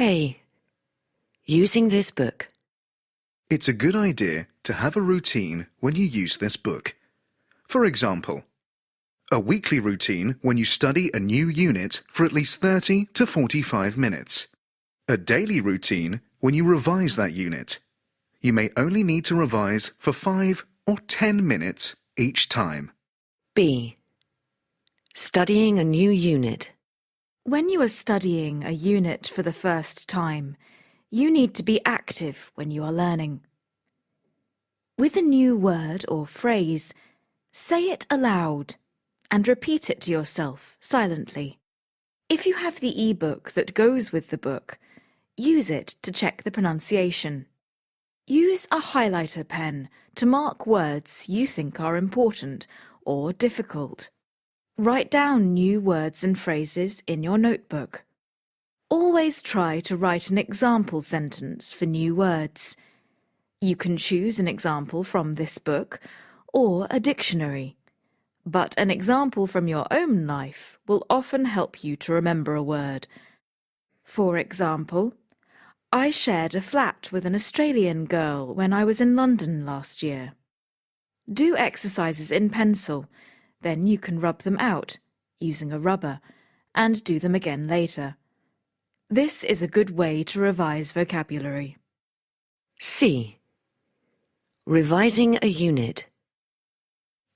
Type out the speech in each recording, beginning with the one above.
A. Using this book. It's a good idea to have a routine when you use this book. For example, a weekly routine when you study a new unit for at least 30 to 45 minutes. A daily routine when you revise that unit. You may only need to revise for 5 or 10 minutes each time. B. Studying a new unit. When you are studying a unit for the first time, you need to be active when you are learning. With a new word or phrase, say it aloud and repeat it to yourself silently. If you have the e-book that goes with the book, use it to check the pronunciation. Use a highlighter pen to mark words you think are important or difficult. Write down new words and phrases in your notebook. Always try to write an example sentence for new words. You can choose an example from this book or a dictionary, but an example from your own life will often help you to remember a word. For example, I shared a flat with an Australian girl when I was in London last year. Do exercises in pencil, then you can rub them out using a rubber and do them again later. This is a good way to revise vocabulary. C. Revising a unit.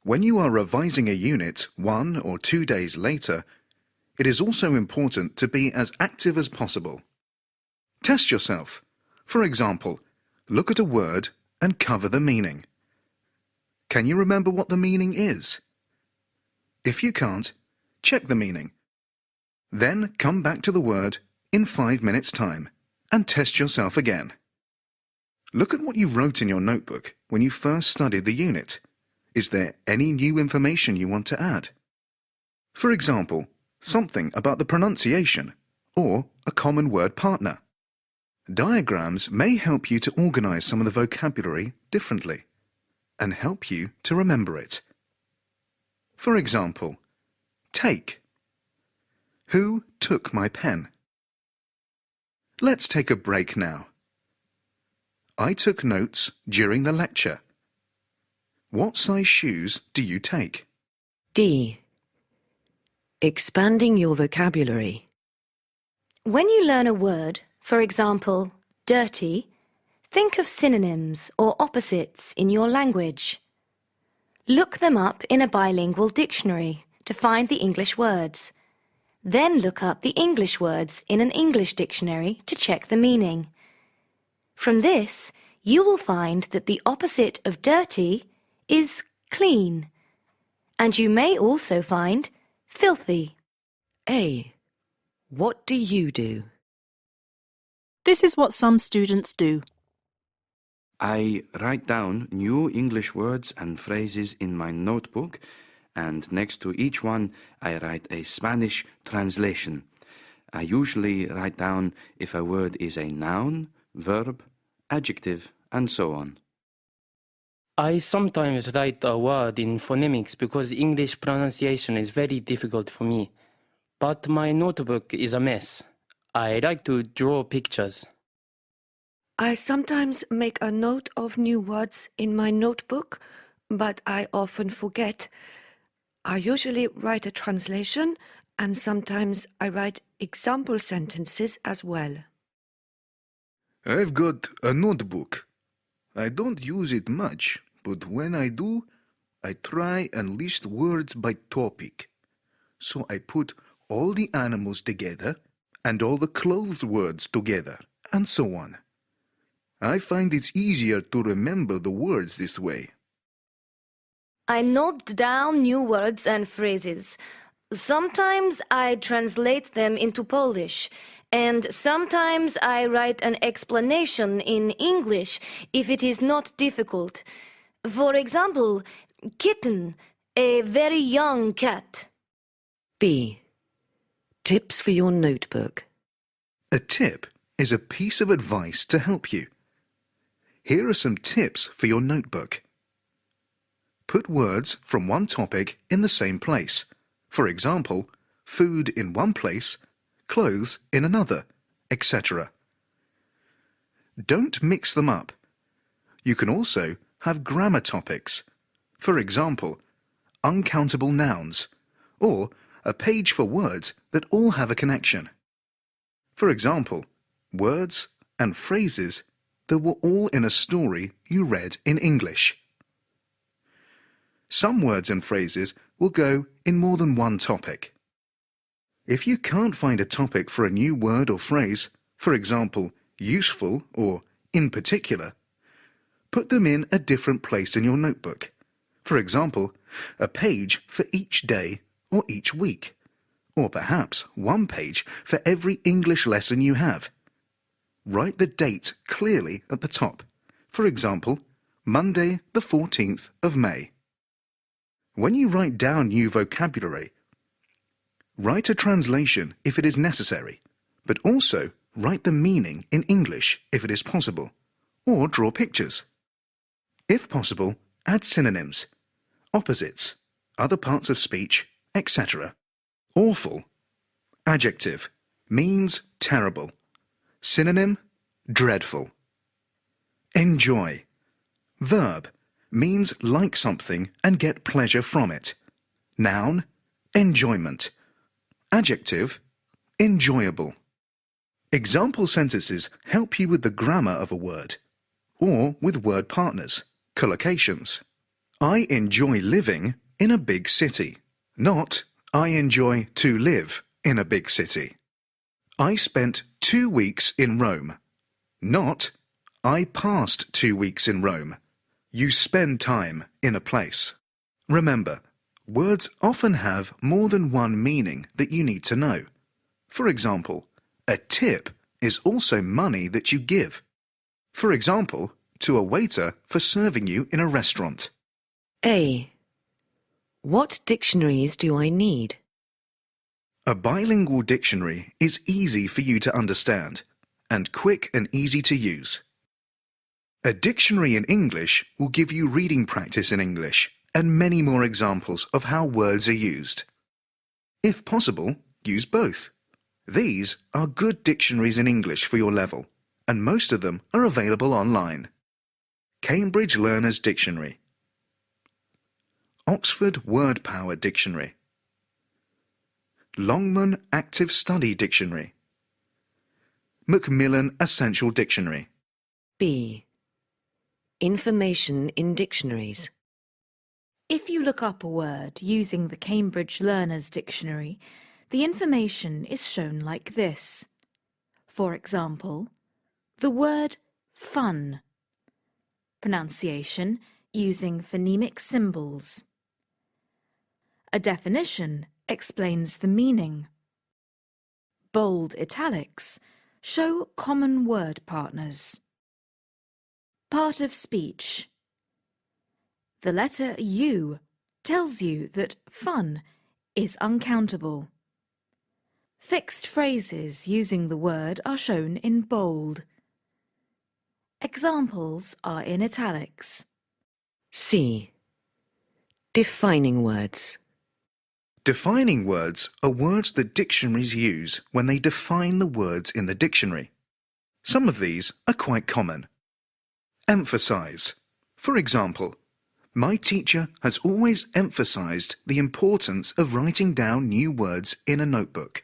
When you are revising a unit 1 or 2 days later, it is also important to be as active as possible. Test yourself. For example, look at a word and cover the meaning. Can you remember what the meaning is? If you can't, check the meaning. Then come back to the word in 5 minutes' time and test yourself again. Look at what you wrote in your notebook when you first studied the unit. Is there any new information you want to add? For example, something about the pronunciation or a common word partner. Diagrams may help you to organize some of the vocabulary differently and help you to remember it. For example, take. Who took my pen? Let's take a break now. I took notes during the lecture. What size shoes do you take? D. Expanding your vocabulary. When you learn a word, for example, dirty, think of synonyms or opposites in your language. Look them up in a bilingual dictionary to find the English words. Then look up the English words in an English dictionary to check the meaning. From this, you will find that the opposite of dirty is clean, and you may also find filthy. A. What do you do? This is what some students do. I write down new English words and phrases in my notebook, and next to each one I write a Spanish translation. I usually write down if a word is a noun, verb, adjective, and so on. I sometimes write a word in phonemics because English pronunciation is very difficult for me. But my notebook is a mess. I like to draw pictures. I sometimes make a note of new words in my notebook, but I often forget. I usually write a translation, and sometimes I write example sentences as well. I've got a notebook. I don't use it much, but when I do, I try and list words by topic. So I put all the animals together and all the clothes words together, and so on. I find it's easier to remember the words this way. I note down new words and phrases. Sometimes I translate them into Polish, and sometimes I write an explanation in English if it is not difficult. For example, kitten, a very young cat. B. Tips for your notebook. A tip is a piece of advice to help you. Here are some tips for your notebook. Put words from one topic in the same place. For example, food in one place, clothes in another, etc. Don't mix them up. You can also have grammar topics. For example, uncountable nouns, or a page for words that all have a connection. For example, words and phrases that were all in a story you read in English. Some words and phrases will go in more than one topic. If you can't find a topic for a new word or phrase, for example, useful or in particular, put them in a different place in your notebook. For example, a page for each day or each week, or perhaps one page for every English lesson you have. Write the date clearly at the top. For example, Monday the 14th of May. When you write down new vocabulary, write a translation if it is necessary, but also write the meaning in English if it is possible, or draw pictures. If possible, add synonyms, opposites, other parts of speech, etc. Awful. Adjective. Means terrible. Synonym. Dreadful. Enjoy. Verb. Means like something and get pleasure from it. Noun. Enjoyment. Adjective. Enjoyable. Example sentences help you with the grammar of a word, or with word partners, collocations. I enjoy living in a big city, not I enjoy to live in a big city. I spent 2 weeks in Rome, not I passed 2 weeks in Rome. You spend time in a place. Remember, words often have more than one meaning that you need to know. For example, a tip is also money that you give. For example, to a waiter for serving you in a restaurant. A. What dictionaries do I need? A bilingual dictionary is easy for you to understand and quick and easy to use. A dictionary in English will give you reading practice in English and many more examples of how words are used. If possible, use both. These are good dictionaries in English for your level, and most of them are available online. Cambridge Learners Dictionary, Oxford Word Power Dictionary, Longman Active Study Dictionary, Macmillan Essential Dictionary. B. Information in dictionaries. If you look up a word using the Cambridge Learners Dictionary, the information is shown like this. For example, the word fun. Pronunciation using phonemic symbols. A definition explains the meaning. Bold italics show common word partners. Part of speech. The letter U tells you that fun is uncountable. Fixed phrases using the word are shown in bold. Examples are in italics. C. Defining words. Defining words are words that dictionaries use when they define the words in the dictionary. Some of these are quite common. Emphasize. For example, my teacher has always emphasized the importance of writing down new words in a notebook.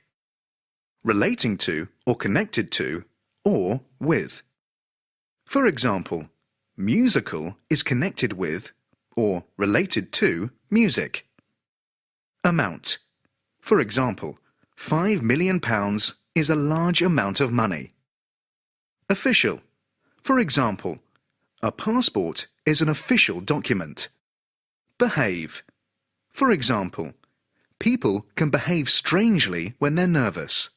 Relating to or connected to or with. For example, musical is connected with or related to music. Amount. For example, £5 million is a large amount of money. Official. For example, a passport is an official document. Behave. For example, people can behave strangely when they're nervous.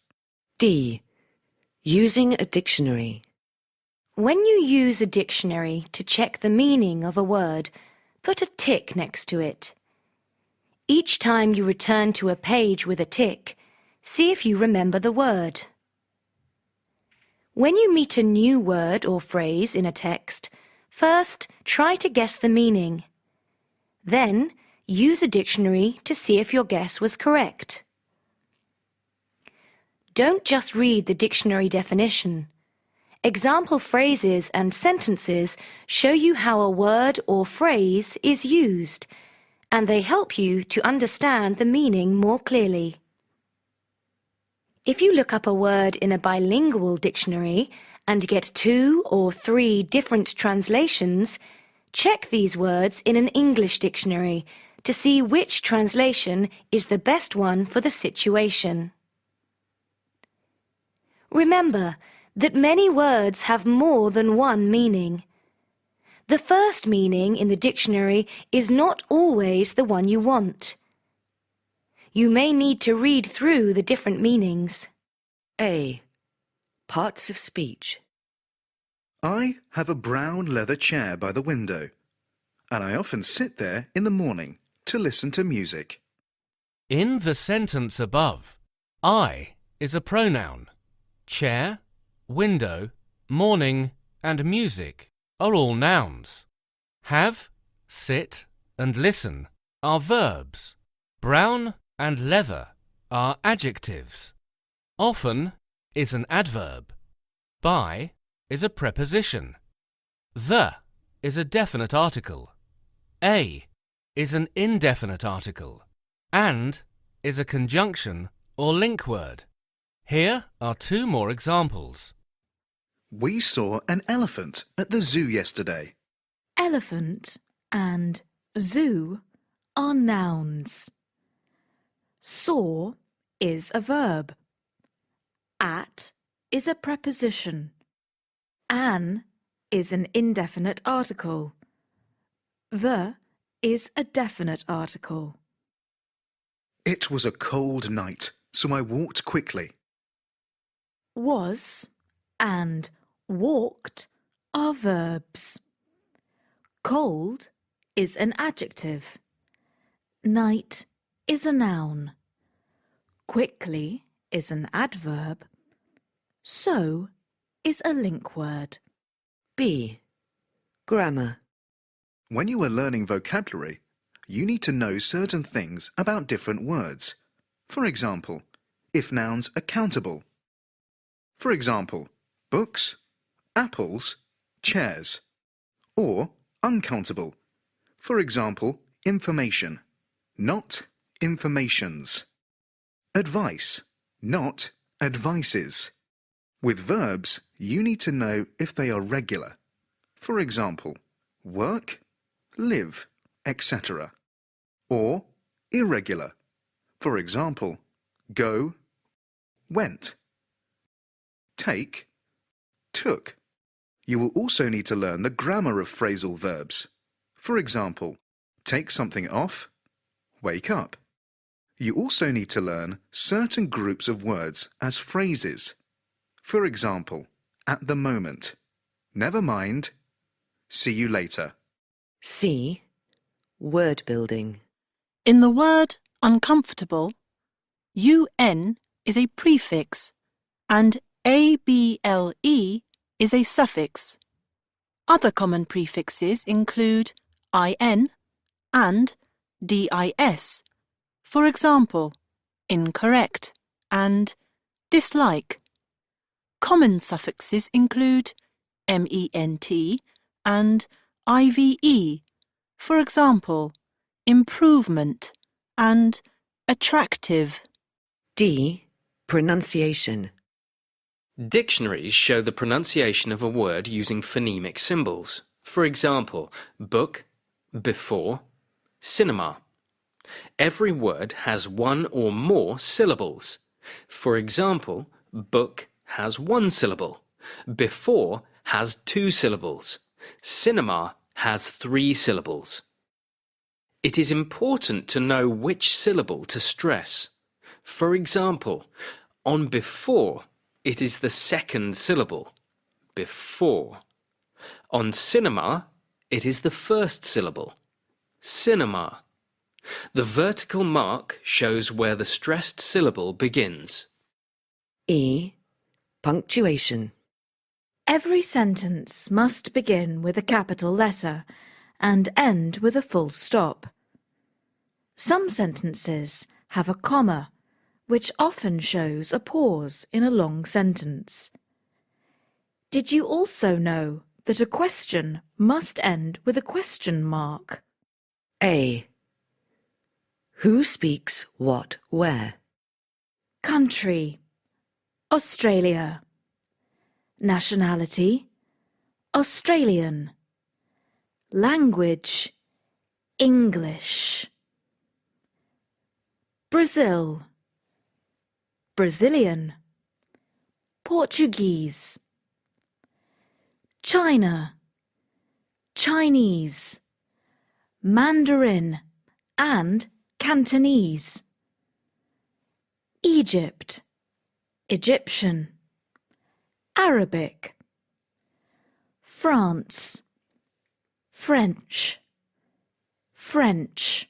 D. Using a dictionary. When you use a dictionary to check the meaning of a word, put a tick next to it. Each time you return to a page with a tick, see if you remember the word. When you meet a new word or phrase in a text, first try to guess the meaning. Then use a dictionary to see if your guess was correct. Don't just read the dictionary definition. Example phrases and sentences show you how a word or phrase is used, and they help you to understand the meaning more clearly. If you look up a word in a bilingual dictionary and get 2 or 3 different translations, check these words in an English dictionary to see which translation is the best one for the situation. Remember that many words have more than one meaning. The first meaning in the dictionary is not always the one you want. You may need to read through the different meanings. A. Parts of speech. I have a brown leather chair by the window, and I often sit there in the morning to listen to music. In the sentence above, I is a pronoun. Chair, window, morning, and music are all nouns. Have, sit, and listen are verbs. Brown and leather are adjectives. Often is an adverb. By is a preposition. The is a definite article. A is an indefinite article. And is a conjunction or link word. Here are 2 more examples. We saw an elephant at the zoo yesterday. Elephant and zoo are nouns. Saw is a verb. At is a preposition. An is an indefinite article. The is a definite article. It was a cold night, so I walked quickly. Was and walked are verbs. Cold is an adjective. Night is a noun. Quickly is an adverb. So is a link word. B. Grammar. When you are learning vocabulary, you need to know certain things about different words. For example, if nouns are countable. For example, books, apples, chairs. Or uncountable. For example, information, not informations. Advice, not advices. With verbs, you need to know if they are regular. For example, work, live, etc. Or irregular. For example, go, went. Take, took. You will also need to learn the grammar of phrasal verbs. For example, take something off, wake up. You also need to learn certain groups of words as phrases. For example, at the moment, never mind, see you later. C. Word building. In the word uncomfortable, UN is a prefix and ABLE is a suffix. Other common prefixes include IN and DIS. For example, incorrect and dislike. Common suffixes include MENT and IVE. For example, improvement and attractive. D. Pronunciation. Dictionaries show the pronunciation of a word using phonemic symbols. For example, book, before, cinema. Every word has 1 or more syllables. For example, book has 1 syllable, before has 2 syllables, cinema has 3 syllables. It is important to know which syllable to stress. For example, on before, it is the 2nd syllable, before. On cinema, it is the 1st syllable, cinema. The vertical mark shows where the stressed syllable begins. E. Punctuation. Every sentence must begin with a capital letter and end with a full stop. Some sentences have a comma, which often shows a pause in a long sentence. Did you also know that a question must end with a question mark? A. Who speaks what where? Country: Australia. Nationality: Australian. Language: English. Brazil: Brazilian. Portuguese. China: Chinese. Mandarin and Cantonese. Egypt: Egyptian. Arabic. France: French. French.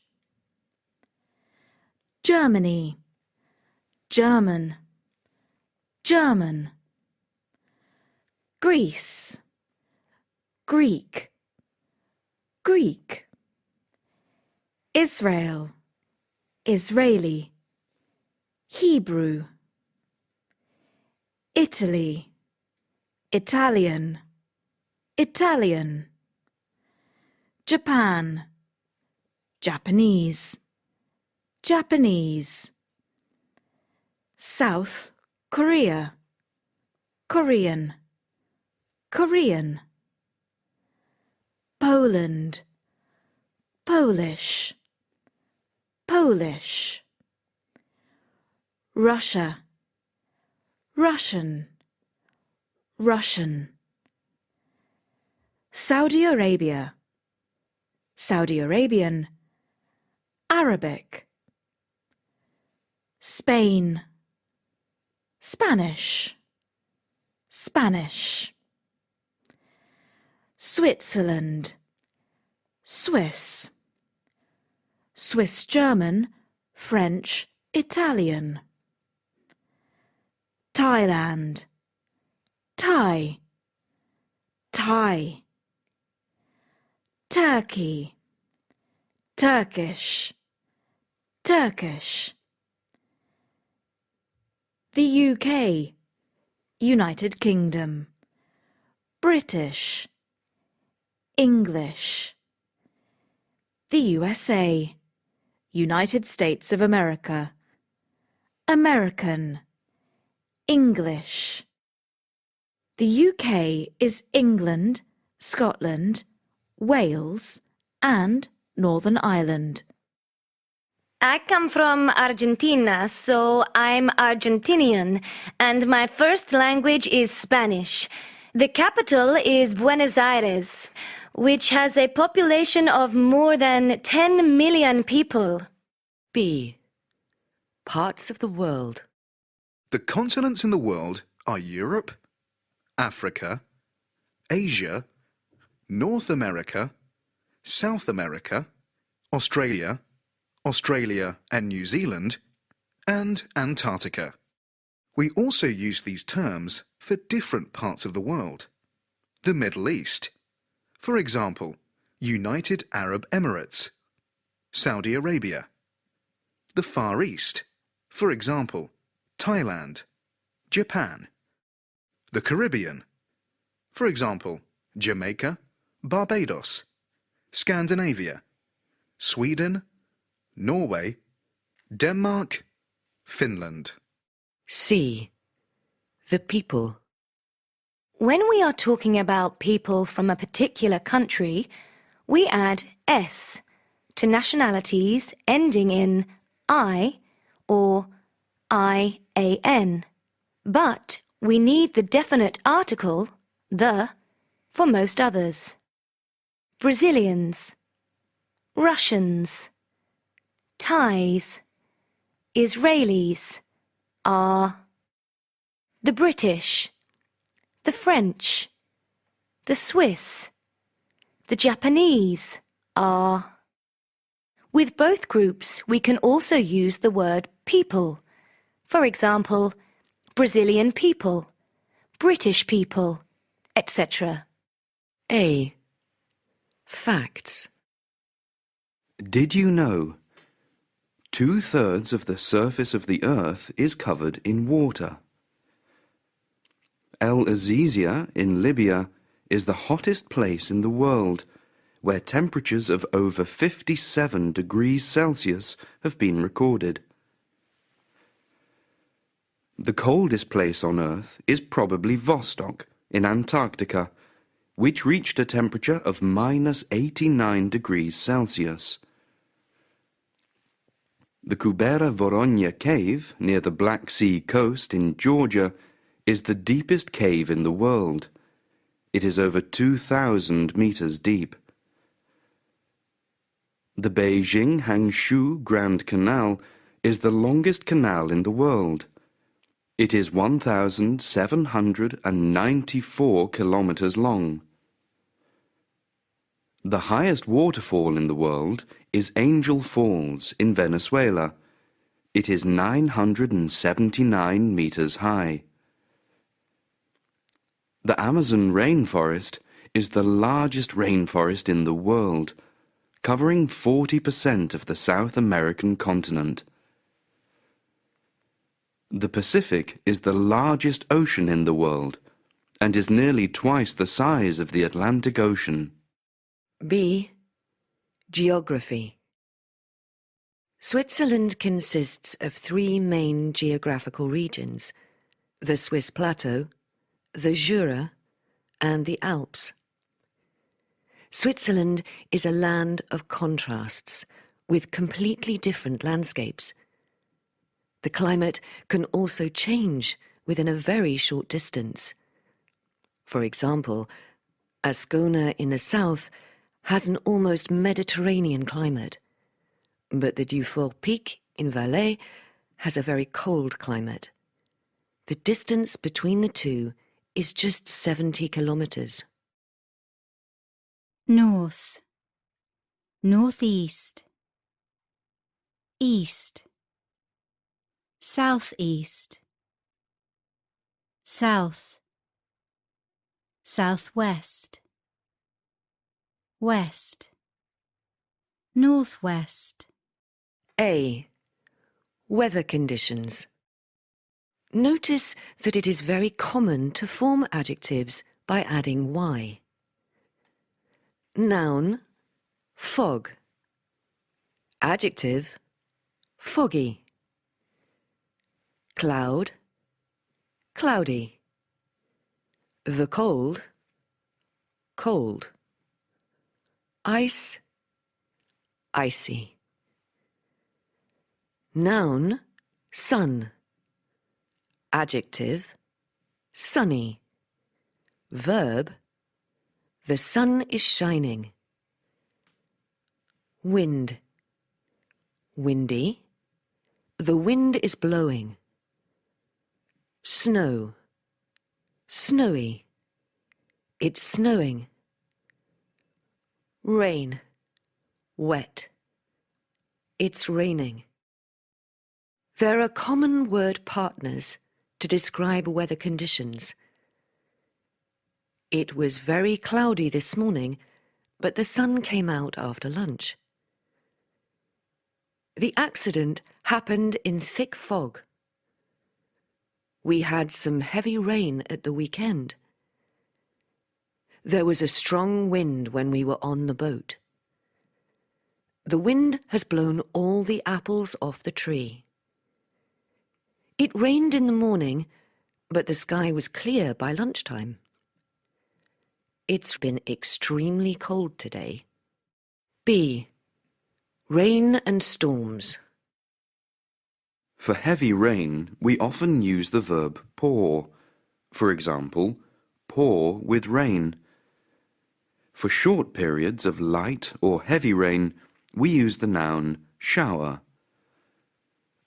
Germany: German. German. Greece: Greek. Greek. Israel: Israeli. Hebrew. Italy: Italian. Italian. Japan: Japanese. Japanese. South Korea: Korean. Korean. Poland: Polish. Polish. Russia: Russian. Russian. Saudi Arabia: Saudi Arabian. Arabic. Spain: Spanish. Spanish. Switzerland: Swiss. Swiss German, French, Italian. Thailand: Thai. Thai. Turkey: Turkish. Turkish. The UK: United Kingdom. British. English. The USA: United States of America. American. English. The UK is England, Scotland, Wales, and Northern Ireland. I come from Argentina, so I'm Argentinian, and my first language is Spanish. The capital is Buenos Aires, which has a population of more than 10 million people. B. Parts of the world. The continents in the world are Europe, Africa, Asia, North America, South America, Australia, Australia and New Zealand, and Antarctica. We also use these terms for different parts of the world. The Middle East, for example, United Arab Emirates, Saudi Arabia. The Far East, for example, Thailand, Japan. The Caribbean, for example, Jamaica, Barbados, Scandinavia, Sweden, Norway, Denmark, Finland. C. The people. When we are talking about people from a particular country, we add S to nationalities ending in I or IAN. But we need the definite article, the, for most others. Brazilians, Russians, Thais, Israelis are. The British, the French, the Swiss, the Japanese are. With both groups, we can also use the word people. For example, Brazilian people, British people, etc. A. Facts. Did you know 2/3 of the surface of the Earth is covered in water. El Azizia in Libya is the hottest place in the world, where temperatures of over 57 degrees Celsius have been recorded. The coldest place on Earth is probably Vostok in Antarctica, which reached a temperature of -89 degrees Celsius. The Kubera Voronya cave near the Black Sea coast in Georgia is the deepest cave in the world. It is over 2,000 meters deep. The Beijing-Hangshu Grand Canal is the longest canal in the world. It is 1,794 kilometers long. The highest waterfall in the world is Angel Falls in Venezuela. It is 979 meters high. The Amazon rainforest is the largest rainforest in the world, covering 40% of the South American continent. The Pacific is the largest ocean in the world and is nearly twice the size of the Atlantic Ocean. B. Geography. Switzerland consists of 3 main geographical regions: the Swiss Plateau, the Jura, and the Alps. Switzerland is a land of contrasts, with completely different landscapes. The climate can also change within a very short distance. For example, Ascona in the south has an almost Mediterranean climate, but the Dufour Peak in Valais has a very cold climate. The distance between the two is just 70 kilometers. North, northeast, east, southeast, south, southwest, west, northwest. A. Weather conditions. Notice that it is very common to form adjectives by adding y. Noun, fog. Adjective, foggy. Cloud, cloudy. The cold, cold. Ice, icy. Noun, sun. Adjective, sunny. Verb, the sun is shining. Wind, windy. The wind is blowing. Snow, snowy. It's snowing. Rain, wet. It's raining. There are common word partners to describe weather conditions. It was very cloudy this morning, but the sun came out after lunch. The accident happened in thick fog. We had some heavy rain at the weekend. There was a strong wind when we were on the boat. The wind has blown all the apples off the tree. It rained in the morning, but the sky was clear by lunchtime. It's been extremely cold today. B. Rain and storms. For heavy rain, we often use the verb pour. For example, pour with rain. For short periods of light or heavy rain, we use the noun shower.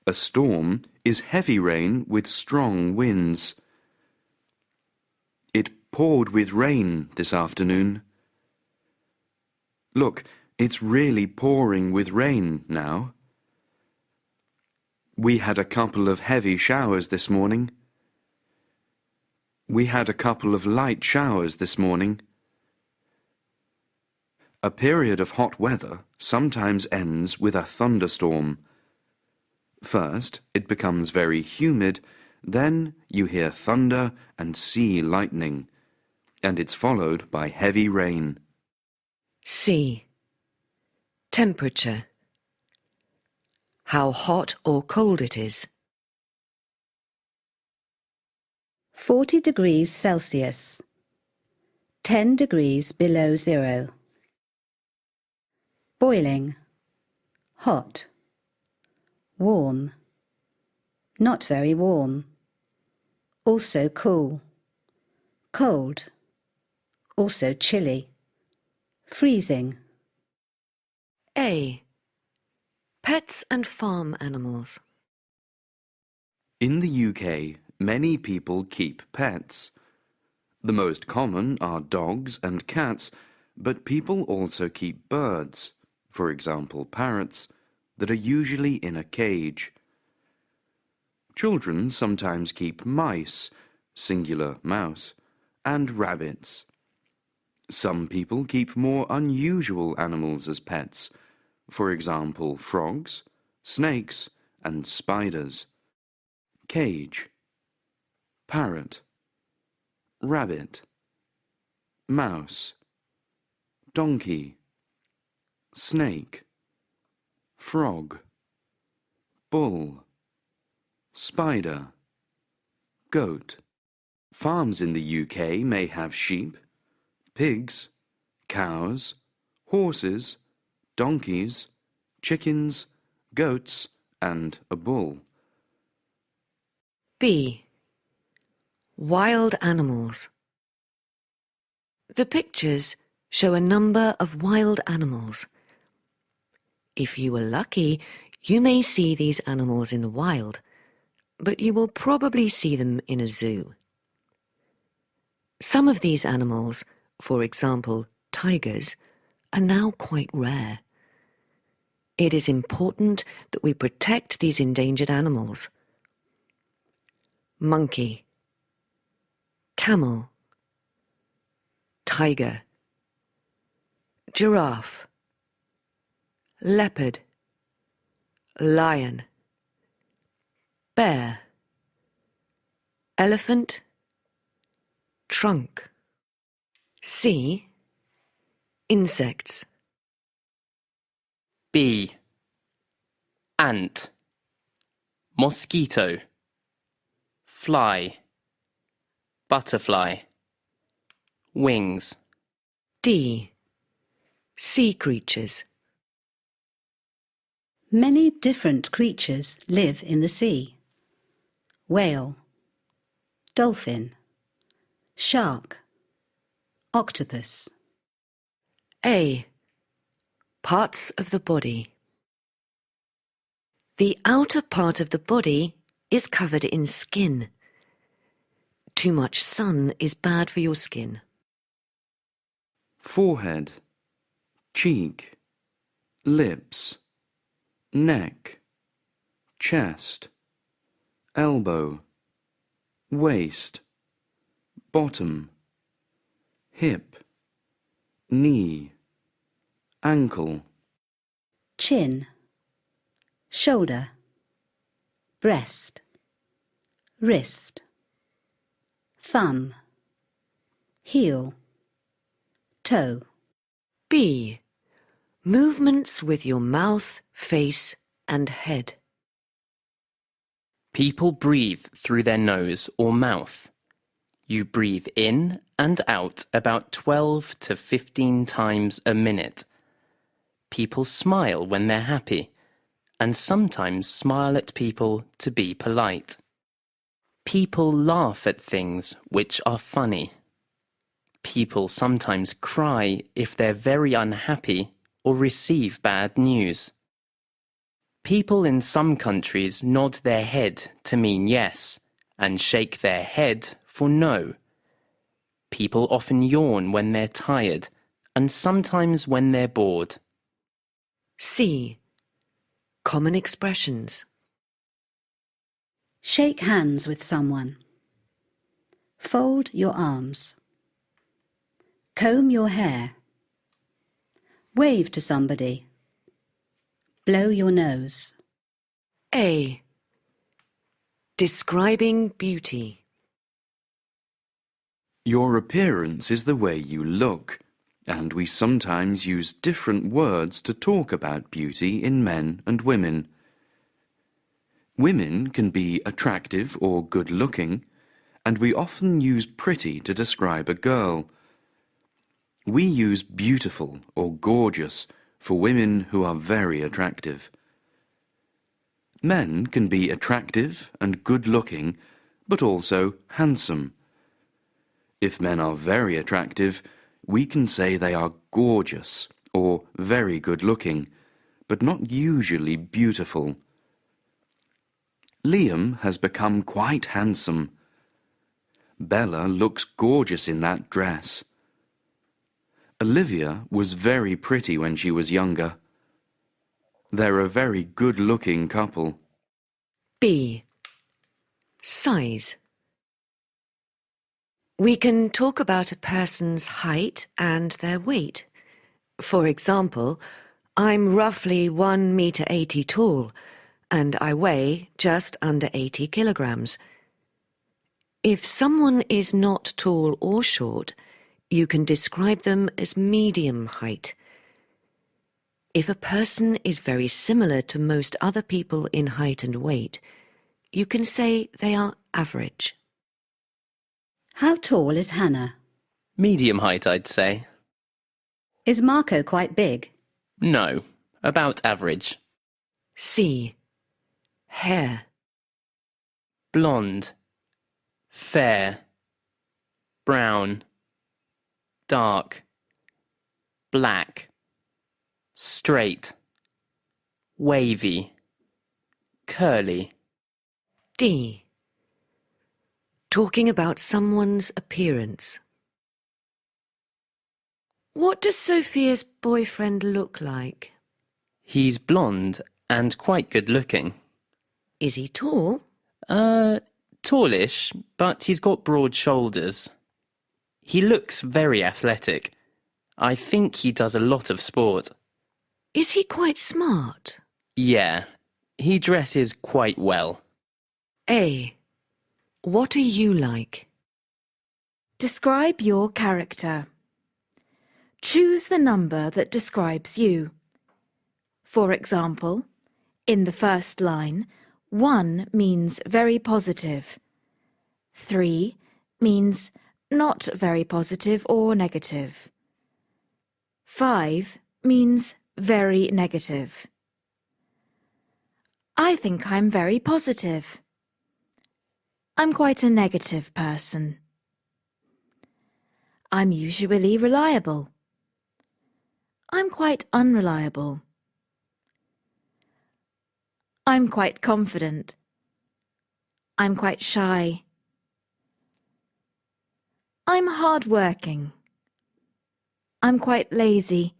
A storm is heavy rain with strong winds. It poured with rain this afternoon. Look, it's really pouring with rain now. We had a couple of heavy showers this morning. We had a couple of light showers this morning. A period of hot weather sometimes ends with a thunderstorm. First, it becomes very humid, then you hear thunder and see lightning, and it's followed by heavy rain. C. Temperature. How hot or cold it is. 40 degrees Celsius, 10 degrees below zero. Boiling, hot, warm, not very warm, also cool, cold, also chilly, freezing. A. Pets and farm animals. In the UK, many people keep pets. The most common are dogs and cats, but people also keep birds, for example parrots, that are usually in a cage. Children sometimes keep mice, singular mouse, and rabbits. Some people keep more unusual animals as pets, for example frogs, snakes, and spiders. Cage, parrot, rabbit, mouse, donkey, snake, frog, bull, spider, goat. Farms in the UK may have sheep, pigs, cows, horses, donkeys, chickens, goats, and a bull. B. Wild animals. The pictures show a number of wild animals. If you are lucky, you may see these animals in the wild, but you will probably see them in a zoo. Some of these animals, for example tigers, are now quite rare. It is important that we protect these endangered animals. Monkey, camel, tiger, giraffe, leopard, lion, bear, elephant, trunk. C. Insects. B. Ant, mosquito, fly, butterfly, wings. D. Sea creatures. Many different creatures live in the sea. Whale, dolphin, shark, octopus. A. Parts of the body. The outer part of the body is covered in skin. Too much sun is bad for your skin. Forehead, cheek, lips, neck, chest, elbow, waist, bottom, hip, knee, ankle. Chin, shoulder, breast, wrist, thumb, heel, toe. B. Movements with your mouth, face, and head. People breathe through their nose or mouth. You breathe in and out about 12 to 15 times a minute. People smile when they're happy, and sometimes smile at people to be polite. People laugh at things which are funny. People sometimes cry if they're very unhappy or receive bad news. People in some countries nod their head to mean yes, and shake their head for no. People often yawn when they're tired, and sometimes when they're bored. C. Common expressions. Shake hands with someone. Fold your arms. Comb your hair. Wave to somebody. Blow your nose. A. Describing beauty. Your appearance is the way you look, and we sometimes use different words to talk about beauty in men and women. Women can be attractive or good-looking, and we often use pretty to describe a girl. We use beautiful or gorgeous for women who are very attractive. Men can be attractive and good-looking, but also handsome. If men are very attractive, we can say they are gorgeous or very good-looking, but not usually beautiful. Liam has become quite handsome. Bella looks gorgeous in that dress. Olivia was very pretty when she was younger. They're a very good-looking couple. B. Size. We can talk about a person's height and their weight. For example, I'm roughly 1 meter 80 tall, and I weigh just under 80 kilograms. If someone is not tall or short, you can describe them as medium height. If a person is very similar to most other people in height and weight, you can say they are average. How tall is Hannah? Medium height, I'd say. Is Marco quite big? No, about average. C. Hair. Blonde, fair, brown, dark, black, straight, wavy, curly. D. Talking about someone's appearance. What does Sophia's boyfriend look like? He's blonde and quite good looking. Is he tall? Tallish, but he's got broad shoulders. He looks very athletic. I think he does a lot of sport. Is he quite smart? Yeah, he dresses quite well. A. What are you like? Describe your character. Choose the number that describes you. For example, in the first line, 1 means very positive. 3 means not very positive or negative. 5 means very negative. I think I'm very positive. I'm quite a negative person. I'm usually reliable. I'm quite unreliable. I'm quite confident. I'm quite shy. I'm hard-working. I'm quite lazy.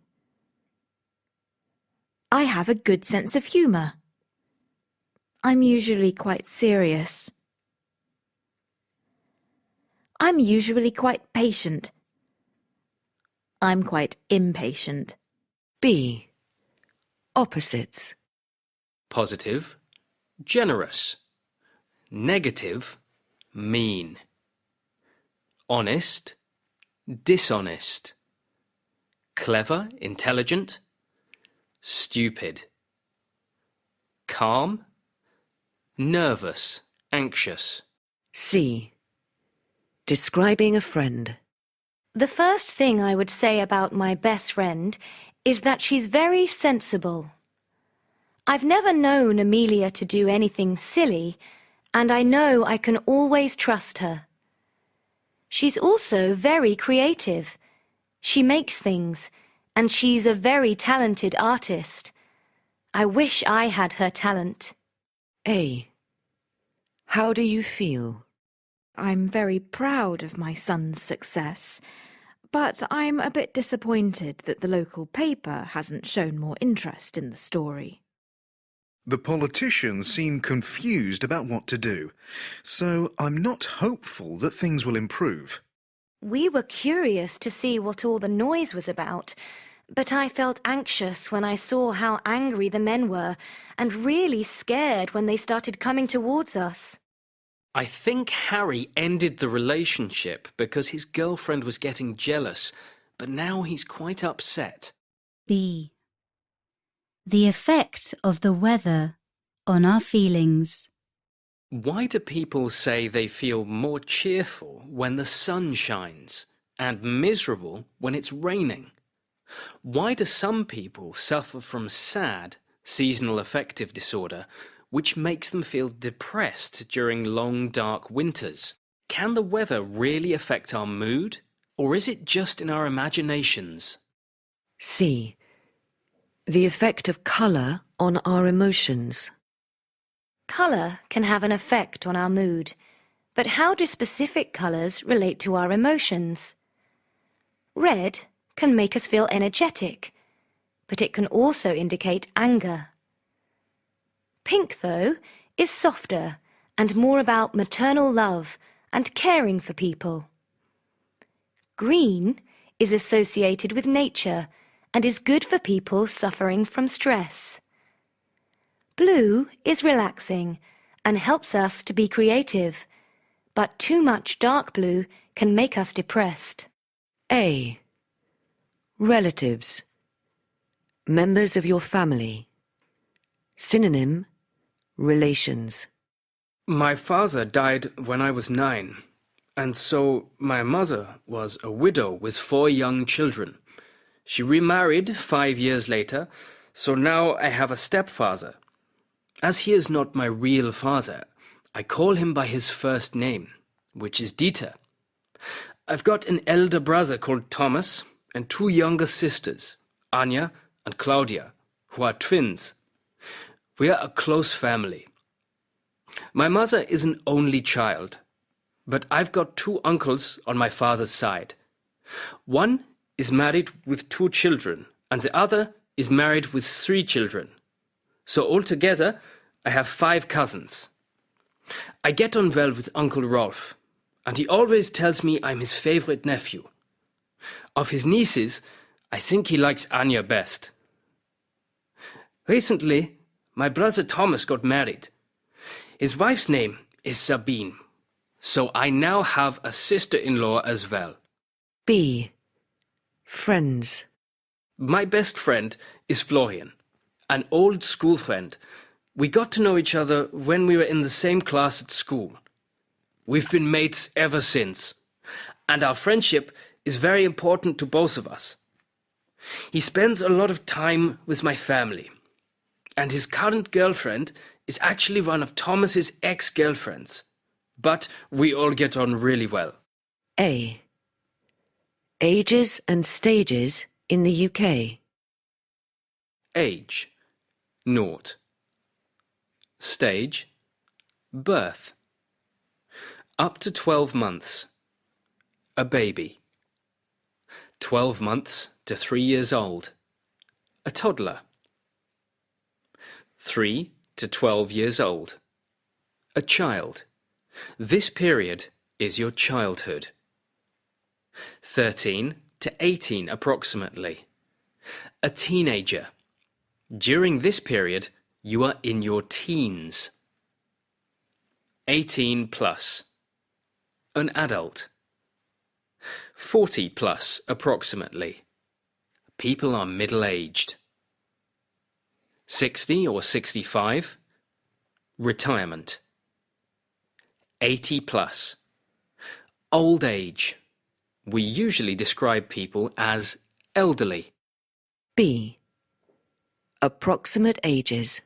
I have a good sense of humour. I'm usually quite serious. I'm usually quite patient. I'm quite impatient. B. Opposites. Positive, generous. Negative, mean. Honest, dishonest. Clever, intelligent. Stupid. Calm, nervous, anxious. C. Describing a friend. The first thing I would say about my best friend is that she's very sensible. I've never known Amelia to do anything silly, and I know I can always trust her. She's also very creative. She makes things, and she's a very talented artist. I wish I had her talent. A. How do you feel? I'm very proud of my son's success, but I'm a bit disappointed that the local paper hasn't shown more interest in the story. The politicians seem confused about what to do, so I'm not hopeful that things will improve. We were curious to see what all the noise was about, But I felt anxious when I saw how angry the men were, and really scared when they started coming towards us. I think Harry ended the relationship because his girlfriend was getting jealous, but now he's quite upset. B. The effect of the weather on our feelings. Why do people say they feel more cheerful when the sun shines and miserable when it's raining? Why do some people suffer from SAD, seasonal affective disorder, which makes them feel depressed during long, dark winters? Can the weather really affect our mood, or is it just in our imaginations? C. The effect of colour on our emotions. Colour can have an effect on our mood, but how do specific colours relate to our emotions? Red can make us feel energetic, but it can also indicate anger. Pink, though, is softer and more about maternal love and caring for people. Green is associated with nature and is good for people suffering from stress. Blue is relaxing and helps us to be creative, but too much dark blue can make us depressed. A. Relatives. Members of your family. Synonym, relations. My father died when I was 9, and so my mother was a widow with 4 young children. She remarried 5 years later, so now I have a stepfather. As he is not my real father, I call him by his first name, which is Dieter. I've got an elder brother called Thomas and 2 younger sisters, Anya and Claudia, who are twins. We are a close family. My mother is an only child, but I've got 2 uncles on my father's side. One is married with 2 children, and the other is married with 3 children. So altogether, I have 5 cousins. I get on well with Uncle Rolf, and he always tells me I'm his favorite nephew. Of his nieces, I think he likes Anya best. Recently, my brother Thomas got married. His wife's name is Sabine, so I now have a sister-in-law as well. B. Friends. My best friend is Florian, an old school friend. We got to know each other when we were in the same class at school. We've been mates ever since, and our friendship is very important to both of us. He spends a lot of time with my family, and his current girlfriend is actually one of Thomas's ex-girlfriends, but we all get on really well. A. Ages and stages in the UK. Age, 0. Stage, birth. Up to 12 months, a baby. 12 months to 3 years old, a toddler. 3 to 12 years old, a child. This period is your childhood. 13 to 18 approximately, a teenager. During this period, you are in your teens. 18 plus, an adult. 40 plus approximately, people are middle-aged. 60 or 65, retirement. 80 plus, old age. We usually describe people as elderly. B. Approximate ages.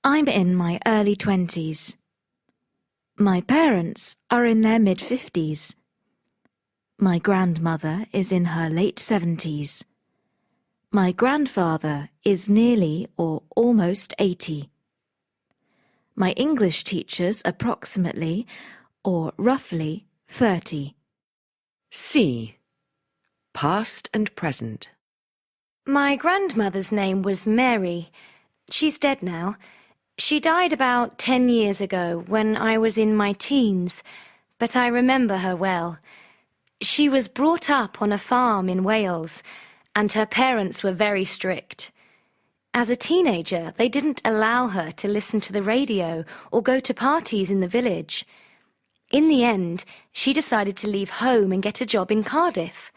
I'm in my early 20s. My parents are in their mid-50s. My grandmother is in her late 70s. My grandfather is nearly or almost 80. My English teacher's approximately or roughly 30. C. Past and present. My grandmother's name was Mary. She's dead now. She died about 10 years ago when I was in my teens, but I remember her well. She was brought up on a farm in Wales, and her parents were very strict. As a teenager, they didn't allow her to listen to the radio or go to parties in the village. In the end, she decided to leave home and get a job in Cardiff.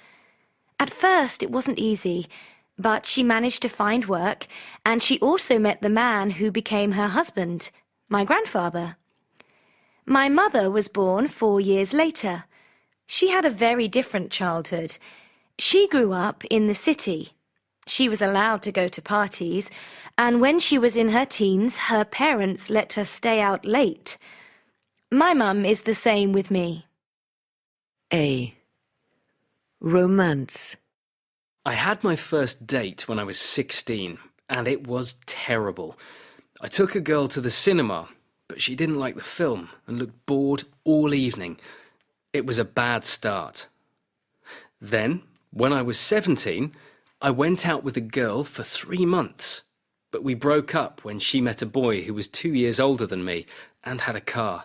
At first, it wasn't easy, but she managed to find work, and she also met the man who became her husband, my grandfather. My mother was born 4 years later. She had a very different childhood. She grew up in the city. She was allowed to go to parties, and when she was in her teens, her parents let her stay out late. My mum is the same with me. A. Romance. I had my first date when I was 16, and it was terrible. I took a girl to the cinema, but she didn't like the film and looked bored all evening. It was a bad start. Then, when I was 17, I went out with a girl for 3 months, but we broke up when she met a boy who was 2 years older than me and had a car.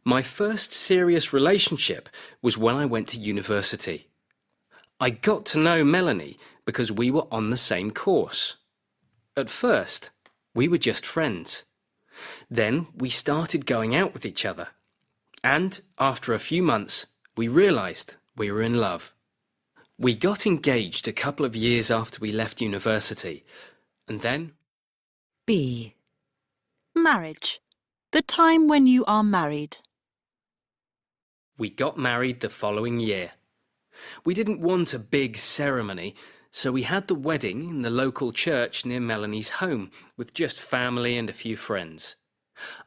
My first serious relationship was when I went to university. I got to know Melanie because we were on the same course. At first, we were just friends. Then we started going out with each other. And after a few months, we realised we were in love. We got engaged a couple of years after we left university. And then... B. Marriage. The time when you are married. We got married the following year. We didn't want a big ceremony, so we had the wedding in the local church near Melanie's home with just family and a few friends.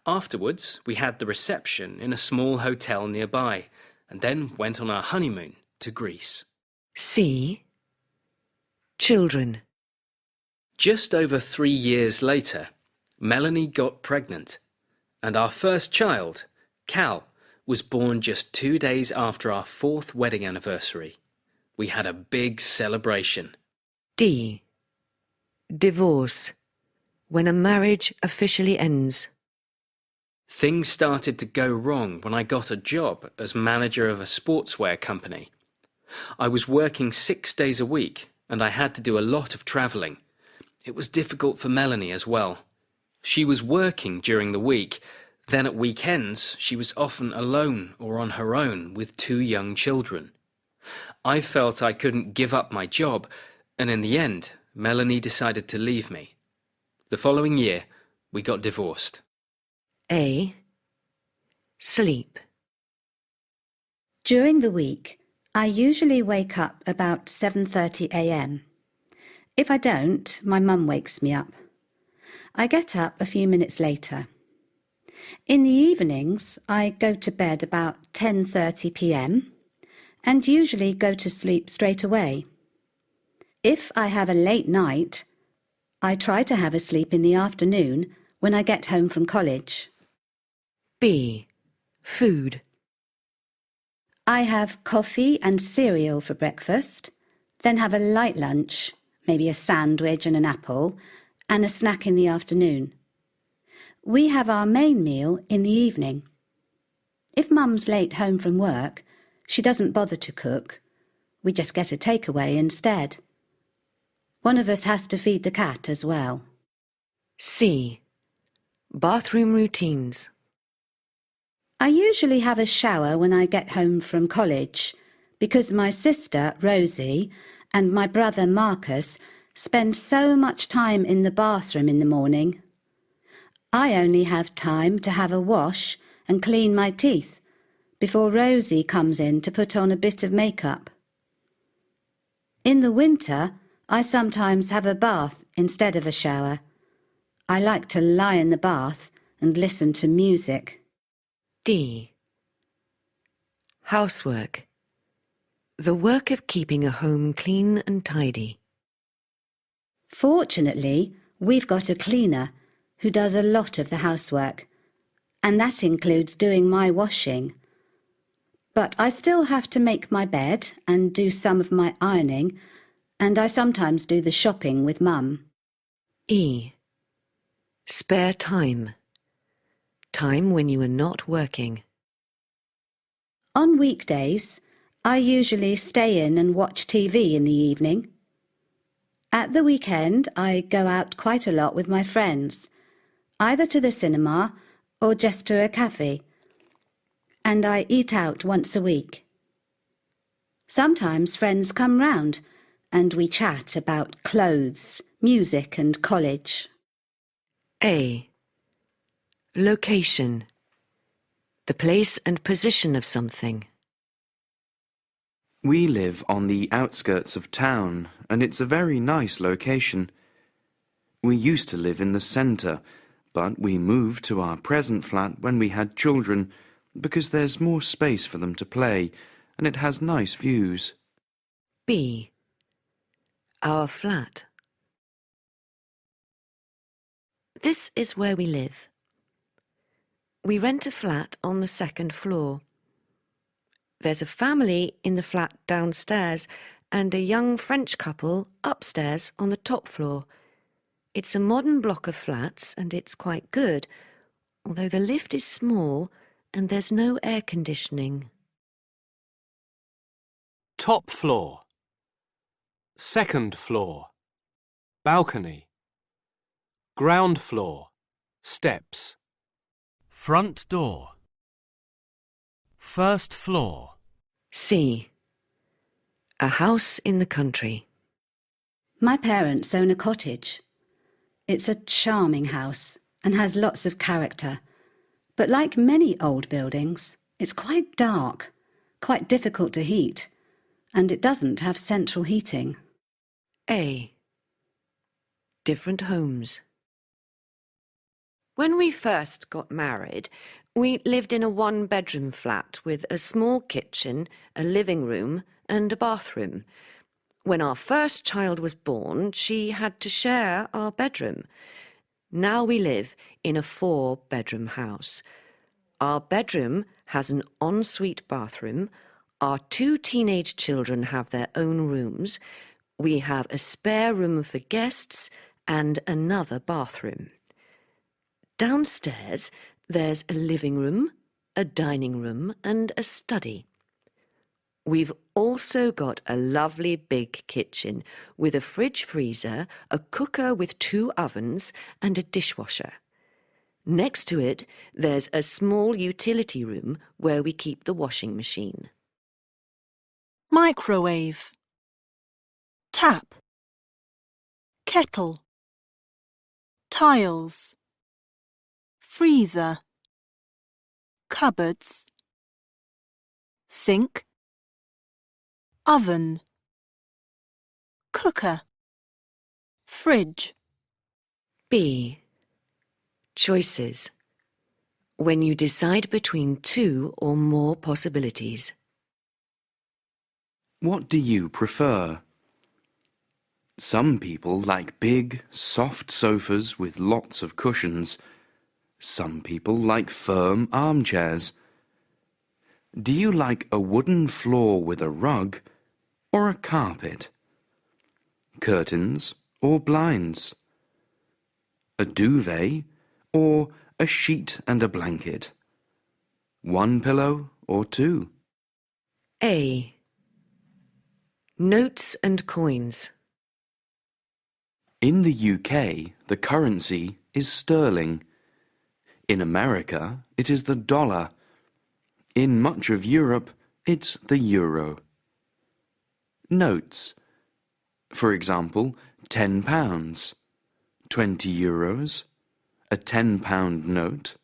Afterwards, we had the reception in a small hotel nearby and then went on our honeymoon to Greece. C. Children. Just over 3 years later, Melanie got pregnant, and our first child, Cal, was born just 2 days after our 4th wedding anniversary. We had a big celebration. D. Divorce. When a marriage officially ends. Things started to go wrong when I got a job as manager of a sportswear company. I was working 6 days a week, and I had to do a lot of travelling. It was difficult for Melanie as well. She was working during the week. Then at weekends, she was often alone or on her own with 2 young children. I felt I couldn't give up my job, and in the end, Melanie decided to leave me. The following year, we got divorced. A. Sleep. During the week, I usually wake up about 7:30 a.m. If I don't, my mum wakes me up. I get up a few minutes later. In the evenings, I go to bed about 10:30 p.m. and usually go to sleep straight away. If I have a late night, I try to have a sleep in the afternoon when I get home from college. B. Food. I have coffee and cereal for breakfast, then have a light lunch, maybe a sandwich and an apple, and a snack in the afternoon. We have our main meal in the evening. If Mum's late home from work, she doesn't bother to cook. We just get a takeaway instead. One of us has to feed the cat as well. C. Bathroom routines. I usually have a shower when I get home from college because my sister, Rosie, and my brother, Marcus, spend so much time in the bathroom in the morning. I only have time to have a wash and clean my teeth before Rosie comes in to put on a bit of makeup. In the winter, I sometimes have a bath instead of a shower. I like to lie in the bath and listen to music. D. Housework. The work of keeping a home clean and tidy. Fortunately, we've got a cleaner who does a lot of the housework, and that includes doing my washing. But I still have to make my bed and do some of my ironing, and I sometimes do the shopping with Mum. E. Spare time. Time when you are not working. On weekdays, I usually stay in and watch TV in the evening At the weekend, I go out quite a lot with my friends, either to the cinema or just to a cafe, and I eat out once a week. Sometimes friends come round and we chat about clothes, music and college. A. Location. The place and position of something. We live on the outskirts of town, and it's a very nice location. We used to live in the centre, but we moved to our present flat when we had children, because there's more space for them to play, and it has nice views. B. Our flat. This is where we live. We rent a flat on the second floor. There's a family in the flat downstairs and a young French couple upstairs on the top floor. It's a modern block of flats and it's quite good, although the lift is small and there's no air conditioning. Top floor. Second floor. Balcony. Ground floor. Steps. Front door. First floor. C. A house in the country. My parents own a cottage. It's a charming house and has lots of character, but like many old buildings, it's quite dark, quite difficult to heat, and it doesn't have central heating. A. Different homes. When we first got married, we lived in a one-bedroom flat with a small kitchen, a living room and a bathroom. When our first child was born, she had to share our bedroom. Now we live in a 4-bedroom house. Our bedroom has an ensuite bathroom. Our 2 teenage children have their own rooms. We have a spare room for guests and another bathroom. Downstairs, there's a living room, a dining room and a study. We've also got a lovely big kitchen with a fridge freezer, a cooker with 2 ovens and a dishwasher. Next to it, there's a small utility room where we keep the washing machine. Microwave. Tap. Kettle. Tiles. Freezer. Cupboards. Sink. Oven. Cooker. Fridge. B. Choices. When you decide between 2 or more possibilities. What do you prefer? Some people like big, soft sofas with lots of cushions. Some people like firm armchairs. Do you like a wooden floor with a rug or a carpet? Curtains or blinds? A duvet or a sheet and a blanket? 1 pillow or 2? A. Notes and coins. In the UK, the currency is sterling. In America, it is the dollar. In much of Europe, it's the euro. Notes. For example, £10, 20 euros, a £10 note,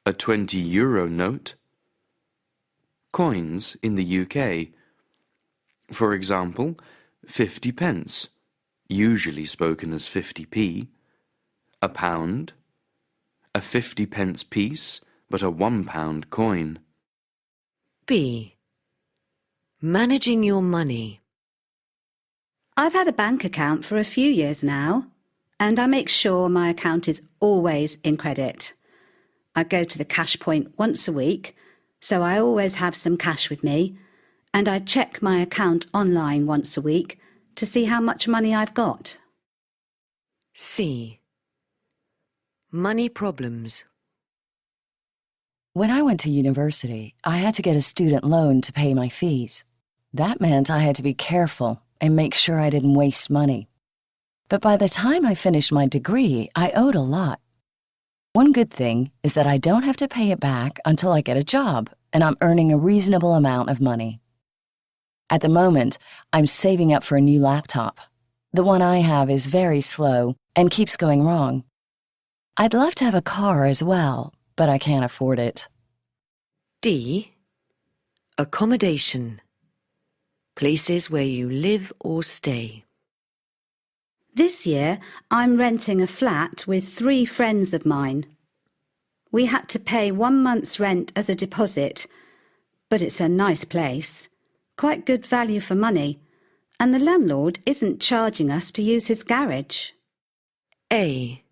a €20 note. Coins in the UK. For example, 50 pence, usually spoken as 50p, a pound, a 50 pence piece, but a £1 coin. B. Managing your money. I've had a bank account for a few years now, and I make sure my account is always in credit. I go to the cash point once a week, so I always have some cash with me, and I check my account online once a week to see how much money I've got. C. Money problems. When I went to university, I had to get a student loan to pay my fees. That meant I had to be careful and make sure I didn't waste money. But by the time I finished my degree, I owed a lot. One good thing is that I don't have to pay it back until I get a job and I'm earning a reasonable amount of money. At the moment, I'm saving up for a new laptop. The one I have is very slow and keeps going wrong. I'd love to have a car as well, but I can't afford it. D. Accommodation. Places where you live or stay. This year, I'm renting a flat with 3 friends of mine. We had to pay 1 month's rent as a deposit, but it's a nice place, quite good value for money, and the landlord isn't charging us to use his garage. A.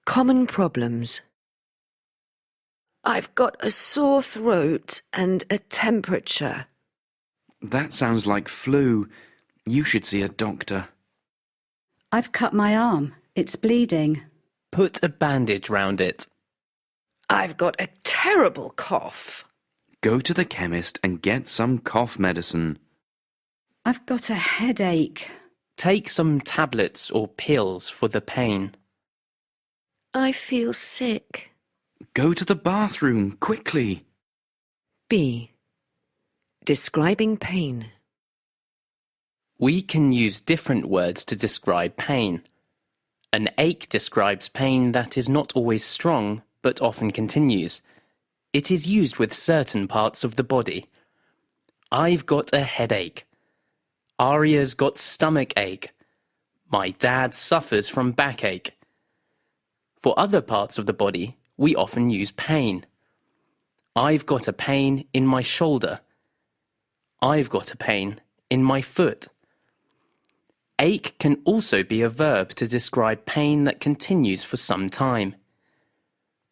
Common problems. I've got a sore throat and a temperature. That sounds like flu. You should see a doctor. I've cut my arm. It's bleeding. Put a bandage round it. I've got a terrible cough. Go to the chemist and get some cough medicine. I've got a headache. Take some tablets or pills for the pain. I feel sick. Go to the bathroom, quickly. B. Describing pain. We can use different words to describe pain. An ache describes pain that is not always strong, but often continues. It is used with certain parts of the body. I've got a headache. Arya's got stomach ache. My dad suffers from backache. For other parts of the body, we often use pain. I've got a pain in my shoulder. I've got a pain in my foot. Ache can also be a verb to describe pain that continues for some time.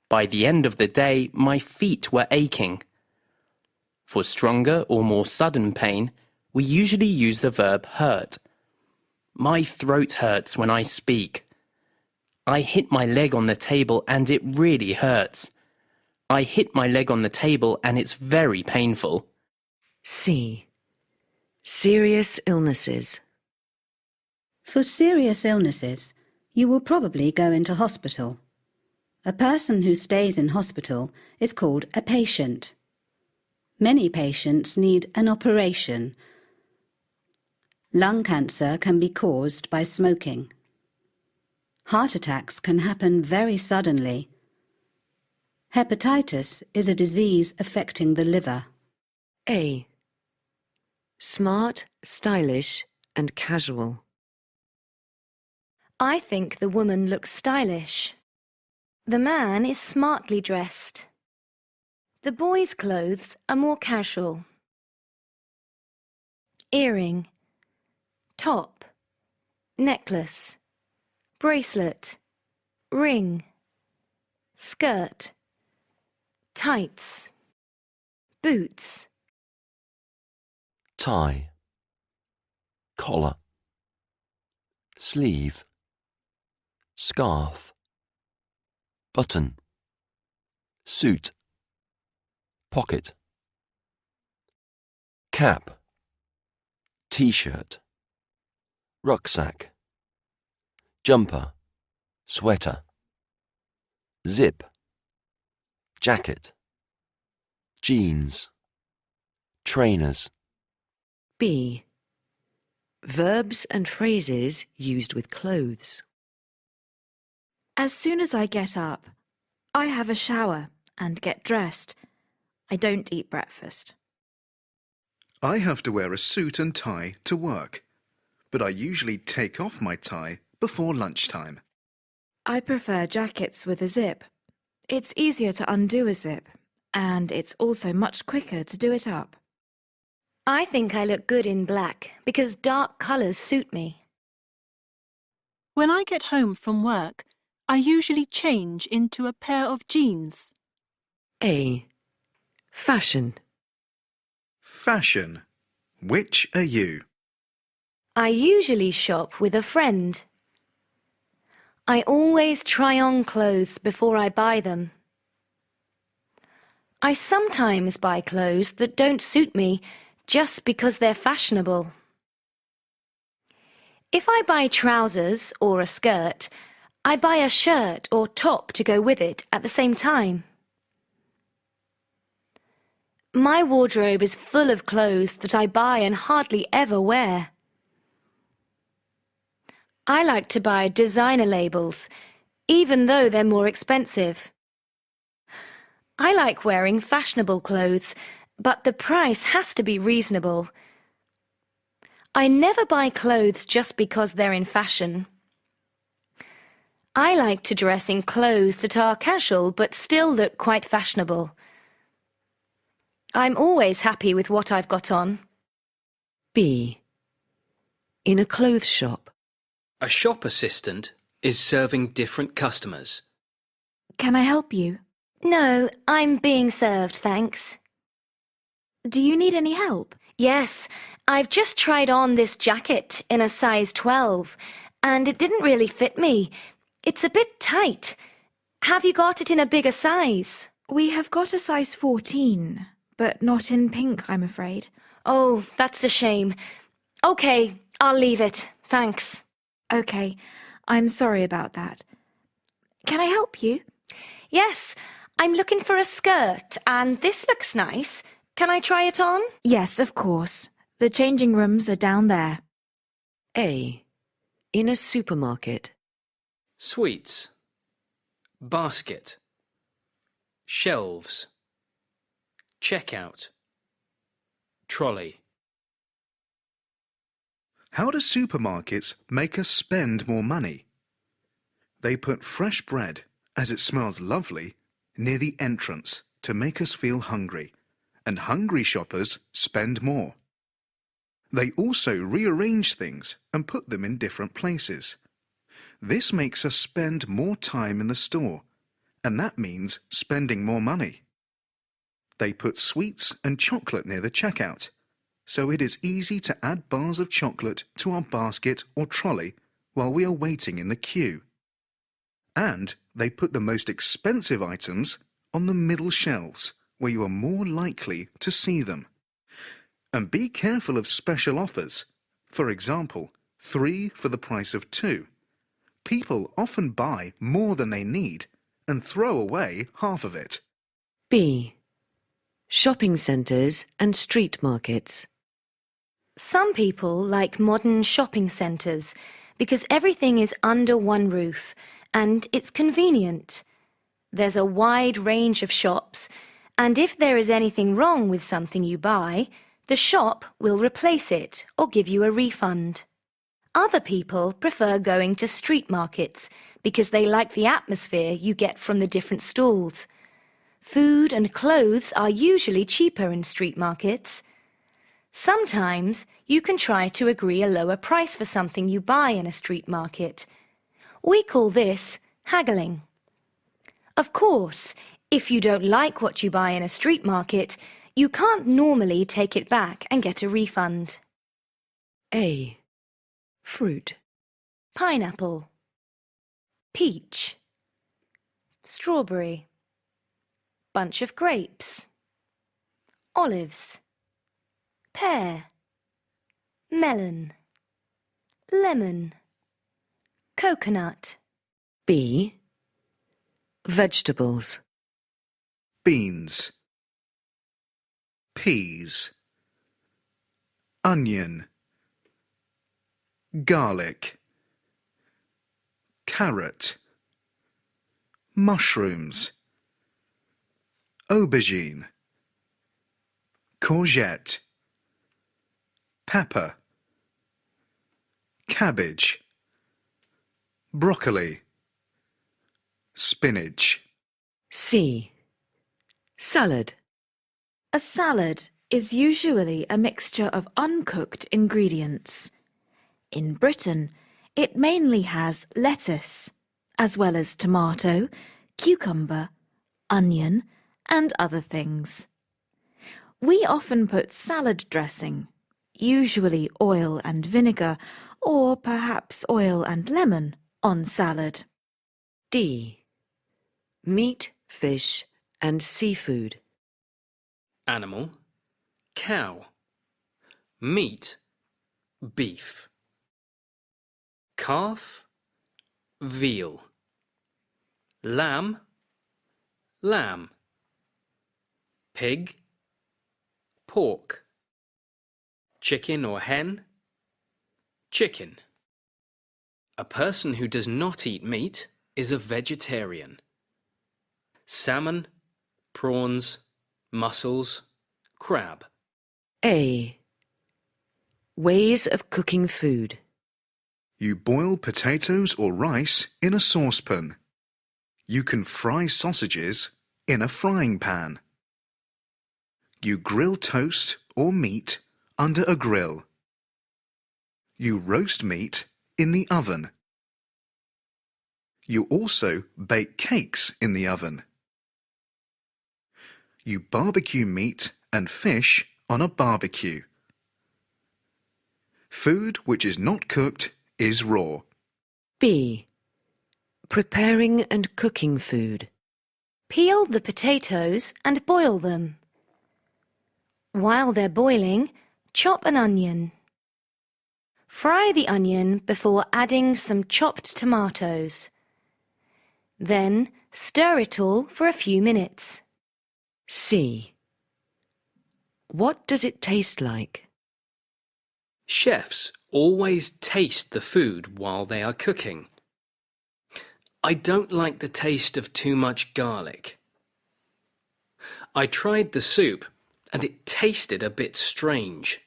By the end of the day, my feet were aching. For stronger or more sudden pain, we usually use the verb hurt. My throat hurts when I speak. I hit my leg on the table and it really hurts. I hit my leg on the table and it's very painful. C. Serious illnesses. For serious illnesses, you will probably go into hospital. A person who stays in hospital is called a patient. Many patients need an operation. Lung cancer can be caused by smoking. Heart attacks can happen very suddenly. Hepatitis is a disease affecting the liver. A. Smart, stylish, and casual. I think the woman looks stylish. The man is smartly dressed. The boy's clothes are more casual. Earring, top, necklace, bracelet, ring, skirt, tights, boots. Tie, collar, sleeve, scarf, button, suit, pocket, cap, t-shirt, rucksack, jumper, sweater, zip, jacket, jeans, trainers. B. Verbs and phrases used with clothes. As soon as I get up, I have a shower and get dressed. I don't eat breakfast. I have to wear a suit and tie to work, but I usually take off my tie before lunchtime. I prefer jackets with a zip. It's easier to undo a zip, and it's also much quicker to do it up. I think I look good in black because dark colours suit me. When I get home from work, I usually change into a pair of jeans. A. Fashion. Fashion. Which are you? I usually shop with a friend. I always try on clothes before I buy them. I sometimes buy clothes that don't suit me just because they're fashionable. If I buy trousers or a skirt, I buy a shirt or top to go with it at the same time. My wardrobe is full of clothes that I buy and hardly ever wear. I like to buy designer labels, even though they're more expensive. I like wearing fashionable clothes, but the price has to be reasonable. I never buy clothes just because they're in fashion. I like to dress in clothes that are casual but still look quite fashionable. I'm always happy with what I've got on. B. In a clothes shop. A shop assistant is serving different customers. Can I help you? No, I'm being served, thanks. Do you need any help? Yes, I've just tried on this jacket in a size 12, and it didn't really fit me. It's a bit tight. Have you got it in a bigger size? We have got a size 14, but not in pink, I'm afraid. Oh, that's a shame. OK, I'll leave it. Thanks. OK, I'm sorry about that. Can I help you? Yes, I'm looking for a skirt, and this looks nice. Can I try it on? Yes, of course. The changing rooms are down there. A. In a supermarket. Sweets. Basket. Shelves. Checkout. Trolley. How do supermarkets make us spend more money? They put fresh bread, as it smells lovely, near the entrance to make us feel hungry, and hungry shoppers spend more. They also rearrange things and put them in different places. This makes us spend more time in the store, and that means spending more money. They put sweets and chocolate near the checkout, so it is easy to add bars of chocolate to our basket or trolley while we are waiting in the queue. And they put the most expensive items on the middle shelves, where you are more likely to see them. And be careful of special offers. For example, 3 for the price of 2. People often buy more than they need and throw away half of it. B. Shopping centres and street markets. Some people like modern shopping centres because everything is under one roof and it's convenient. There's a wide range of shops, and if there is anything wrong with something you buy, the shop will replace it or give you a refund. Other people prefer going to street markets because they like the atmosphere you get from the different stalls. Food and clothes are usually cheaper in street markets. Sometimes you can try to agree a lower price for something you buy in a street market. We call this haggling. Of course, if you don't like what you buy in a street market, you can't normally take it back and get a refund. A. Fruit. Pineapple. Peach. Strawberry. Bunch of grapes. Olives. Pear. Melon. Lemon. Coconut. B. Vegetables. Beans. Peas. Onion. Garlic. Carrot. Mushrooms. Aubergine. Courgette. Pepper. Cabbage. Broccoli. Spinach. C. Salad. A salad is usually a mixture of uncooked ingredients. In Britain, it mainly has lettuce, as well as tomato, cucumber, onion, and other things. We often put salad dressing, usually oil and vinegar, or perhaps oil and lemon, on salad. D. Meat, fish, and seafood. Animal. Cow. Meat. Beef. calf, veal. Lamb, lamb. Pig, pork. Chicken or hen, chicken. A person who does not eat meat is a vegetarian. Salmon, prawns, mussels, crab. A. Ways of cooking food. You boil potatoes or rice in a saucepan. You can fry sausages in a frying pan. You grill toast or meat under a grill. You roast meat in the oven. You also bake cakes in the oven. You barbecue meat and fish on a barbecue. Food which is not cooked is raw. B. Preparing and cooking food. Peel the potatoes and boil them. While they're boiling, chop an onion. Fry the onion before adding some chopped tomatoes. Then stir it all for a few minutes. C. What does it taste like? Chefs always taste the food while they are cooking. I don't like the taste of too much garlic. I tried the soup and it tasted a bit strange.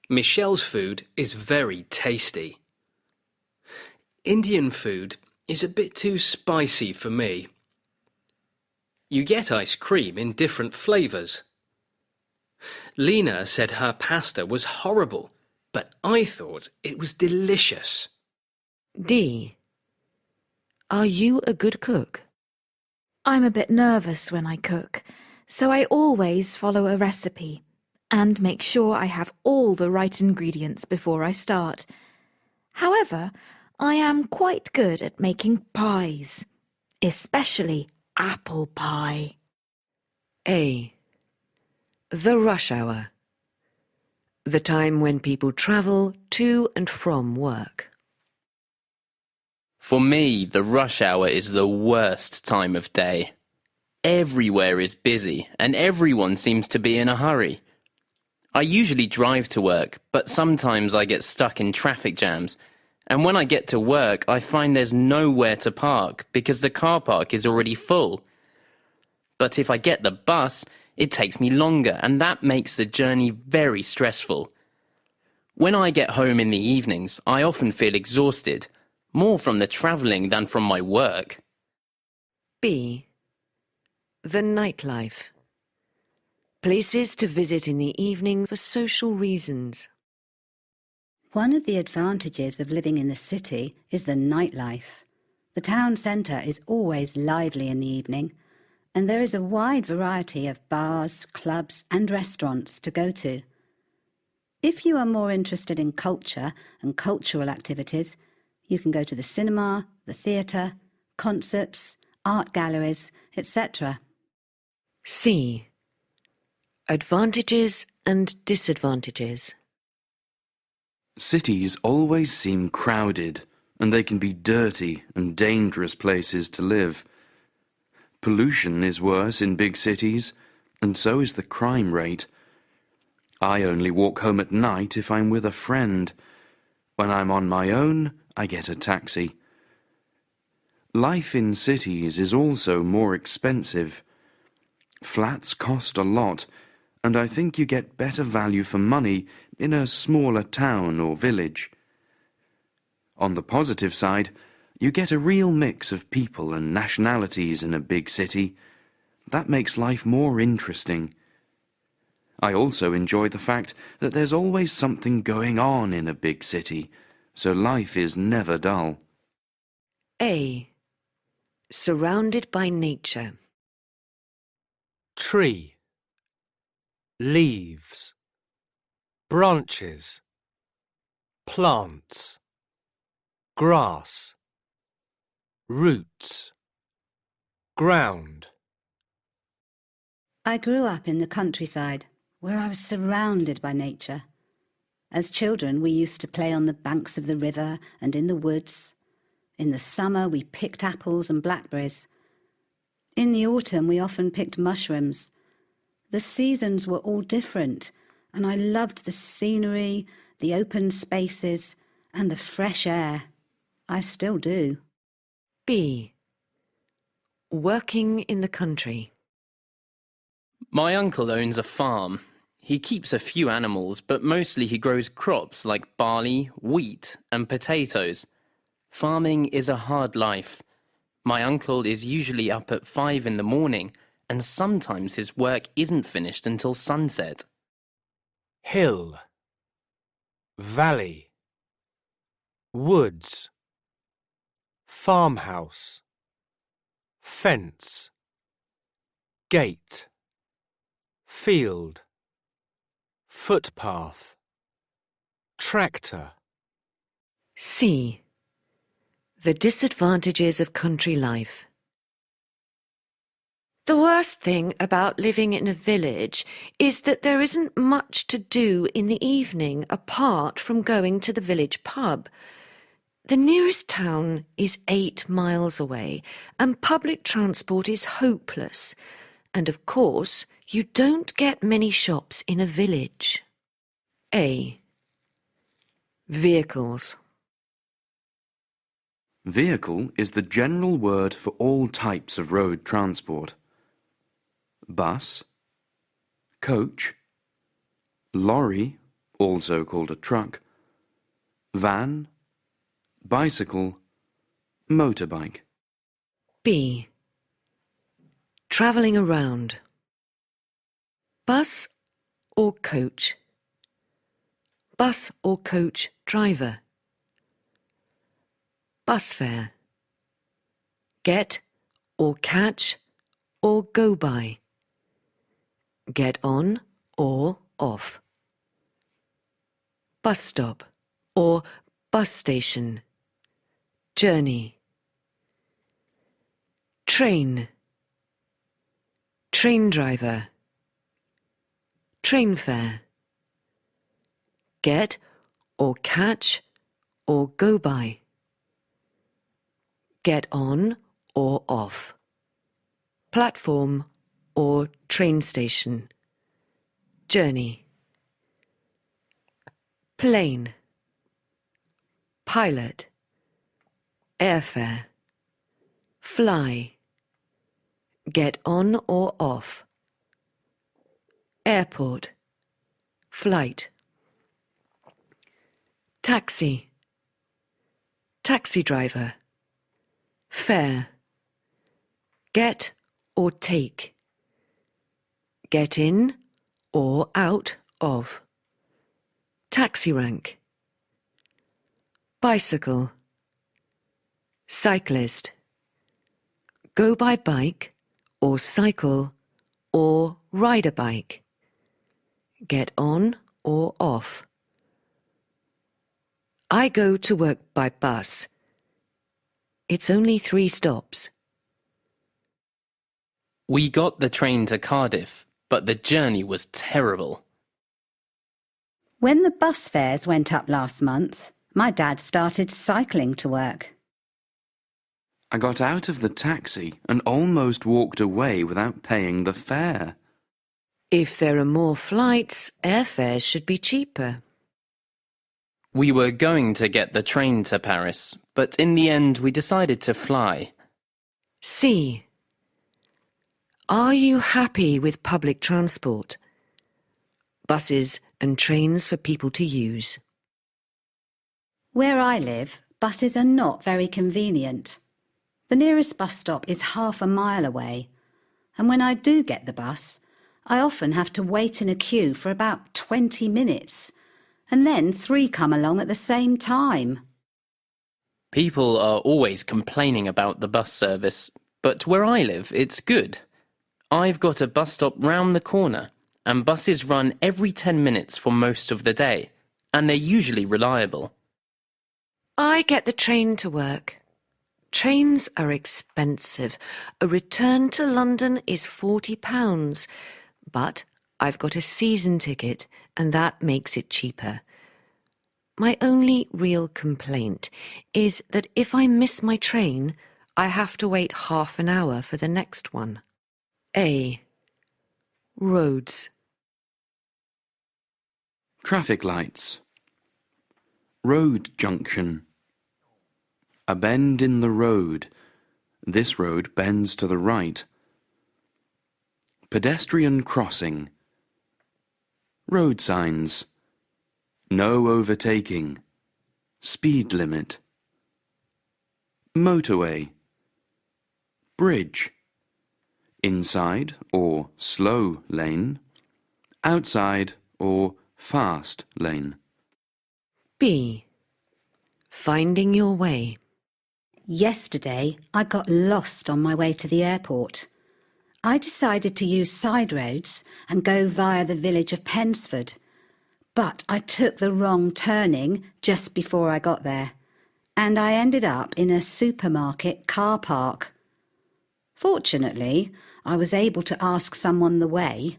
Michelle's food is very tasty. Indian food is a bit too spicy for me. You get ice cream in different flavours. Lena said her pasta was horrible, but I thought it was delicious. D. Are you a good cook? I'm a bit nervous when I cook, so I always follow a recipe and make sure I have all the right ingredients before I start. However, I am quite good at making pies, especially apple pie. A. The rush hour. The time when people travel to and from work. For me, the rush hour is the worst time of day. Everywhere is busy and everyone seems to be in a hurry. I usually drive to work, but sometimes I get stuck in traffic jams. And when I get to work, I find there's nowhere to park because the car park is already full. But if I get the bus, it takes me longer and that makes the journey very stressful. When I get home in the evenings, I often feel exhausted, more from the travelling than from my work. B. The nightlife. Places to visit in the evening for social reasons. One of the advantages of living in the city is the nightlife. The town centre is always lively in the evening, and there is a wide variety of bars, clubs and restaurants to go to. If you are more interested in culture and cultural activities, you can go to the cinema, the theatre, concerts, art galleries, etc. C. Advantages and disadvantages. Cities always seem crowded, and they can be dirty and dangerous places to live. Pollution is worse in big cities, and so is the crime rate. I only walk home at night if I'm with a friend. When I'm on my own, I get a taxi. Life in cities is also more expensive. Flats cost a lot, and I think you get better value for money in a smaller town or village. On the positive side, you get a real mix of people and nationalities in a big city. That makes life more interesting. I also enjoy the fact that there's always something going on in a big city, so life is never dull. A. Surrounded by nature. Tree, leaves, branches, plants, grass, roots, ground. I grew up in the countryside, where I was surrounded by nature. As children, we used to play on the banks of the river and in the woods. In the summer, we picked apples and blackberries. In the autumn, we often picked mushrooms. The seasons were all different, and I loved the scenery, the open spaces, and the fresh air. I still do. B. Working in the country. My uncle owns a farm. He keeps a few animals, but mostly he grows crops like barley, wheat, and potatoes. Farming is a hard life. My uncle is usually up at 5 in the morning, and sometimes his work isn't finished until sunset. Hill, valley, woods, farmhouse, fence, gate, field, footpath, tractor. C. The disadvantages of country life. The worst thing about living in a village is that there isn't much to do in the evening apart from going to the village pub. The nearest town is 8 miles away, and public transport is hopeless. And of course, you don't get many shops in a village. A. Vehicles. Vehicle is the general word for all types of road transport. Bus, coach, lorry, also called a truck, van, bicycle, motorbike. B. Travelling around. Bus or coach. Bus or coach driver. Bus fare. Get or catch or go by. Get on or off. Bus stop or bus station. Journey. Train. Train driver. Train fare. Get or catch or go by. Get on or off. Platform or train station. Journey. Plane. Pilot. Airfare. Fly. Get on or off. Airport. Flight. Taxi. Taxi driver. Fare. Get or take. Get in or out of. Taxi rank. Bicycle. Cyclist. Go by bike or cycle or ride a bike. Get on or off. I go to work by bus. It's only 3 stops. We got the train to Cardiff, but the journey was terrible. When the bus fares went up last month, my dad started cycling to work. I got out of the taxi and almost walked away without paying the fare. If there are more flights, airfares should be cheaper. We were going to get the train to Paris, but in the end we decided to fly. C. Are you happy with public transport? Buses and trains for people to use. Where I live, buses are not very convenient. The nearest bus stop is half a mile away, and when I do get the bus, I often have to wait in a queue for about 20 minutes, and then 3 come along at the same time. People are always complaining about the bus service, but where I live, it's good. I've got a bus stop round the corner, and buses run every 10 minutes for most of the day, and they're usually reliable. I get the train to work. Trains are expensive. A return to London is £40, but I've got a season ticket and that makes it cheaper. My only real complaint is that if I miss my train, I have to wait half an hour for the next one. A. Roads. Traffic lights. Road junction. A bend in the road. This road bends to the right. Pedestrian crossing. Road signs. No overtaking. Speed limit. Motorway. Bridge. Inside or slow lane. Outside or fast lane. B. Finding your way. Yesterday, I got lost on my way to the airport. I decided to use side roads and go via the village of Pensford, but I took the wrong turning just before I got there, and I ended up in a supermarket car park. Fortunately, I was able to ask someone the way,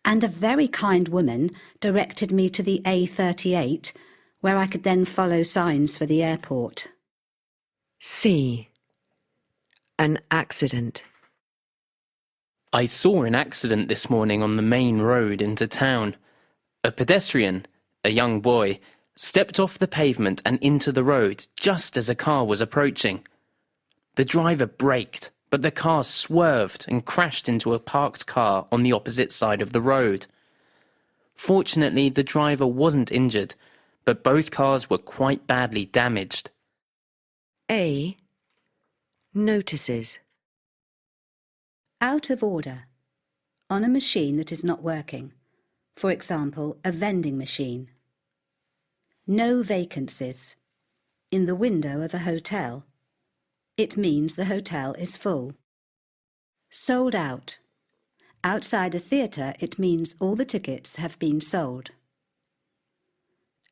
and a very kind woman directed me to the A38, where I could then follow signs for the airport. C. An accident. I saw an accident this morning on the main road into town. A pedestrian, a young boy, stepped off the pavement and into the road just as a car was approaching. The driver braked, but the car swerved and crashed into a parked car on the opposite side of the road. Fortunately, the driver wasn't injured, but both cars were quite badly damaged. A. Notices. Out of order. On a machine that is not working. For example, a vending machine. No vacancies. In the window of a hotel. It means the hotel is full. Sold out. Outside a theatre, it means all the tickets have been sold.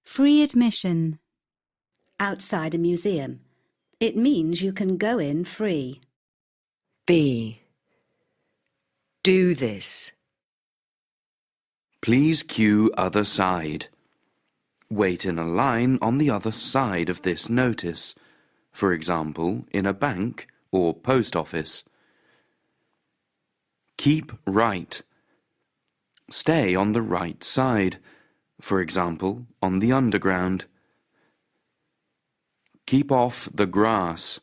Free admission. Outside a museum. It means you can go in free. B. Do this. Please queue other side. Wait in a line on the other side of this notice, for example, in a bank or post office. Keep right. Stay on the right side, for example, on the underground. Keep off the grass.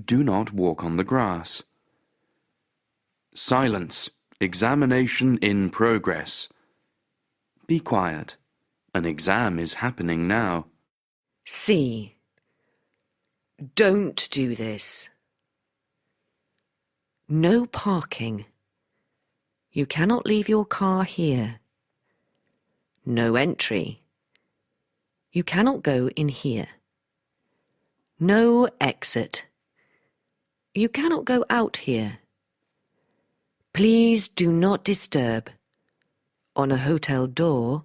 Do not walk on the grass. Silence. Examination in progress. Be quiet. An exam is happening now. C. Don't do this. No parking. You cannot leave your car here. No entry. You cannot go in here. No exit. You cannot go out here. Please do not disturb. On a hotel door,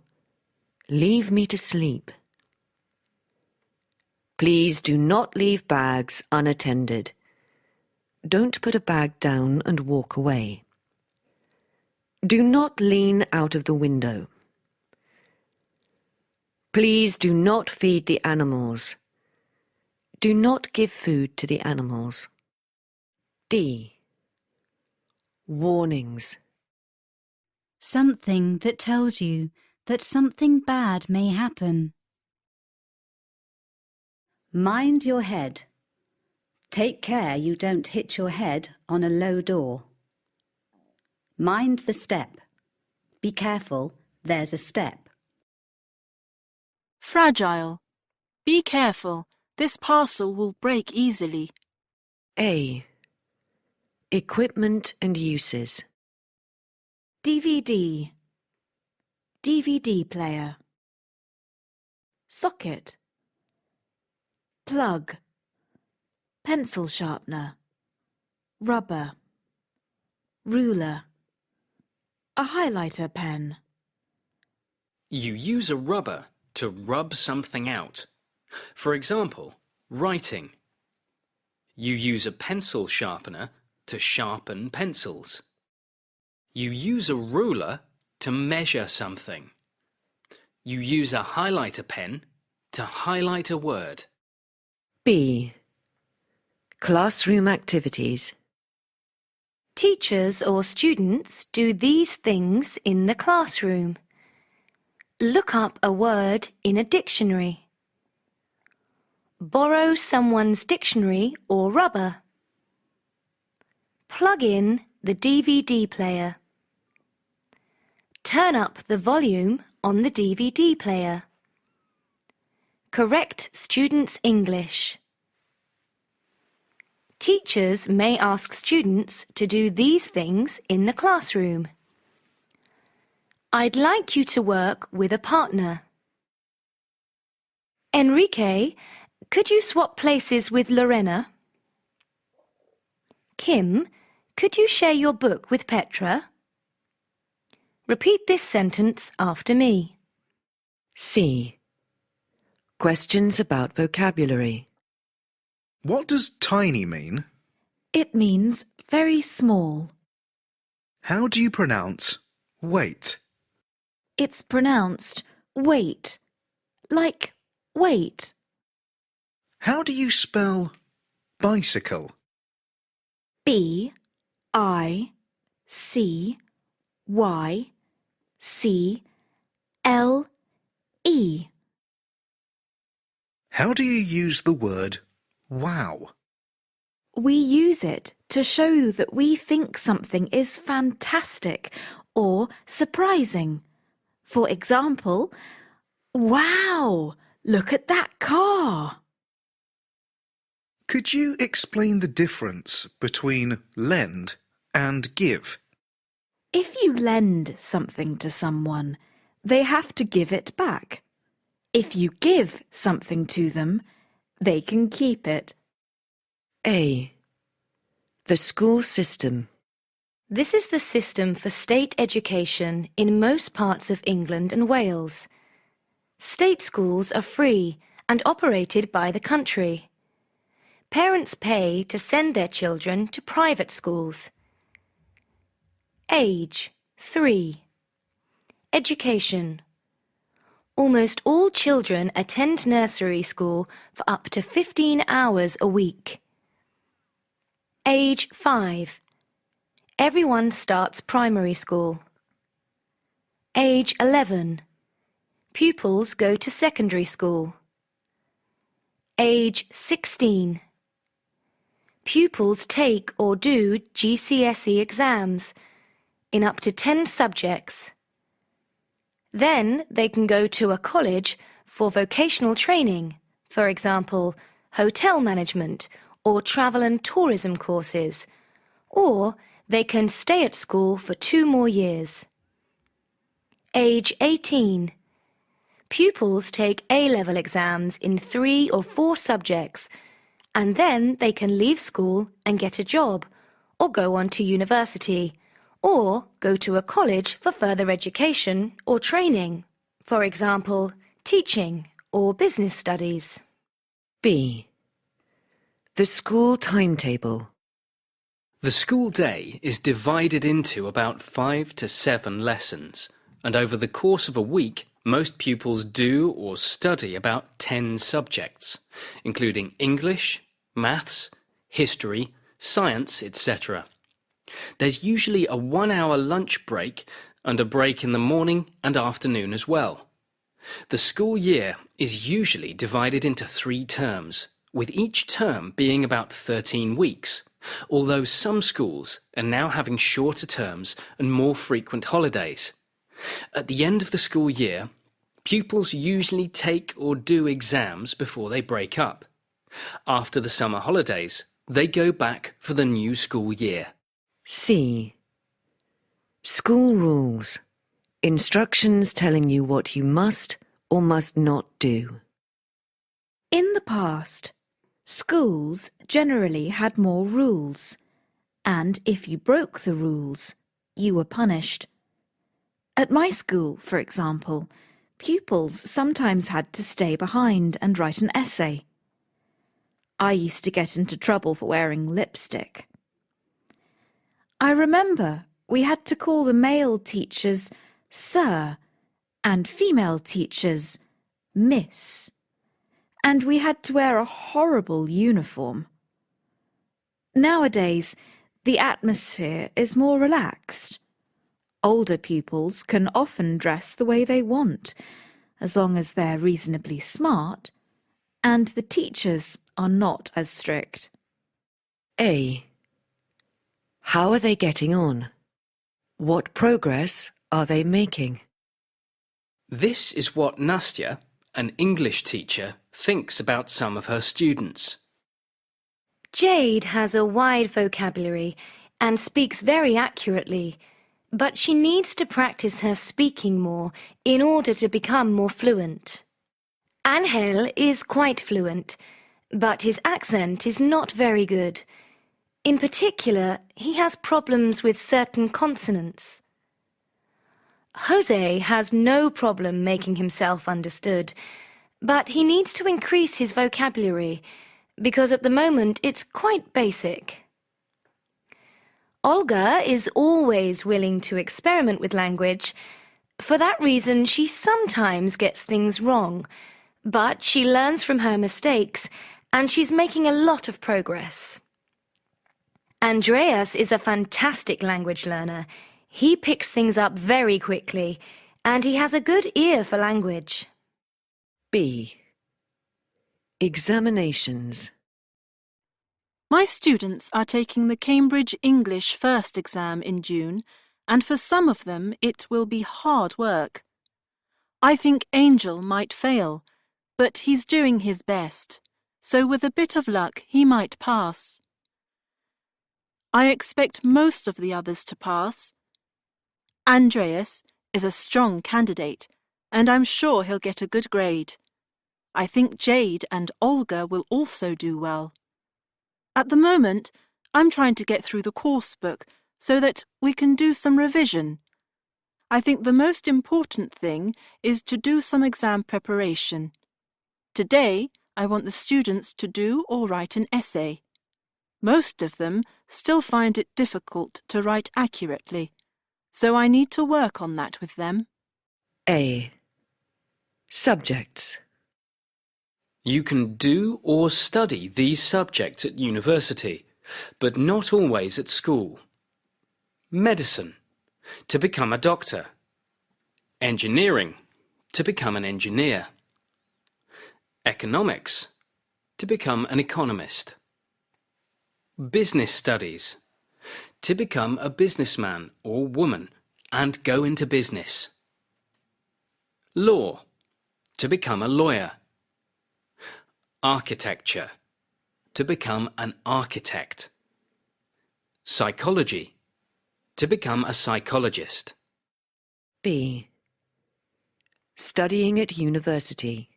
leave me to sleep. Please do not leave bags unattended. Don't put a bag down and walk away. Do not lean out of the window. Please do not feed the animals. Do not give food to the animals. D. Warnings. Something that tells you that something bad may happen. Mind your head. Take care you don't hit your head on a low door. Mind the step. Be careful, there's a step. Fragile. Be careful, this parcel will break easily. A. Equipment and uses. DVD. DVD player. Socket. Plug. Pencil sharpener. Rubber. Ruler. A highlighter pen. You use a rubber to rub something out. For example, writing. You use a pencil sharpener to sharpen pencils. You use a ruler to measure something. You use a highlighter pen to highlight a word. B. Classroom activities. Teachers or students do these things in the classroom. Look up a word in a dictionary. Borrow someone's dictionary or rubber. Plug in the DVD player. Turn up the volume on the DVD player. Correct students' English. Teachers may ask students to do these things in the classroom. I'd like you to work with a partner. Enrique, could you swap places with Lorena? Kim, could you share your book with Petra? Repeat this sentence after me. C. Questions about vocabulary. What does tiny mean? It means very small. How do you pronounce weight? It's pronounced wait, like wait. How do you spell bicycle? B-I-C-Y-C-L-E. How do you use the word wow? We use it to show that we think something is fantastic or surprising. For example, wow, look at that car. Could you explain the difference between lend and give? If you lend something to someone, they have to give it back. If you give something to them, they can keep it. A. The school system. This is the system for state education in most parts of England and Wales. State schools are free and operated by the country. Parents pay to send their children to private schools. Age 3. Education. Almost all children attend nursery school for up to 15 hours a week. Age 5. Everyone starts primary school. Age 11. Pupils go to secondary school. Age 16. Pupils take or do GCSE exams in up to 10 subjects. Then they can go to a college for vocational training, for example, hotel management or travel and tourism courses, or they can stay at school for 2 more years. Age 18. Pupils take A-level exams in 3 or 4 subjects, and then they can leave school and get a job, or go on to university, or go to a college for further education or training, for example, teaching or business studies. B. The school timetable. The school day is divided into about 5 to 7 lessons, and over the course of a week, most pupils do or study about 10 subjects, including English, maths, history, science, etc. There's usually a 1-hour lunch break and a break in the morning and afternoon as well. The school year is usually divided into 3 terms, with each term being about 13 weeks, although some schools are now having shorter terms and more frequent holidays. At the end of the school year, pupils usually take or do exams before they break up. After the summer holidays, they go back for the new school year. C. School rules. Instructions telling you what you must or must not do. In the past, schools generally had more rules, and if you broke the rules, you were punished. At my school, for example, pupils sometimes had to stay behind and write an essay. I used to get into trouble for wearing lipstick. I remember we had to call the male teachers Sir and female teachers Miss, and we had to wear a horrible uniform. Nowadays, the atmosphere is more relaxed. Older pupils can often dress the way they want, as long as they're reasonably smart, and the teachers are not as strict. A. How are they getting on? What progress are they making? This is what Nastya, an English teacher, thinks about some of her students. Jade has a wide vocabulary and speaks very accurately, but she needs to practice her speaking more in order to become more fluent. Angel is quite fluent, but his accent is not very good. In particular, he has problems with certain consonants. Jose has no problem making himself understood, but he needs to increase his vocabulary because at the moment it's quite basic. Olga is always willing to experiment with language. For that reason, she sometimes gets things wrong, but she learns from her mistakes and she's making a lot of progress. Andreas is a fantastic language learner. He picks things up very quickly, and he has a good ear for language. B. Examinations. My students are taking the Cambridge English First exam in June, and for some of them it will be hard work. I think Angel might fail, but he's doing his best, so with a bit of luck he might pass. I expect most of the others to pass. Andreas is a strong candidate, and I'm sure he'll get a good grade. I think Jade and Olga will also do well. At the moment, I'm trying to get through the course book so that we can do some revision. I think the most important thing is to do some exam preparation. Today, I want the students to do or write an essay. Most of them still find it difficult to write accurately, so I need to work on that with them. A. Subjects. You can do or study these subjects at university, but not always at school. Medicine, to become a doctor. Engineering, to become an engineer. Economics, to become an economist. Business studies, to become a businessman or woman and go into business. Law, to become a lawyer. Architecture, to become an architect. Psychology, to become a psychologist. B. Studying at university.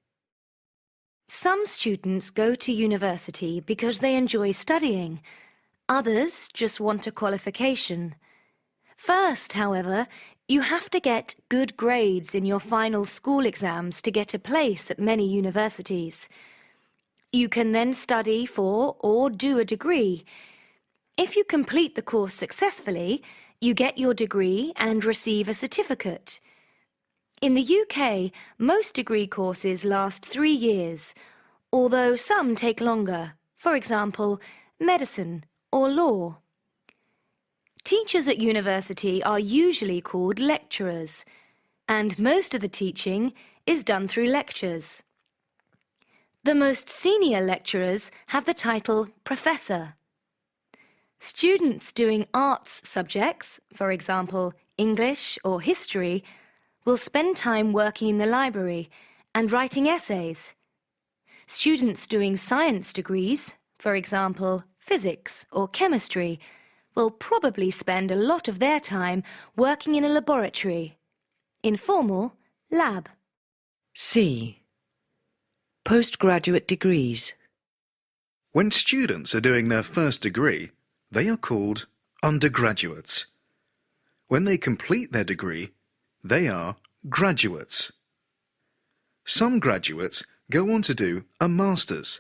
Some students go to university because they enjoy studying. Others just want a qualification. First, however, you have to get good grades in your final school exams to get a place at many universities. You can then study for or do a degree. If you complete the course successfully, you get your degree and receive a certificate. In the UK, most degree courses last 3 years, although some take longer, for example, medicine or law. Teachers at university are usually called lecturers, and most of the teaching is done through lectures. The most senior lecturers have the title Professor. Students doing arts subjects, for example, English or history, will spend time working in the library and writing essays. Students doing science degrees, for example, physics or chemistry, will probably spend a lot of their time working in a laboratory. Informal, lab. C. Postgraduate degrees. When students are doing their first degree, they are called undergraduates. When they complete their degree, they are graduates. Some graduates go on to do a master's.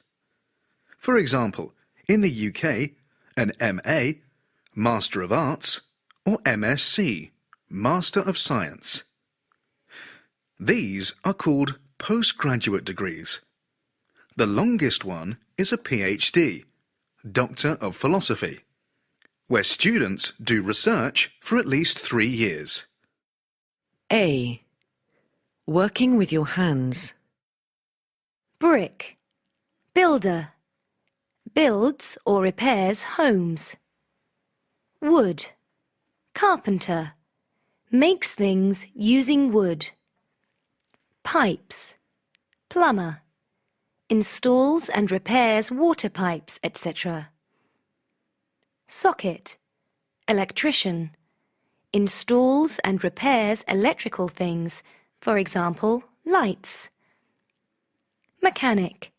For example, in the UK, an MA, Master of Arts, or MSc, Master of Science. These are called postgraduate degrees. The longest one is a PhD, Doctor of Philosophy, where students do research for at least 3 years. A. Working with your hands. Brick. Builder. Builds or repairs homes. Wood. Carpenter. Makes things using wood. Pipes. Plumber. Installs and repairs water pipes, etc. Socket. Electrician. Installs and repairs electrical things, for example, lights. Mechanic.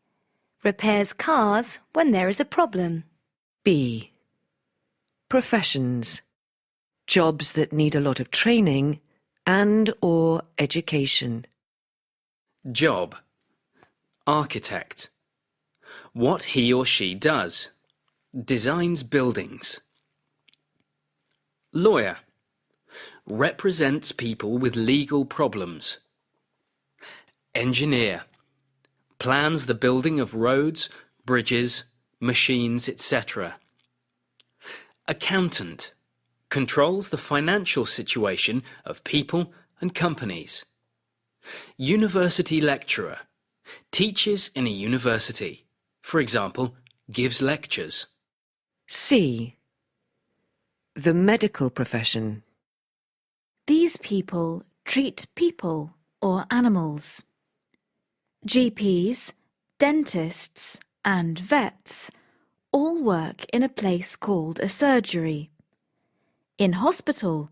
Repairs cars when there is a problem. B. Professions. Jobs that need a lot of training and or education. Job. Architect. What he or she does. Designs buildings. Lawyer. Represents people with legal problems. Engineer. Plans the building of roads, bridges, machines, etc. Accountant. Controls the financial situation of people and companies. University lecturer. Teaches in a university. For example, gives lectures. C. The medical profession. These people treat people or animals. GPs, dentists, and vets all work in a place called a surgery. In hospital,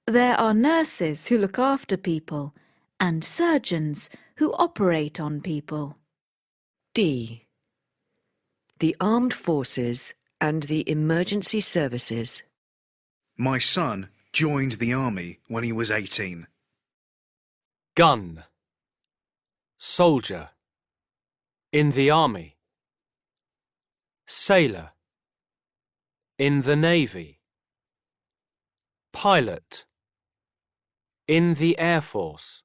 there are nurses who look after people and surgeons who operate on people. D. The armed forces and the emergency services. My son joined the army when he was 18. Gun. Soldier. In the army. Sailor. In the navy. Pilot. In the Air Force.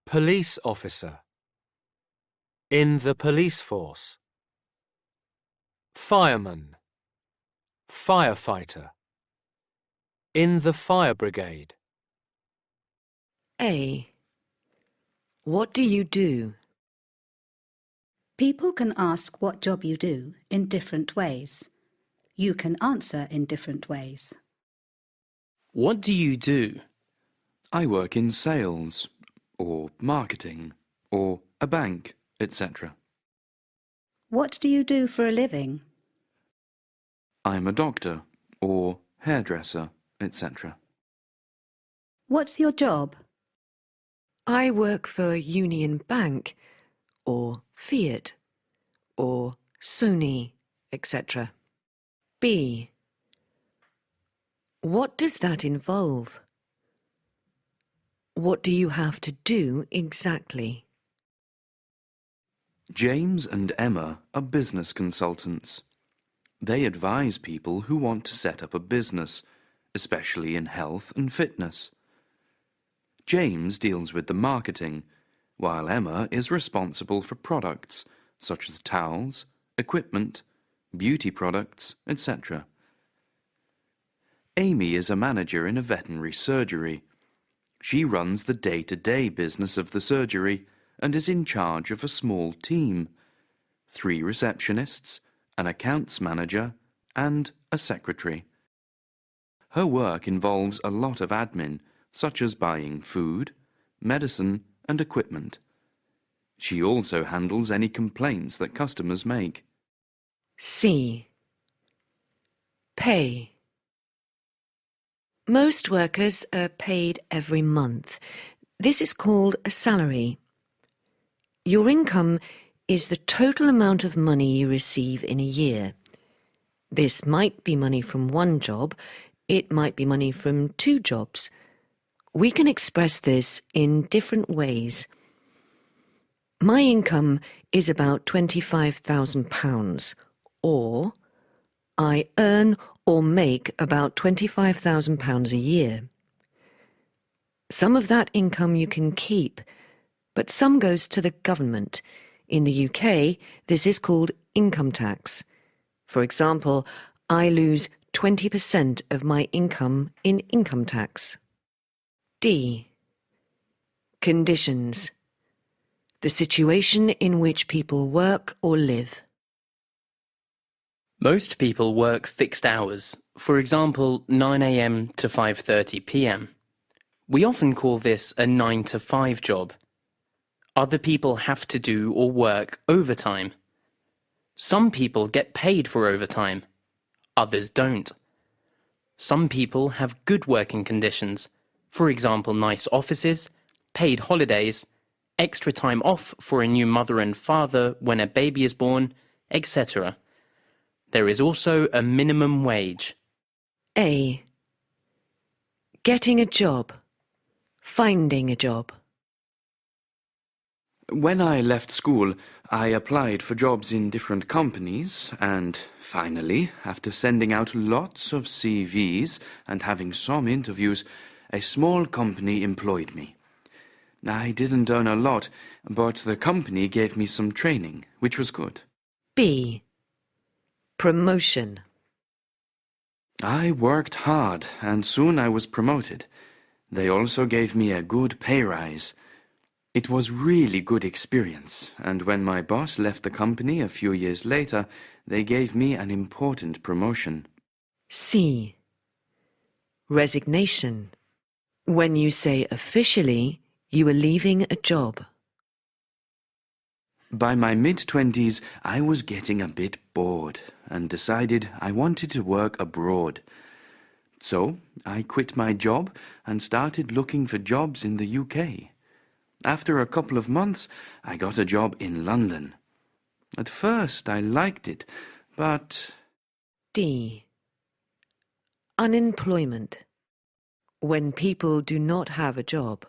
Police officer. In the police force. Fireman. Firefighter. In the fire brigade. A. What do you do? People can ask what job you do in different ways. You can answer in different ways. What do you do? I work in sales, or marketing, or a bank, etc. What do you do for a living? I'm a doctor, or hairdresser, etc. What's your job? I work for Union Bank, or Fiat, or Sony, etc. B. What does that involve? What do you have to do exactly? James and Emma are business consultants. They advise people who want to set up a business, especially in health and fitness. James deals with the marketing, while Emma is responsible for products such as towels, equipment, beauty products, etc. Amy is a manager in a veterinary surgery. She runs the day-to-day business of the surgery and is in charge of a small team, 3 receptionists, an accounts manager, and a secretary. Her work involves a lot of admin, such as buying food, medicine, and equipment. She also handles any complaints that customers make. C. Pay. Most workers are paid every month. This is called a salary. Your income is the total amount of money you receive in a year. This might be money from one job, it might be money from 2 jobs. We can express this in different ways. My income is about £25,000, or I earn or make about £25,000 a year. Some of that income you can keep, but some goes to the government. In the UK, this is called income tax. For example, I lose 20% of my income in income tax. D. Conditions. The situation in which people work or live. Most people work fixed hours, for example 9 a.m. to 5:30 p.m. We often call this a 9 to 5 job. Other people have to do or work overtime. Some people get paid for overtime. Others don't. Some people have good working conditions, for example nice offices, paid holidays, extra time off for a new mother and father when a baby is born, etc. There is also a minimum wage. A. Getting a job. Finding a job. When I left school, I applied for jobs in different companies, and finally, after sending out lots of CVs and having some interviews, a small company employed me. I didn't earn a lot, but the company gave me some training, which was good. B. Promotion. I worked hard, and soon I was promoted. They also gave me a good pay rise. It was really good experience, and when my boss left the company a few years later, they gave me an important promotion. C. Resignation. When you say officially, you are leaving a job. By my mid-20s, I was getting a bit bored and decided I wanted to work abroad. So I quit my job and started looking for jobs in the UK. After a couple of months, I got a job in London. At first, I liked it, but... D. Unemployment. When people do not have a job.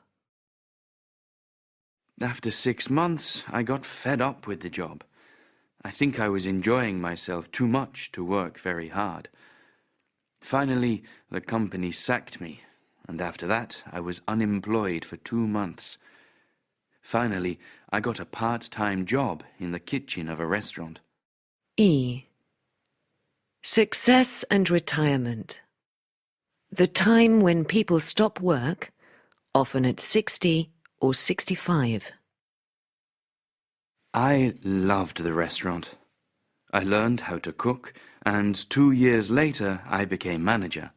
After 6 months, I got fed up with the job. I think I was enjoying myself too much to work very hard. Finally, the company sacked me, and after that, I was unemployed for 2 months. Finally, I got a part-time job in the kitchen of a restaurant. E. Success and retirement. The time when people stop work, often at 60 or 65. I loved the restaurant. I learned how to cook, and 2 years later I became manager.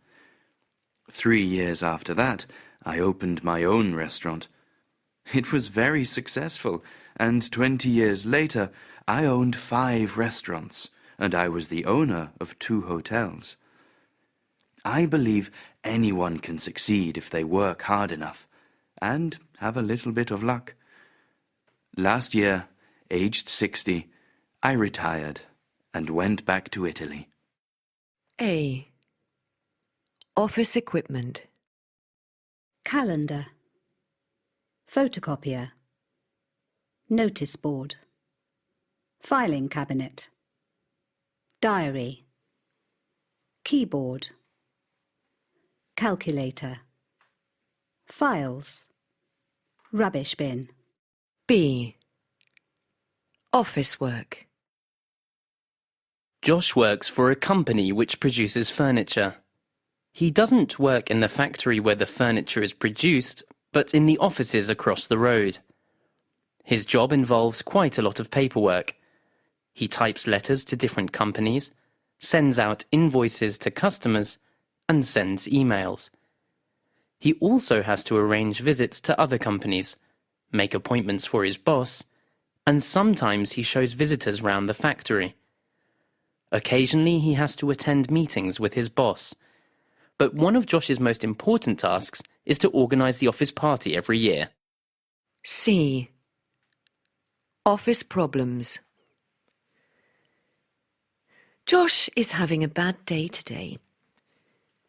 3 years after that, I opened my own restaurant. It was very successful, and 20 years later I owned 5 restaurants, and I was the owner of 2 hotels. I believe anyone can succeed if they work hard enough, and have a little bit of luck. Last year, aged 60, I retired and went back to Italy. A. Office equipment. Calendar. Photocopier. Notice board. Filing cabinet. Diary. Keyboard. Calculator. Files. Rubbish bin. B. Office work. Josh works for a company which produces furniture. He doesn't work in the factory where the furniture is produced, but in the offices across the road. His job involves quite a lot of paperwork. He types letters to different companies, sends out invoices to customers, and sends emails. He also has to arrange visits to other companies, make appointments for his boss, and sometimes he shows visitors round the factory. Occasionally he has to attend meetings with his boss. But one of Josh's most important tasks is to organise the office party every year. C. Office problems. Josh is having a bad day today.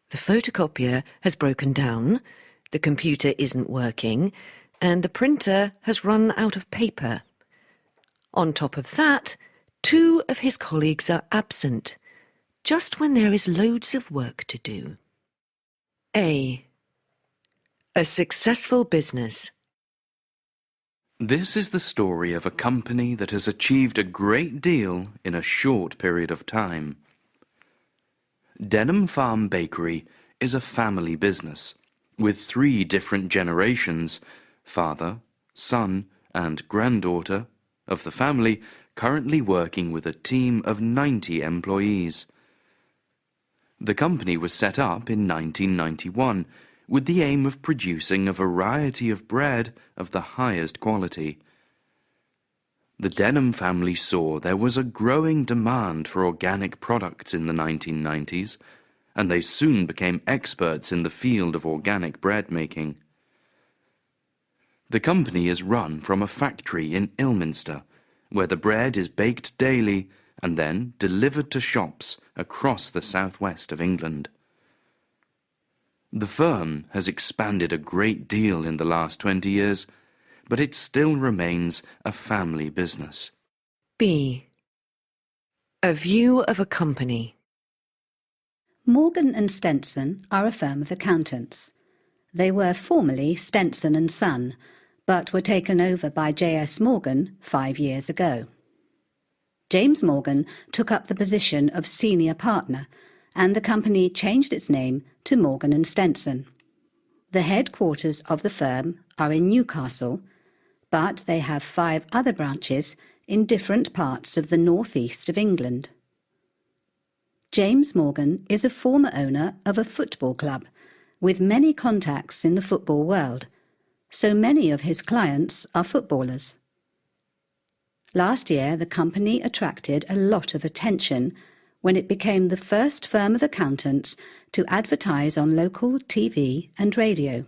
The photocopier has broken down, the computer isn't working, and the printer has run out of paper. On top of that, 2 of his colleagues are absent, just when there is loads of work to do. A. A successful business. This is the story of a company that has achieved a great deal in a short period of time. Denham Farm Bakery is a family business with 3 different generations, father, son, and granddaughter, of the family currently working with a team of 90 employees. The company was set up in 1991 with the aim of producing a variety of bread of the highest quality. The Denham family saw there was a growing demand for organic products in the 1990s, and they soon became experts in the field of organic bread making. The company is run from a factory in Ilminster, where the bread is baked daily and then delivered to shops across the southwest of England. The firm has expanded a great deal in the last 20 years, but it still remains a family business. B. A view of a company. Morgan and Stenson are a firm of accountants. They were formerly Stenson and Son, but were taken over by J.S. Morgan 5 years ago. James Morgan took up the position of senior partner, and the company changed its name to Morgan and Stenson. The headquarters of the firm are in Newcastle, but they have 5 other branches in different parts of the northeast of England. James Morgan is a former owner of a football club with many contacts in the football world, so many of his clients are footballers. Last year, the company attracted a lot of attention when it became the first firm of accountants to advertise on local TV and radio.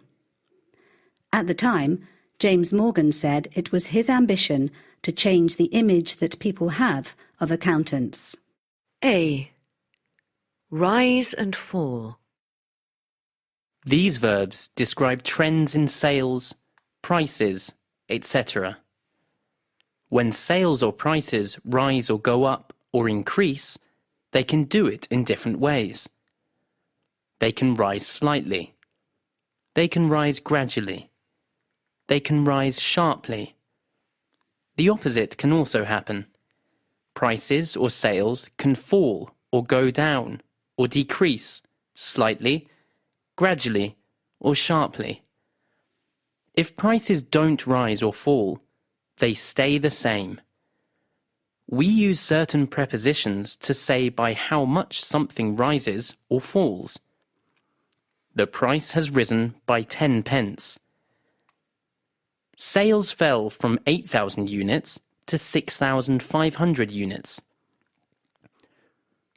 At the time, James Morgan said it was his ambition to change the image that people have of accountants. A. Rise and fall. These verbs describe trends in sales, prices, etc. When sales or prices rise or go up or increase, they can do it in different ways. They can rise slightly. They can rise gradually. They can rise sharply. The opposite can also happen. Prices or sales can fall or go down or decrease slightly, gradually, or sharply. If prices don't rise or fall, they stay the same. We use certain prepositions to say by how much something rises or falls. The price has risen by 10 pence. Sales fell from 8,000 units to 6,500 units.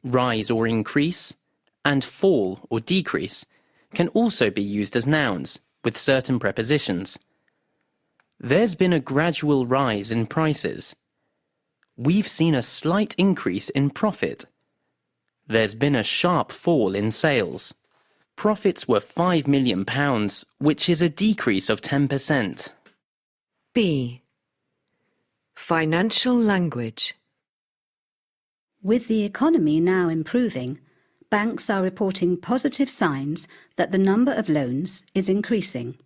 Rise or increase, and fall or decrease can also be used as nouns with certain prepositions. There's been a gradual rise in prices. We've seen a slight increase in profit. There's been a sharp fall in sales. Profits were £5 million, which is a decrease of 10%. B. Financial language. With the economy now improving, banks are reporting positive signs that the number of loans is increasing.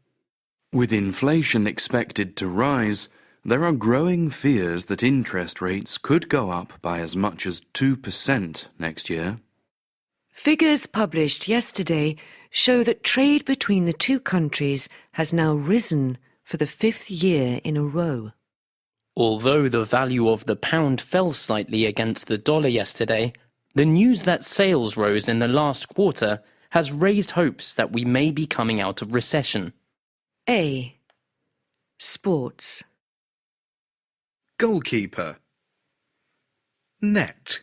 With inflation expected to rise, there are growing fears that interest rates could go up by as much as 2% next year. Figures published yesterday show that trade between the 2 countries has now risen for the 5th year in a row. Although the value of the pound fell slightly against the dollar yesterday, the news that sales rose in the last quarter has raised hopes that we may be coming out of recession. A. Sports. Goalkeeper. Net.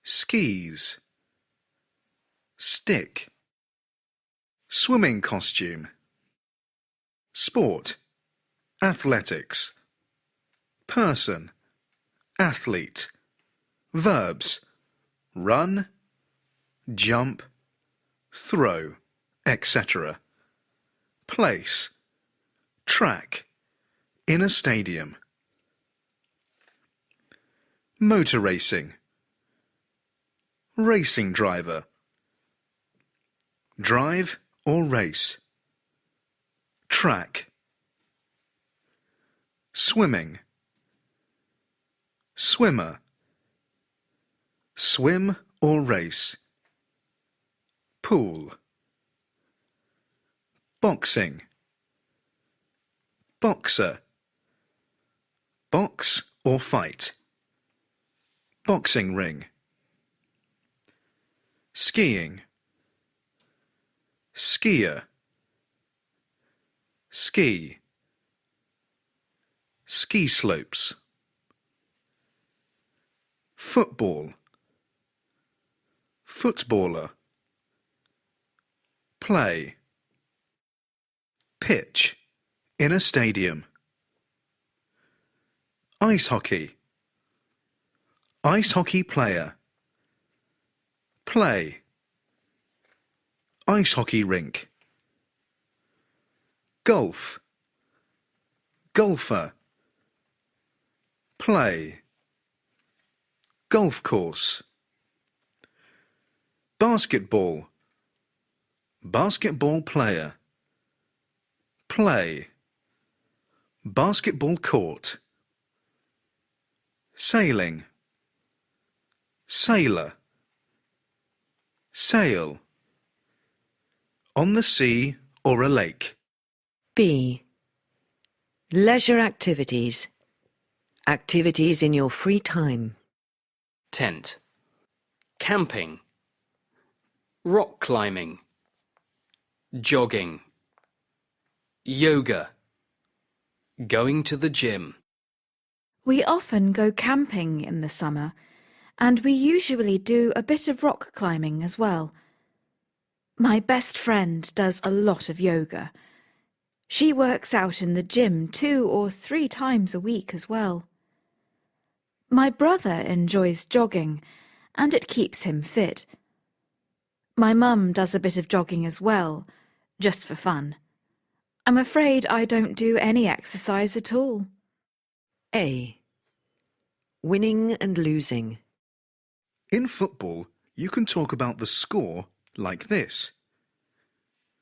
Skis. Stick. Swimming costume. Sport. Athletics. Person. Athlete. Verbs. Run, jump, throw, etc. Place. Track. In a stadium. Motor racing. Racing driver. Drive or race. track, swimming, swimmer, swim or race, pool, boxing, boxer, box or fight, boxing ring, skiing, skier, ski, ski slopes, football, footballer, play, pitch, in a stadium, ice hockey, ice hockey player, play, ice hockey rink, golf, golfer, play, golf course, basketball, basketball player, play, basketball court, sailing, sailor, sail, on the sea or a lake. B. Leisure activities. Activities in your free time. Tent, camping, rock climbing, jogging, yoga, going to the gym. We often go camping in the summer, and we usually do a bit of rock climbing as well. My best friend does a lot of yoga. She works out in the gym 2 or 3 times a week as well. My brother enjoys jogging, and it keeps him fit. My mum does a bit of jogging as well, just for fun. I'm afraid I don't do any exercise at all. A. Winning and losing. In football, you can talk about the score like this.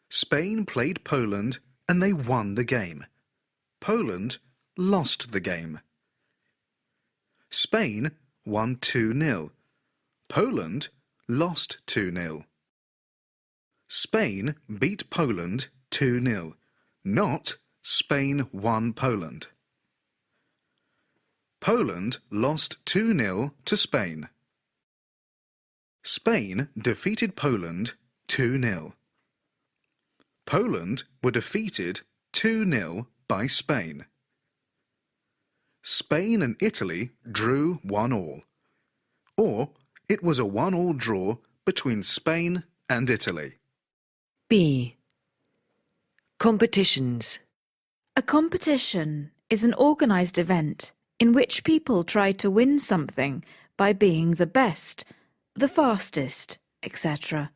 Spain played Poland and they won the game. Poland lost the game. Spain won 2-0. Poland lost 2-0. Spain beat Poland 2-0, not Spain won Poland. Poland lost 2-0 to Spain. Spain defeated Poland 2-0. Poland were defeated 2-0 by Spain. Spain and Italy drew 1-1, or it was a 1-1 draw between Spain and Italy. B. Competitions. A competition is an organised event in which people try to win something by being the best, the fastest, etc.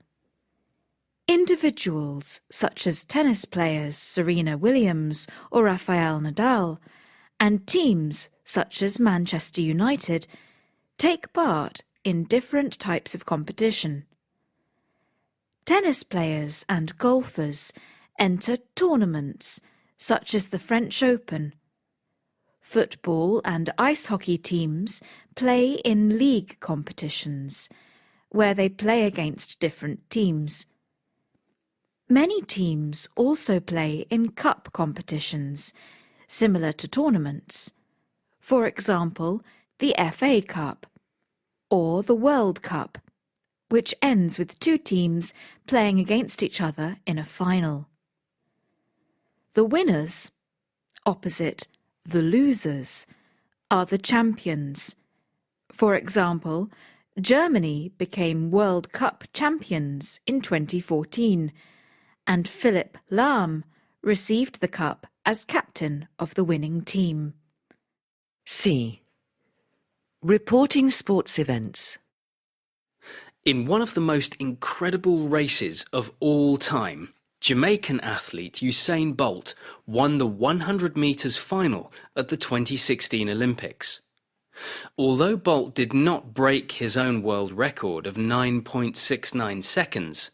Individuals, such as tennis players Serena Williams or Rafael Nadal, and teams, such as Manchester United, take part in different types of competition. Tennis players and golfers enter tournaments, such as the French Open. Football and ice hockey teams play in league competitions, where they play against different teams. Many teams also play in cup competitions, similar to tournaments. For example, the FA Cup, or the World Cup, which ends with 2 teams playing against each other in a final. The winners, opposite the losers, are the champions. For example, Germany became World Cup champions in 2014, and Philipp Lahm received the cup as captain of the winning team. C. Reporting sports events. In one of the most incredible races of all time, Jamaican athlete Usain Bolt won the 100 metres final at the 2016 Olympics. Although Bolt did not break his own world record of 9.69 seconds,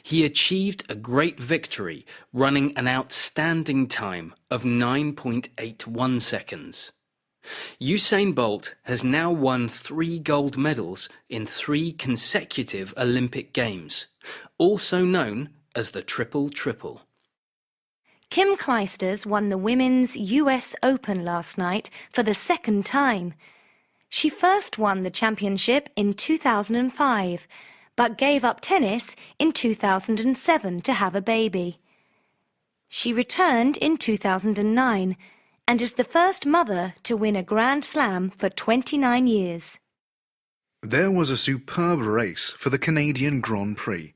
He achieved a great victory, running an outstanding time of 9.81 seconds. Usain Bolt has now won 3 gold medals in 3 consecutive Olympic Games, also known as the Triple Triple. Kim Clijsters won the Women's US Open last night for the 2nd time. She first won the championship in 2005, but gave up tennis in 2007 to have a baby. She returned in 2009 and is the first mother to win a Grand Slam for 29 years. There was a superb race for the Canadian Grand Prix.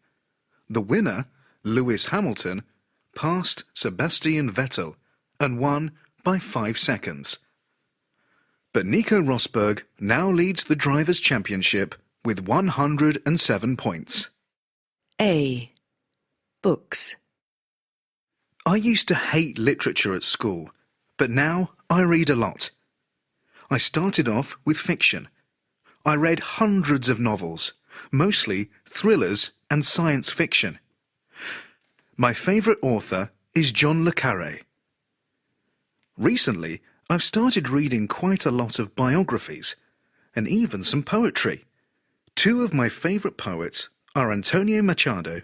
The winner, Lewis Hamilton, passed Sebastian Vettel and won by 5 seconds. But Nico Rosberg now leads the Drivers' Championship with 107 points. A. Books. I used to hate literature at school, but now I read a lot. I started off with fiction. I read hundreds of novels, mostly thrillers and science fiction. My favourite author is John le Carré. Recently, I've started reading quite a lot of biographies, and even some poetry. 2 of my favourite poets are Antonio Machado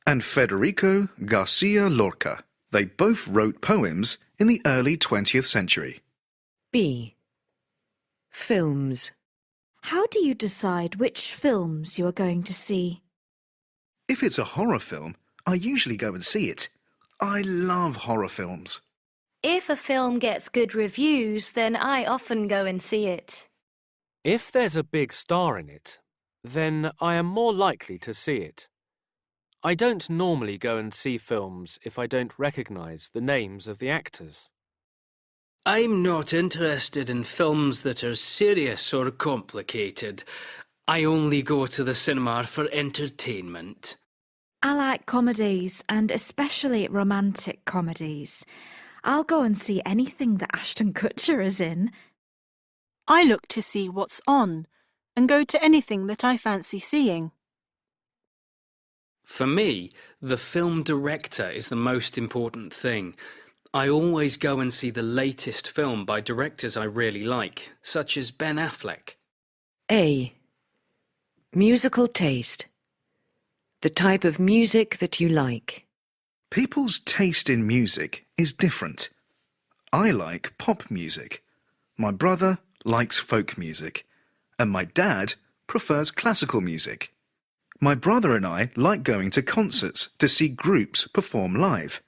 and Federico Garcia Lorca. They both wrote poems in the early 20th century. B. Films. How do you decide which films you are going to see? If it's a horror film, I usually go and see it. I love horror films. If a film gets good reviews, then I often go and see it. If there's a big star in it, then I am more likely to see it. I don't normally go and see films if I don't recognise the names of the actors. I'm not interested in films that are serious or complicated. I only go to the cinema for entertainment. I like comedies, and especially romantic comedies. I'll go and see anything that Ashton Kutcher is in. I look to see what's on and go to anything that I fancy seeing. For me, the film director is the most important thing. I always go and see the latest film by directors I really like, such as Ben Affleck. A. Musical taste. The type of music that you like. People's taste in music is different. I like pop music. My brother likes folk music. And my dad prefers classical music. My brother and I like going to concerts to see groups perform live.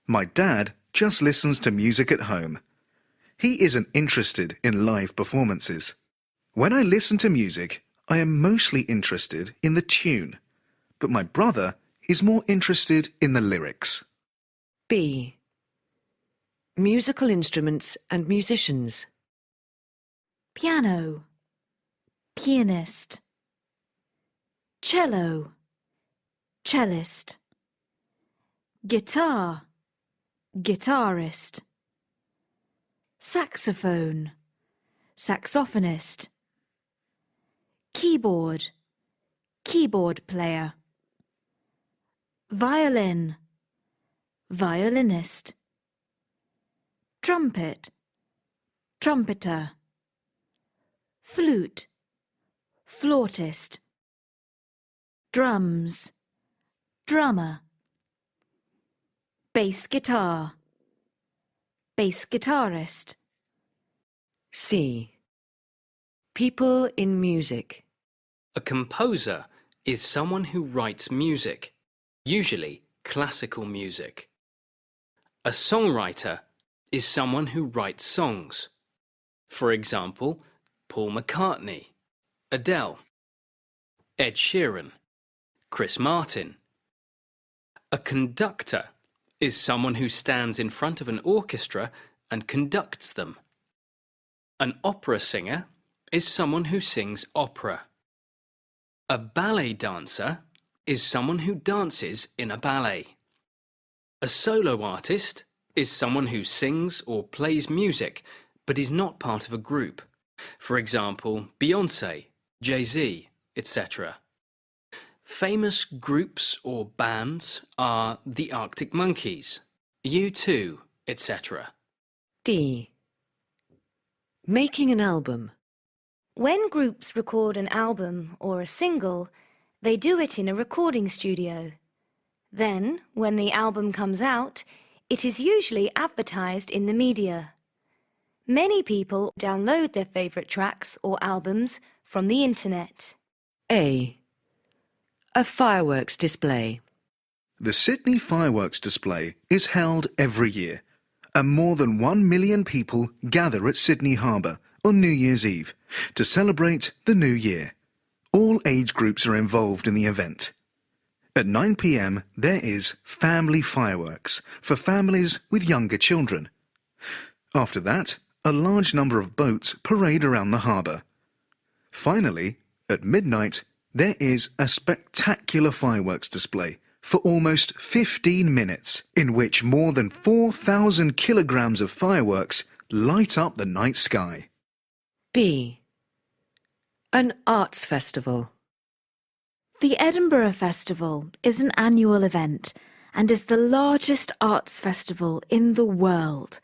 My dad just listens to music at home. He isn't interested in live performances. When I listen to music, I am mostly interested in the tune, but my brother is more interested in the lyrics. B. Musical instruments and musicians. Piano. Pianist. Cello. Cellist. Guitar. Guitarist. Saxophone. Saxophonist. Keyboard. Keyboard player. Violin. Violinist. Trumpet. Trumpeter. Flute. Flautist. Drums. Drummer. Bass guitar. Bass guitarist. C. People in music. A composer is someone who writes music, usually classical music. A songwriter is someone who writes songs. For example, Paul McCartney, Adele, Ed Sheeran, Chris Martin. A conductor is someone who stands in front of an orchestra and conducts them. An opera singer is someone who sings opera. A ballet dancer is someone who dances in a ballet. A solo artist is someone who sings or plays music but is not part of a group. For example, Beyoncé, Jay-Z, etc. Famous groups or bands are the Arctic Monkeys, U2, etc. D. Making an album. When groups record an album or a single, they do it in a recording studio. Then, when the album comes out, it is usually advertised in the media. Many people download their favourite tracks or albums from the internet. A. A fireworks display. The Sydney fireworks display is held every year, and more than 1 million people gather at Sydney Harbour on New Year's Eve to celebrate the new year. All age groups are involved in the event. At 9 p.m. there is family fireworks for families with younger children. After that, a large number of boats parade around the harbour. Finally, at midnight, there is a spectacular fireworks display for almost 15 minutes, in which more than 4,000 kilograms of fireworks light up the night sky. B. An arts festival. The Edinburgh Festival is an annual event and is the largest arts festival in the world.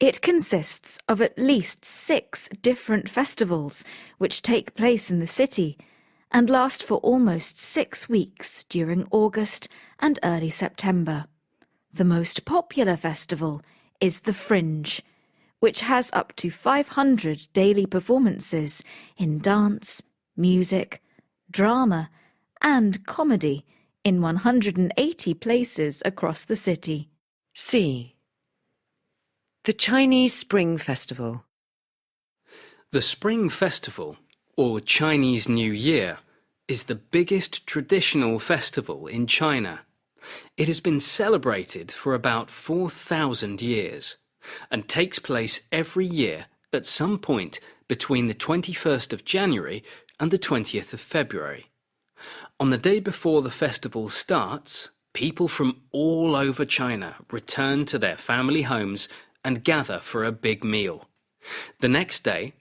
It consists of at least 6 different festivals which take place in the city and last for almost 6 weeks during August and early September. The most popular festival is the Fringe, which has up to 500 daily performances in dance, music, drama and comedy in 180 places across the city. C. The Chinese Spring Festival. The Spring Festival, or Chinese New Year, is the biggest traditional festival in China. It has been celebrated for about 4,000 years and takes place every year at some point between the 21st of January and the 20th of February. On the day before the festival starts, people from all over China return to their family homes and gather for a big meal. The next day,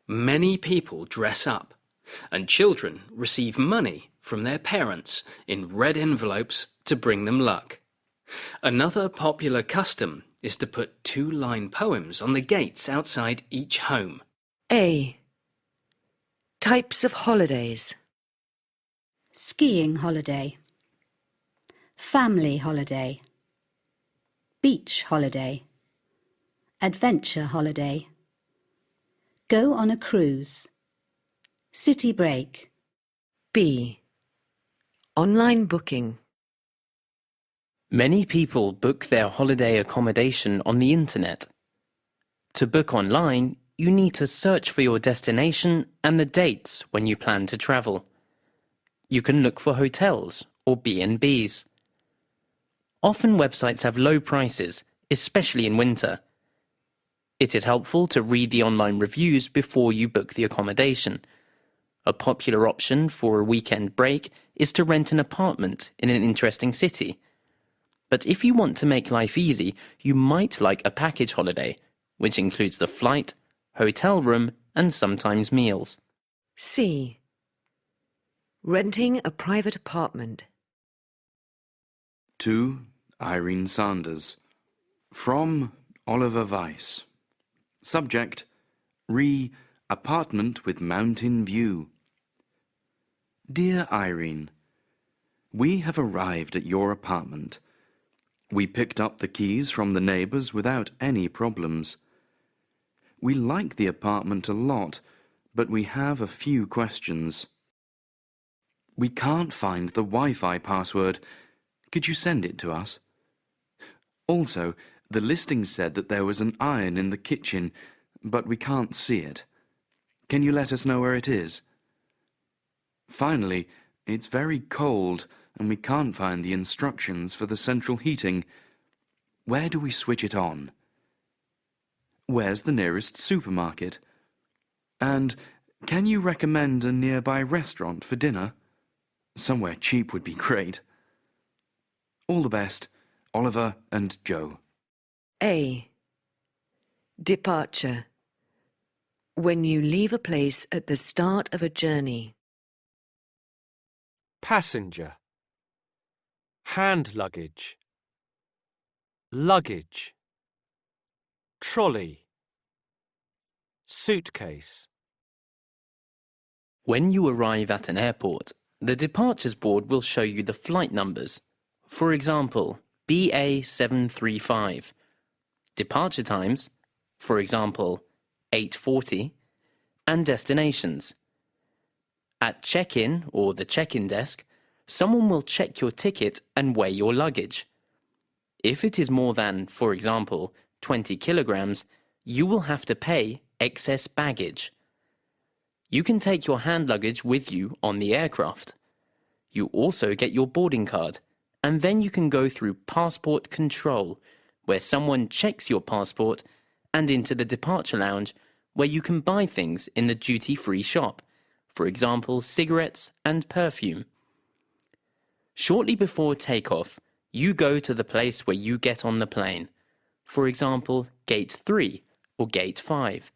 many people dress up, and children receive money from their parents in red envelopes to bring them luck. Another popular custom is to put 2-line poems on the gates outside each home. A. Types of holidays. Skiing holiday, family holiday, beach holiday, adventure holiday, go on a cruise, city break. B. Online booking. Many people book their holiday accommodation on the internet. To book online, you need to search for your destination and the dates when you plan to travel. You can look for hotels or B&Bs. Often websites have low prices, especially in winter. It is helpful to read the online reviews before you book the accommodation. A popular option for a weekend break is to rent an apartment in an interesting city. But if you want to make life easy, you might like a package holiday, which includes the flight, hotel room, and sometimes meals. C. Renting a private apartment. To Irene Sanders. From Oliver Weiss. Subject: Apartment with mountain view. Dear Irene, we have arrived at your apartment. We picked up the keys from the neighbours without any problems. We like the apartment a lot, but we have a few questions. We can't find the Wi-Fi password. Could you send it to us? Also, the listing said that there was an iron in the kitchen, but we can't see it. Can you let us know where it is? Finally, it's very cold and we can't find the instructions for the central heating. Where do we switch it on? Where's the nearest supermarket? And can you recommend a nearby restaurant for dinner? Somewhere cheap would be great. All the best, Oliver and Joe. A. Departure. When you leave a place at the start of a journey. passenger, hand luggage, luggage, trolley, suitcase. When you arrive at an airport, the departures board will show you the flight numbers. For example, BA735. Departure times, for example, 8:40, and destinations. At check-in or the check-in desk, someone will check your ticket and weigh your luggage. If it is more than, for example, 20 kilograms, you will have to pay excess baggage. You can take your hand luggage with you on the aircraft. You also get your boarding card, and then you can go through passport control, where someone checks your passport, and into the departure lounge, where you can buy things in the duty-free shop, for example, cigarettes and perfume. Shortly before takeoff, you go to the place where you get on the plane, for example, Gate 3 or Gate 5.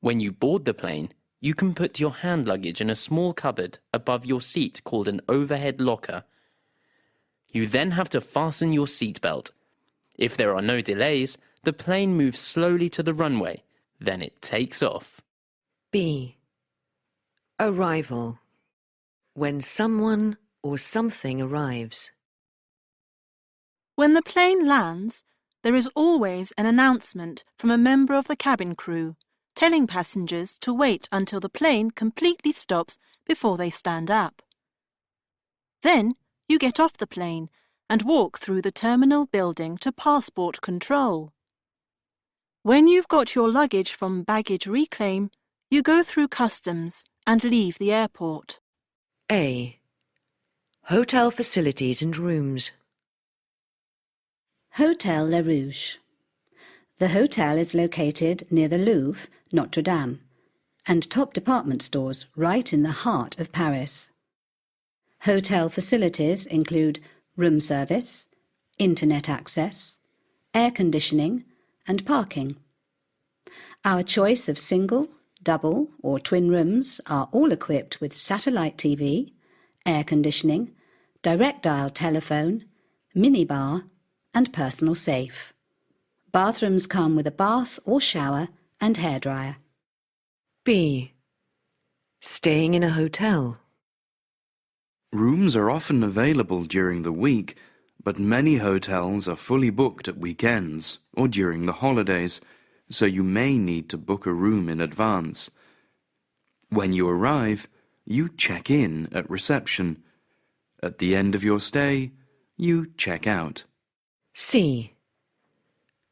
When you board the plane, you can put your hand luggage in a small cupboard above your seat called an overhead locker. You then have to fasten your seatbelt. If there are no delays, the plane moves slowly to the runway, then it takes off. B. Arrival. When someone or something arrives. When the plane lands, there is always an announcement from a member of the cabin crew, telling passengers to wait until the plane completely stops before they stand up. Then you get off the plane and walk through the terminal building to passport control. When you've got your luggage from baggage reclaim, you go through customs and leave the airport. A. Hotel facilities and rooms. Hotel Le Rouge. The hotel is located near the Louvre, Notre Dame, and top department stores right in the heart of Paris. Hotel facilities include room service, internet access, air conditioning, and parking. Our choice of single, double, or twin rooms are all equipped with satellite TV, air conditioning, direct dial telephone, minibar, and personal safe. Bathrooms come with a bath or shower and hairdryer. B. Staying in a hotel. Rooms are often available during the week, but many hotels are fully booked at weekends or during the holidays, so you may need to book a room in advance. When you arrive, you check in at reception. At the end of your stay, you check out. C.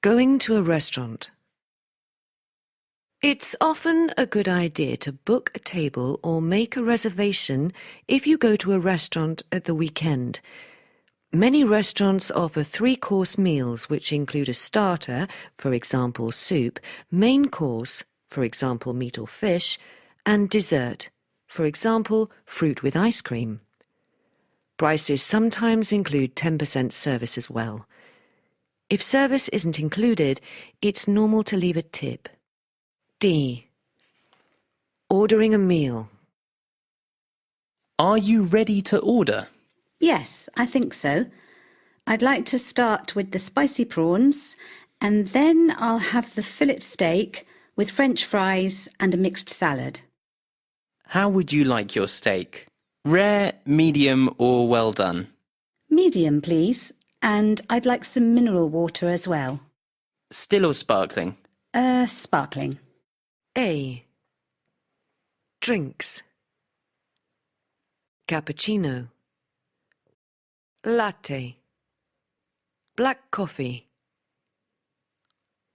Going to a restaurant. It's often a good idea to book a table or make a reservation if you go to a restaurant at the weekend. Many restaurants offer 3-course meals which include a starter, for example soup, main course, for example meat or fish, and dessert, for example fruit with ice cream. Prices sometimes include 10% service as well. If service isn't included, it's normal to leave a tip. D. Ordering a meal. Are you ready to order? Yes, I think so. I'd like to start with the spicy prawns, and then I'll have the fillet steak with French fries and a mixed salad. How would you like your steak? Rare, medium, or well done? Medium, please, and I'd like some mineral water as well. Still or sparkling? Sparkling. A. Drinks. Cappuccino. Latte. Black coffee.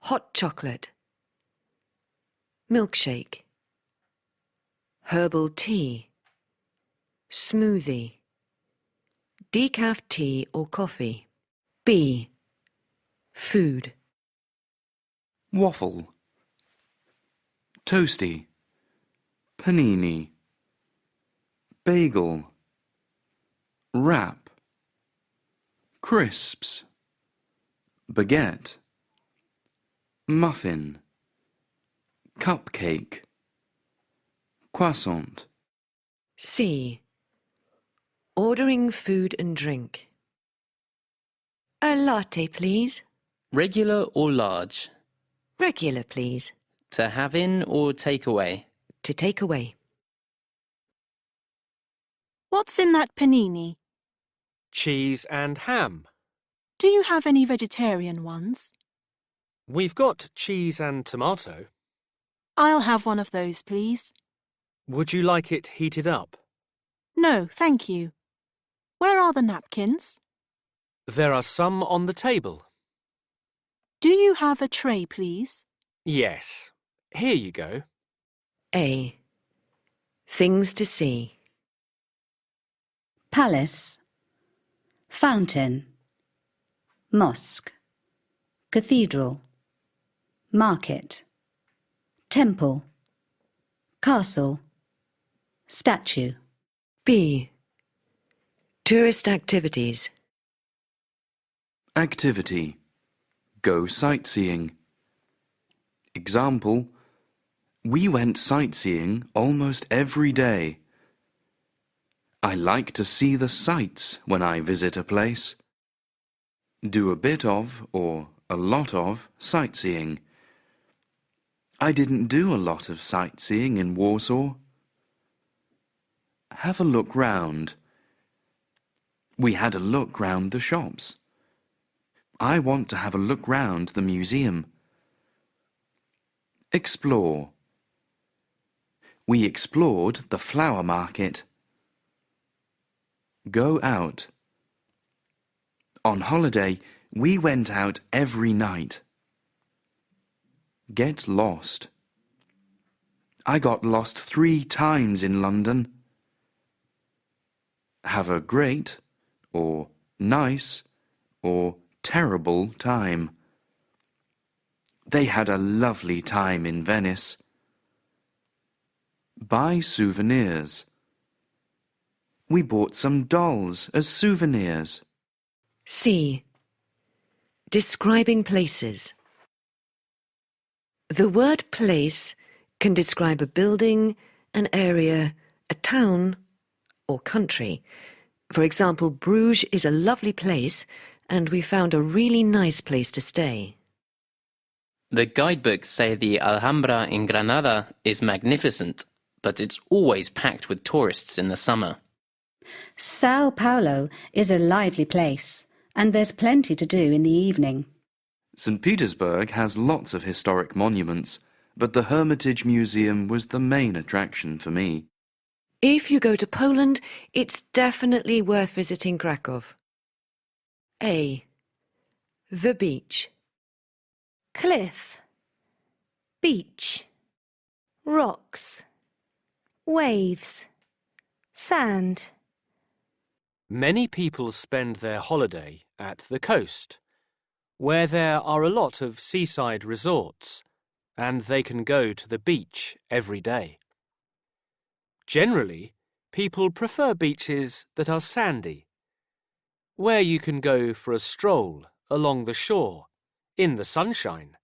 Hot chocolate. Milkshake. Herbal tea. Smoothie. Decaf tea or coffee. B. Food. Waffle. Toasty. Panini. Bagel. Wrap. Crisps. Baguette. Muffin. Cupcake. Croissant. C. Ordering food and drink. A latte, please. Regular or large? Regular, please. To have in or take away? To take away. What's in that panini? Cheese and ham. Do you have any vegetarian ones? We've got cheese and tomato. I'll have one of those, please. Would you like it heated up? No, thank you. Where are the napkins? There are some on the table. Do you have a tray, please? Yes. Here you go. A. Things to see. Palace, fountain, mosque, cathedral, market, temple, castle, statue. B. Tourist activities. Activity. Go sightseeing. Example. We went sightseeing almost every day. I like to see the sights when I visit a place. Do a bit of or a lot of sightseeing. I didn't do a lot of sightseeing in Warsaw. Have a look round. We had a look round the shops. I want to have a look round the museum. Explore. We explored the flower market. Go out. On holiday, we went out every night. Get lost. I got lost 3 times in London. Have a great, or nice, or terrible time. They had a lovely time in Venice. Buy souvenirs. We bought some dolls as souvenirs. C. Describing places. The word place can describe a building, an area, a town, or country. For example, Bruges is a lovely place, and we found a really nice place to stay. The guidebooks say the Alhambra in Granada is magnificent, but it's always packed with tourists in the summer. Sao Paulo is a lively place, and there's plenty to do in the evening. St. Petersburg has lots of historic monuments, but the Hermitage Museum was the main attraction for me. If you go to Poland, it's definitely worth visiting Krakow. A. The beach. Cliff, beach, rocks, waves, sand. Many people spend their holiday at the coast, where there are a lot of seaside resorts, and they can go to the beach every day. Generally, people prefer beaches that are sandy, where you can go for a stroll along the shore in the sunshine.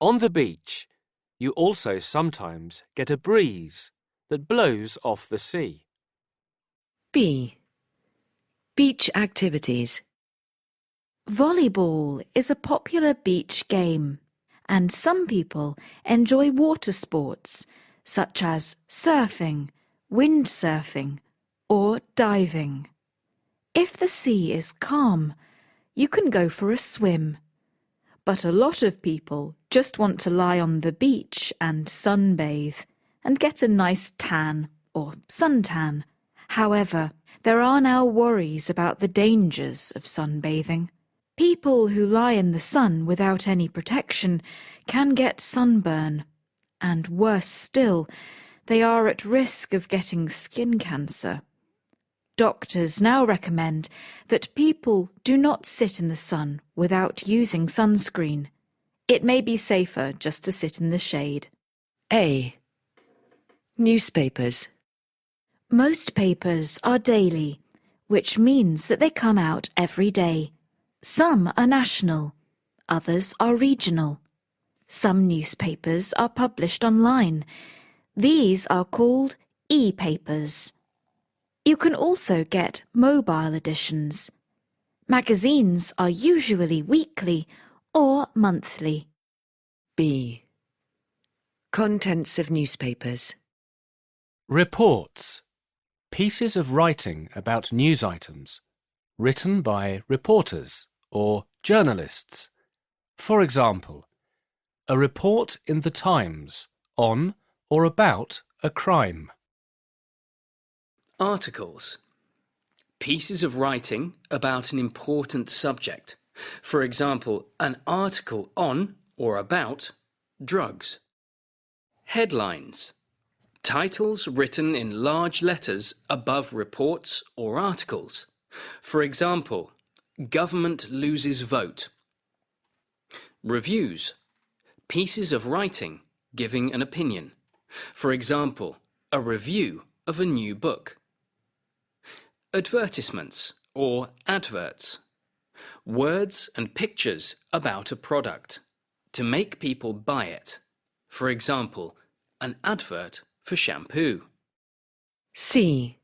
On the beach, you also sometimes get a breeze that blows off the sea. B. Beach activities. Volleyball is a popular beach game, and some people enjoy water sports such as surfing, windsurfing, or diving. If the sea is calm, you can go for a swim. But a lot of people just want to lie on the beach and sunbathe and get a nice tan or suntan. However, there are now worries about the dangers of sunbathing. People who lie in the sun without any protection can get sunburn, and worse still, they are at risk of getting skin cancer. Doctors now recommend that people do not sit in the sun without using sunscreen. It may be safer just to sit in the shade. A. Newspapers. Most papers are daily, which means that they come out every day. Some are national, others are regional. Some newspapers are published online. These are called e-papers. You can also get mobile editions. Magazines are usually weekly or monthly. B. Contents of newspapers. Reports. Pieces of writing about news items, written by reporters or journalists. For example, a report in the Times on or about a crime. Articles. Pieces of writing about an important subject. For example, an article on or about drugs. Headlines. Titles written in large letters above reports or articles. For example, government loses vote. Reviews. Pieces of writing giving an opinion. For example, a review of a new book. Advertisements or adverts. Words and pictures about a product to make people buy it. For example, an advert for shampoo. C.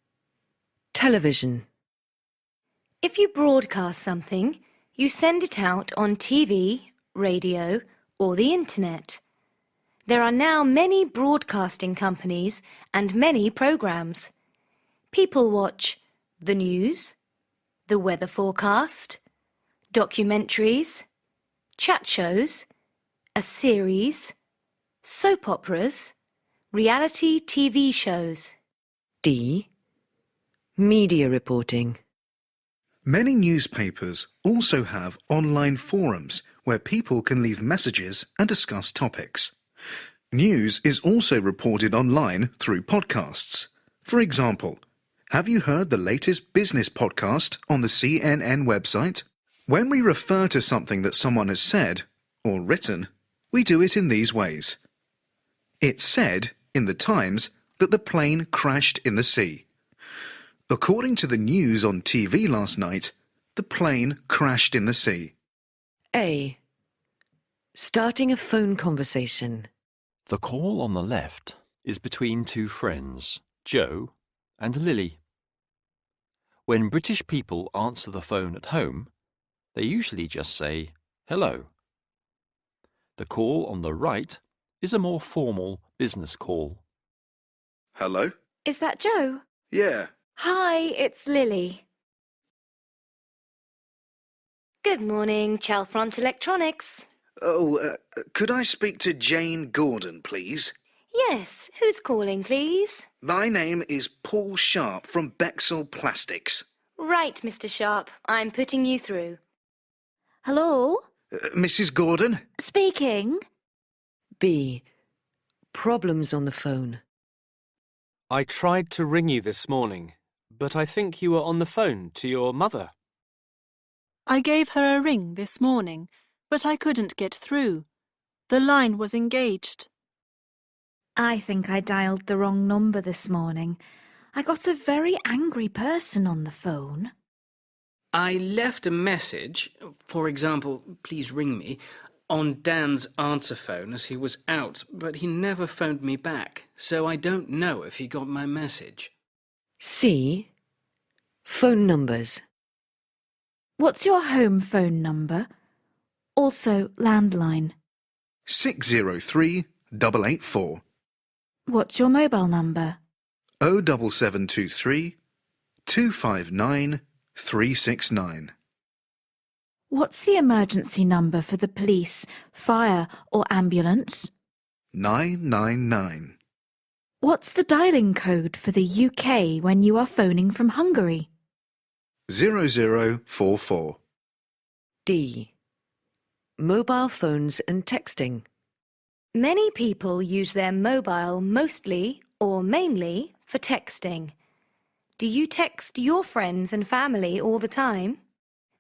Television. If you broadcast something, you send it out on TV, radio, or the internet. There are now many broadcasting companies and many programs. People watch the news, the weather forecast, documentaries, chat shows, a series, soap operas, reality TV shows. D. Media reporting. Many newspapers also have online forums where people can leave messages and discuss topics. News is also reported online through podcasts. For example, have you heard the latest business podcast on the CNN website? When we refer to something that someone has said or written, we do it in these ways. It said in the Times that the plane crashed in the sea. According to the news on TV last night, the plane crashed in the sea. A. Starting a phone conversation. The call on the left is between two friends, Joe and Lily. When British people answer the phone at home, they usually just say, hello. The call on the right is a more formal business call. Hello? Is that Joe? Yeah. Hi, it's Lily. Good morning, Chalfront Electronics. Oh, could I speak to Jane Gordon, please? Yes, who's calling, please? My name is Paul Sharp from Bexel Plastics. Right, Mr. Sharp, I'm putting you through. Hello? Mrs. Gordon? Speaking. B. Problems on the phone. I tried to ring you this morning, but I think you were on the phone to your mother. I gave her a ring this morning, but I couldn't get through. The line was engaged. I think I dialed the wrong number this morning. I got a very angry person on the phone. I left a message, for example, please ring me, on Dan's answer phone as he was out, but he never phoned me back, so I don't know if he got my message. C. Phone numbers. What's your home phone number? Also landline. 603 884. What's your mobile number? 07723 259 369. What's the emergency number for the police, fire or ambulance? 999. What's the dialing code for the UK when you are phoning from Hungary? 0044. D. Mobile phones and texting. Many people use their mobile mostly or mainly for texting. Do you text your friends and family all the time?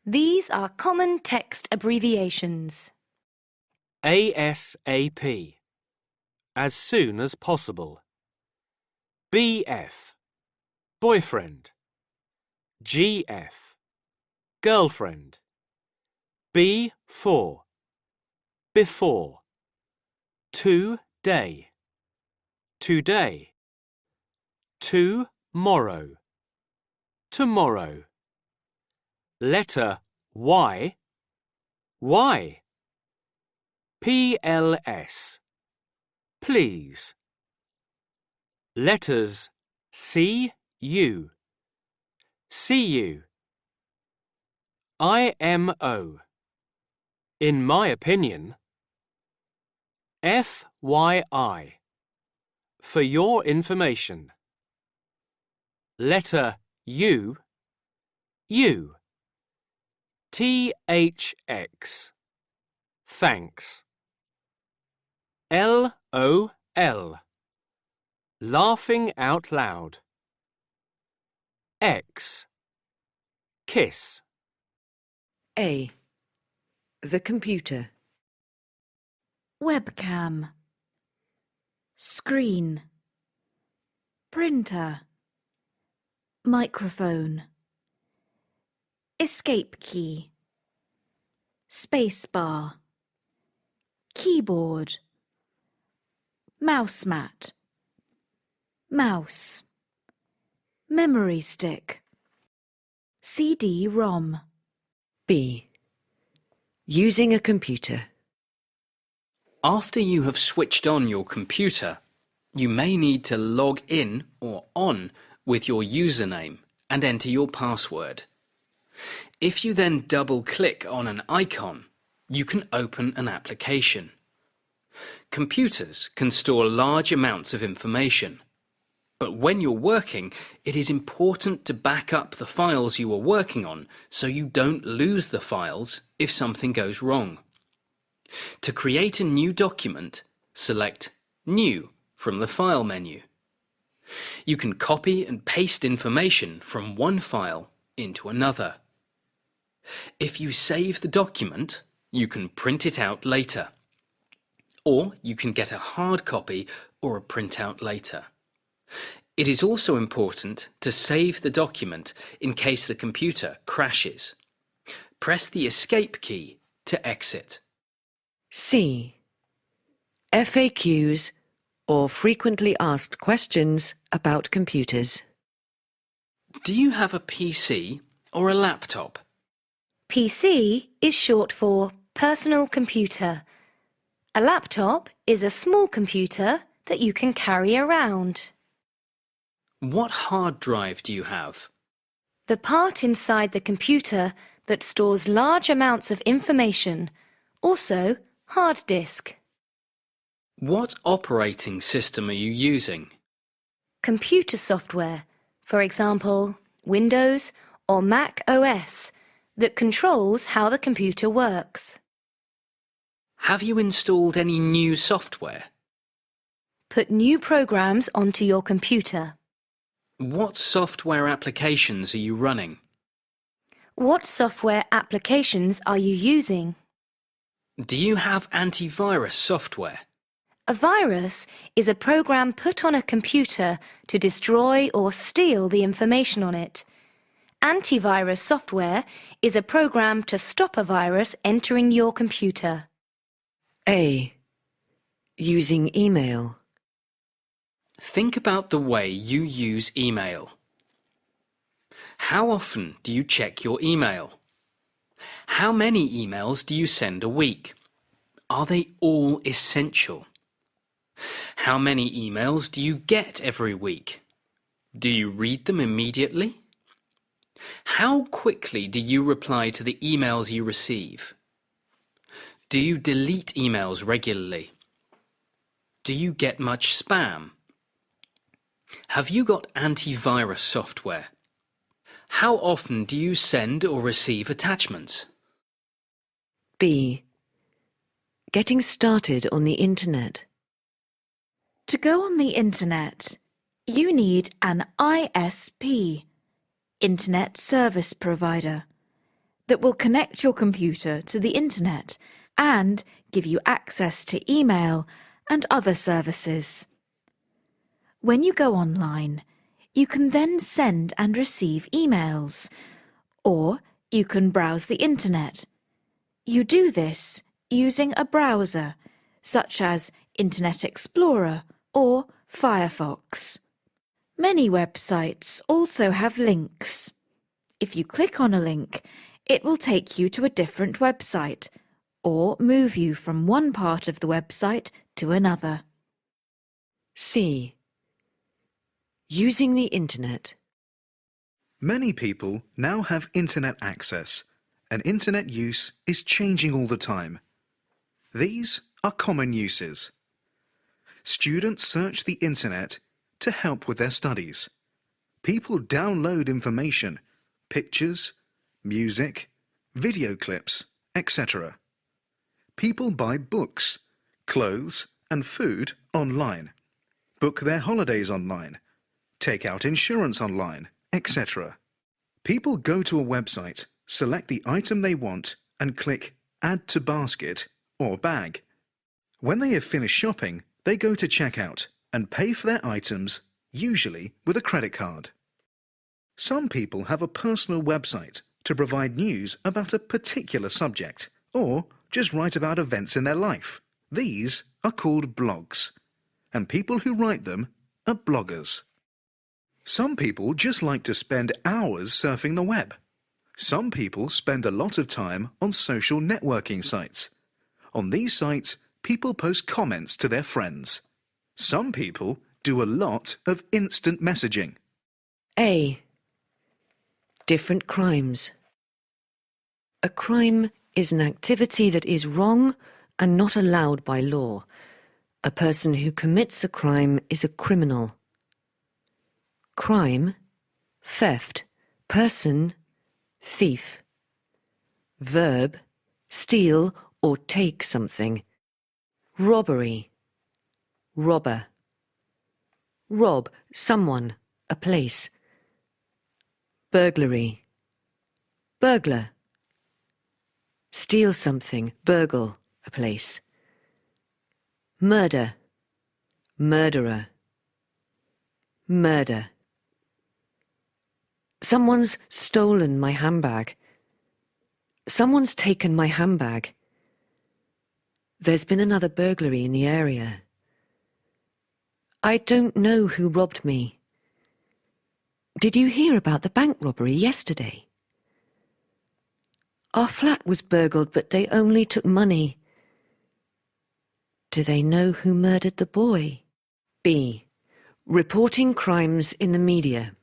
These are common text abbreviations. ASAP. As soon as possible. BF. Boyfriend. GF. Girlfriend. B4. Before. Today. Today. Tomorrow. tomorrow. Letter Y, Y. PLS, please. Letters CU, CU. IMO, in my opinion. FYI, for your information. Letter U, U. THX, thanks. LOL, laughing out loud. X, kiss. A. The computer. Webcam. Screen. Printer. Microphone. Escape key. Spacebar. Keyboard. Mouse mat. Mouse. Memory stick. CD-ROM. B. Using a computer. After you have switched on your computer, you may need to log in or on with your username and enter your password. If you then double-click on an icon, you can open an application. Computers can store large amounts of information, but when you're working, it is important to back up the files you are working on so you don't lose the files if something goes wrong. To create a new document, select New from the File menu. You can copy and paste information from one file into another. If you save the document, you can print it out later. Or you can get a hard copy or a printout later. It is also important to save the document in case the computer crashes. Press the Escape key to exit. C. FAQs, or frequently asked questions about computers. Do you have a PC or a laptop? PC is short for personal computer. A laptop is a small computer that you can carry around. What hard drive do you have? The part inside the computer that stores large amounts of information, also hard disk. What operating system are you using? Computer software, for example, Windows or Mac OS, that controls how the computer works. Have you installed any new software? Put new programs onto your computer. What software applications are you running? What software applications are you using? Do you have antivirus software? A virus is a program put on a computer to destroy or steal the information on it. Antivirus software is a program to stop a virus entering your computer. A. Using email. Think about the way you use email. How often do you check your email? How many emails do you send a week? Are they all essential? How many emails do you get every week? Do you read them immediately? How quickly do you reply to the emails you receive? Do you delete emails regularly? Do you get much spam? Have you got antivirus software? How often do you send or receive attachments? B. Getting started on the internet. To go on the internet, you need an ISP, Internet Service Provider, that will connect your computer to the internet and give you access to email and other services. When you go online, you can then send and receive emails, or you can browse the internet. You do this using a browser, such as Internet Explorer or Firefox. Many websites also have links. If you click on a link, it will take you to a different website or move you from one part of the website to another. C. Using the internet. Many people now have internet access, and internet use is changing all the time. These are common uses. Students search the internet to help with their studies. People download information, pictures, music, video clips, etc. People buy books, clothes, and food online, book their holidays online, take out insurance online, etc. People go to a website, select the item they want, and click Add to Basket or Bag. When they have finished shopping, they go to checkout and pay for their items, usually with a credit card. Some people have a personal website to provide news about a particular subject, or just write about events in their life. These are called blogs, and people who write them are bloggers. Some people just like to spend hours surfing the web. Some people spend a lot of time on social networking sites. On these sites, people post comments to their friends. Some people do a lot of instant messaging. A. Different crimes. A crime is an activity that is wrong and not allowed by law. A person who commits a crime is a criminal. Crime, theft, person, thief. Verb, steal or take something. Robbery, robber. Rob someone, a place. Burglary, burglar. Steal something, burgle, a place. Murder, murderer. Murder. Someone's stolen my handbag. Someone's taken my handbag. There's been another burglary in the area. I don't know who robbed me. Did you hear about the bank robbery yesterday? Our flat was burgled, but they only took money. Do they know who murdered the boy? B. Reporting crimes in the media.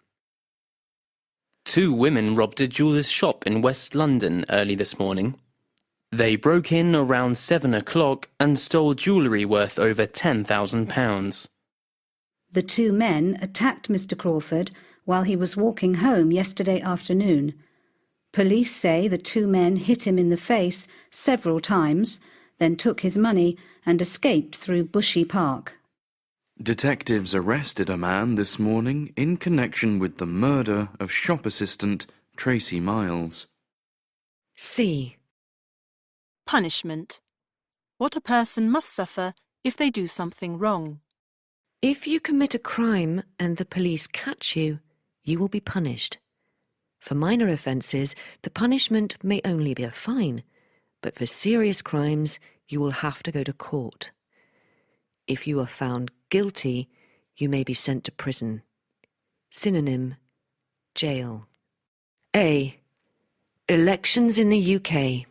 2 women robbed a jeweller's shop in West London early this morning. They broke in around 7 o'clock and stole jewellery worth over £10,000. The 2 men attacked Mr. Crawford while he was walking home yesterday afternoon. Police say the 2 men hit him in the face several times, then took his money and escaped through Bushy Park. Detectives arrested a man this morning in connection with the murder of shop assistant Tracy Miles. C. Punishment. What a person must suffer if they do something wrong. If you commit a crime and the police catch you, you will be punished. For minor offences, the punishment may only be a fine, but for serious crimes, you will have to go to court. If you are found guilty, you may be sent to prison. Synonym, jail. A. Elections in the UK.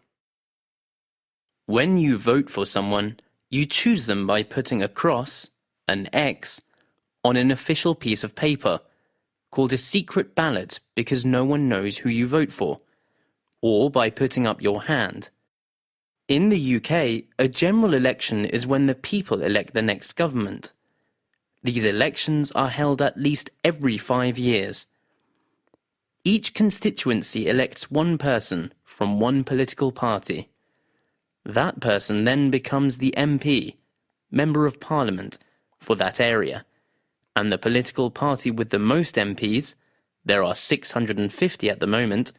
When you vote for someone, you choose them by putting a cross, an X, on an official piece of paper, called a secret ballot because no one knows who you vote for, or by putting up your hand. In the UK, a general election is when the people elect the next government. These elections are held at least every 5 years. Each constituency elects one person from one political party. That person then becomes the MP, Member of Parliament, for that area, and the political party with the most MPs, there are 650 at the moment,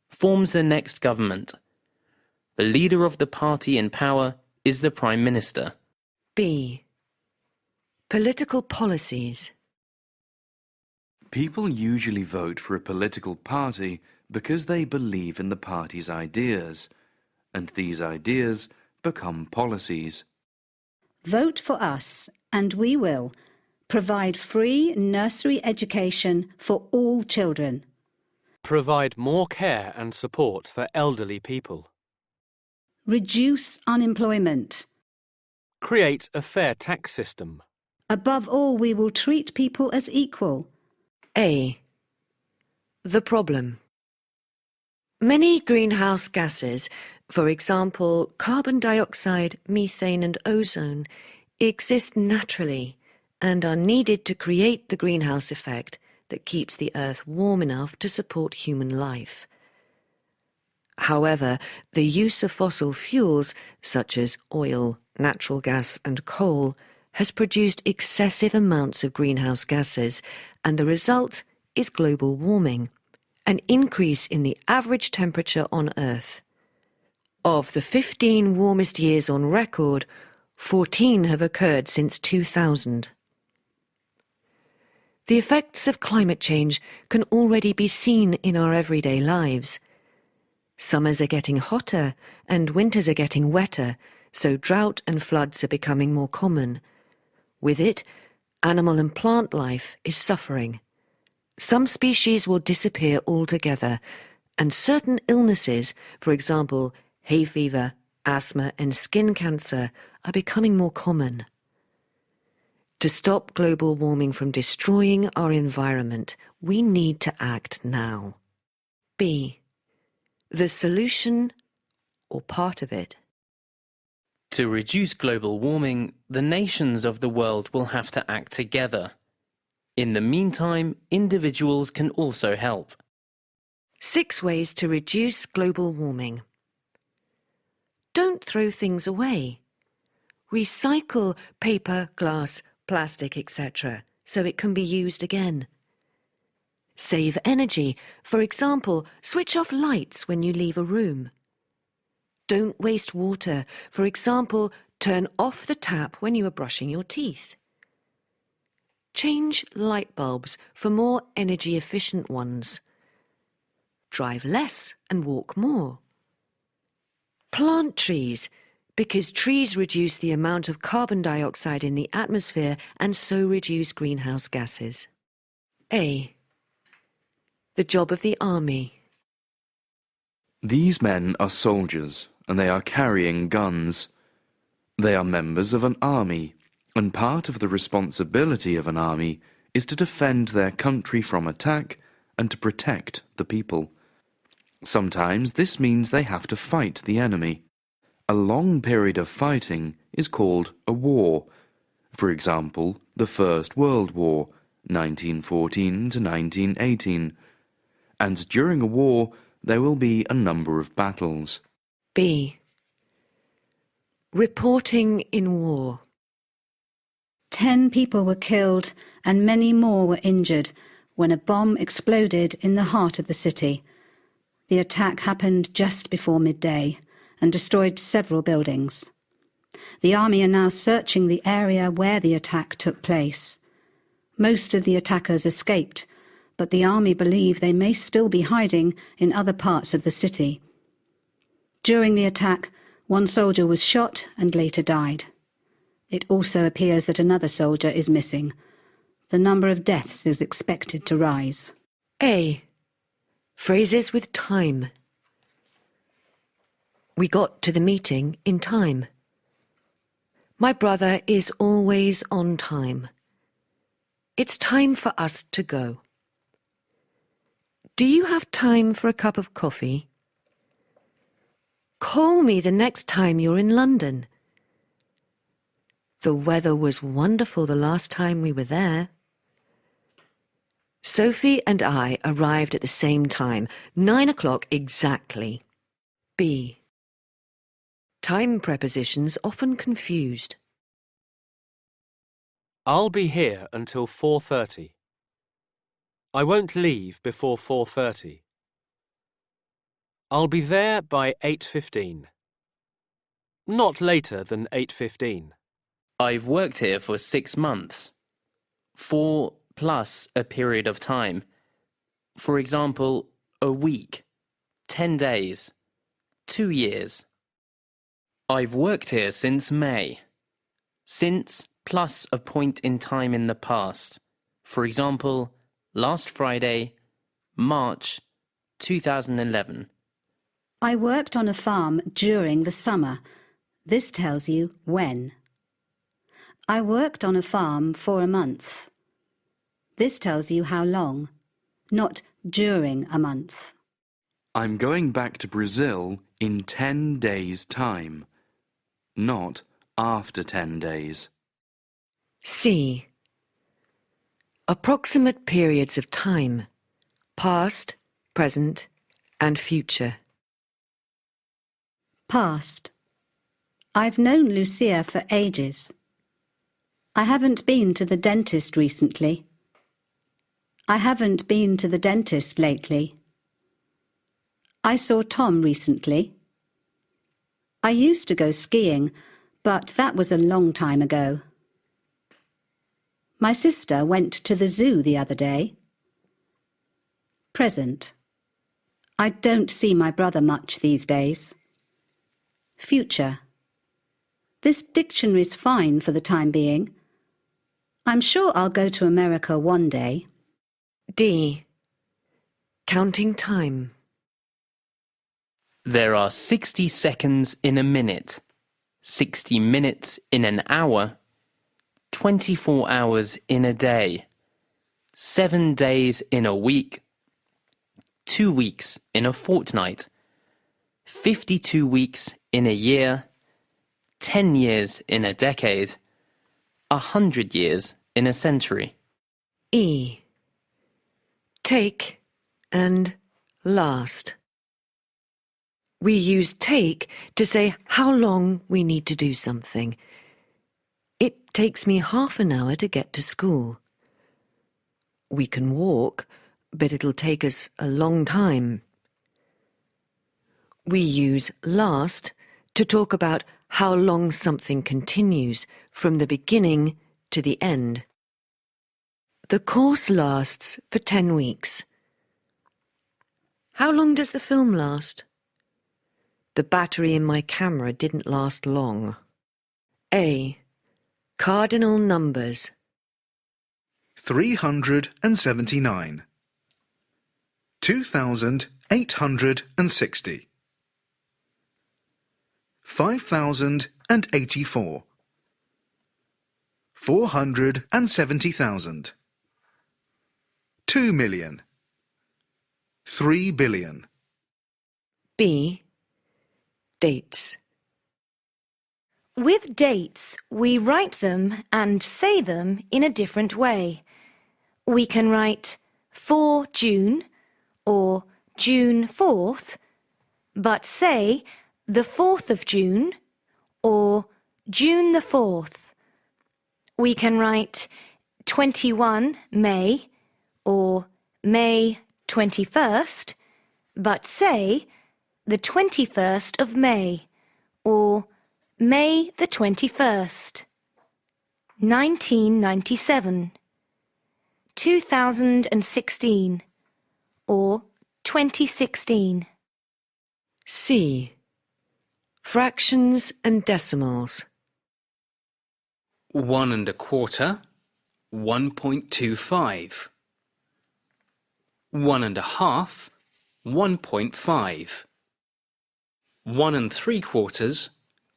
forms the next government. The leader of the party in power is the Prime Minister. B. Political policies. People usually vote for a political party because they believe in the party's ideas, and these ideas become policies. Vote for us, and we will provide free nursery education for all children. Provide more care and support for elderly people. Reduce unemployment. Create a fair tax system. Above all, we will treat people as equal. A. The problem. Many greenhouse gases, for example, carbon dioxide, methane and ozone, exist naturally and are needed to create the greenhouse effect that keeps the Earth warm enough to support human life. However, the use of fossil fuels, such as oil, natural gas and coal, has produced excessive amounts of greenhouse gases, and the result is global warming, an increase in the average temperature on Earth. Of the 15 warmest years on record, 14 have occurred since 2000. The effects of climate change can already be seen in our everyday lives. Summers are getting hotter and winters are getting wetter, so drought and floods are becoming more common. With it, animal and plant life is suffering. Some species will disappear altogether, and certain illnesses, for example, hay fever, asthma and skin cancer, are becoming more common. To stop global warming from destroying our environment, we need to act now. B. The solution, or part of it. To reduce global warming, the nations of the world will have to act together. In the meantime, individuals can also help. 6 ways to reduce global warming. Don't throw things away. Recycle paper, glass, plastic, etc., so it can be used again. Save energy. For example, switch off lights when you leave a room. Don't waste water. For example, turn off the tap when you are brushing your teeth. Change light bulbs for more energy-efficient ones. Drive less and walk more. Plant trees, because trees reduce the amount of carbon dioxide in the atmosphere and so reduce greenhouse gases. A. The job of the army. These men are soldiers, and they are carrying guns. They are members of an army, and part of the responsibility of an army is to defend their country from attack and to protect the people. Sometimes this means they have to fight the enemy. A long period of fighting is called a war. For example, the First World War, 1914 to 1918. And during a war, there will be a number of battles. B. Reporting in war. 10 people were killed and many more were injured when a bomb exploded in the heart of the city. The attack happened just before midday and destroyed several buildings. The army are now searching the area where the attack took place. Most of the attackers escaped, but the army believe they may still be hiding in other parts of the city. During the attack, one soldier was shot and later died. It also appears that another soldier is missing. The number of deaths is expected to rise. A. Phrases with time. We got to the meeting in time. My brother is always on time. It's time for us to go. Do you have time for a cup of coffee? Call me the next time you're in London. The weather was wonderful the last time we were there. Sophie and I arrived at the same time, 9 o'clock exactly. B. Time prepositions often confused. I'll be here until 4:30. I won't leave before 4:30. I'll be there by 8:15. Not later than 8:15. I've worked here for 6 months. 4 plus a period of time. For example, a week, 10 days, 2 years. I've worked here since May. Since plus a point in time in the past. For example, last Friday, March 2011. I worked on a farm during the summer. This tells you when. I worked on a farm for a month. This tells you how long, not during a month. I'm going back to Brazil in 10 days' time, not after 10 days. C. Approximate periods of time: past, present, and future. Past. I've known Lucia for ages. I haven't been to the dentist recently. I haven't been to the dentist lately. I saw Tom recently. I used to go skiing, but that was a long time ago. My sister went to the zoo the other day. Present. I don't see my brother much these days. Future. This dictionary's fine for the time being. I'm sure I'll go to America one day. D. Counting time. There are 60 seconds in a minute, 60 minutes in an hour, 24 hours in a day, 7 days in a week, 2 weeks in a fortnight, 52 weeks in a year, 10 years in a decade, 100 years in a century. E. Take and last. We use take to say how long we need to do something. It takes me half an hour to get to school. We can walk, but it'll take us a long time. We use last to talk about how long something continues from the beginning to the end. The course lasts for 10 weeks. How long does the film last? The battery in my camera didn't last long. A. Cardinal numbers. 379. 2,860. 5,084. 470,000. 2 million. 3 billion. B. Dates. With dates, we write them and say them in a different way. We can write 4 June or June 4th, but say the 4th of June or June the 4th. We can write 21 May or May 21st, but say the 21st of May or May the 21st. 1997, 2016 or 2016. C. Fractions and decimals. 1 1/4, 1.25. 1 1/2, 1.5. 1 3/4,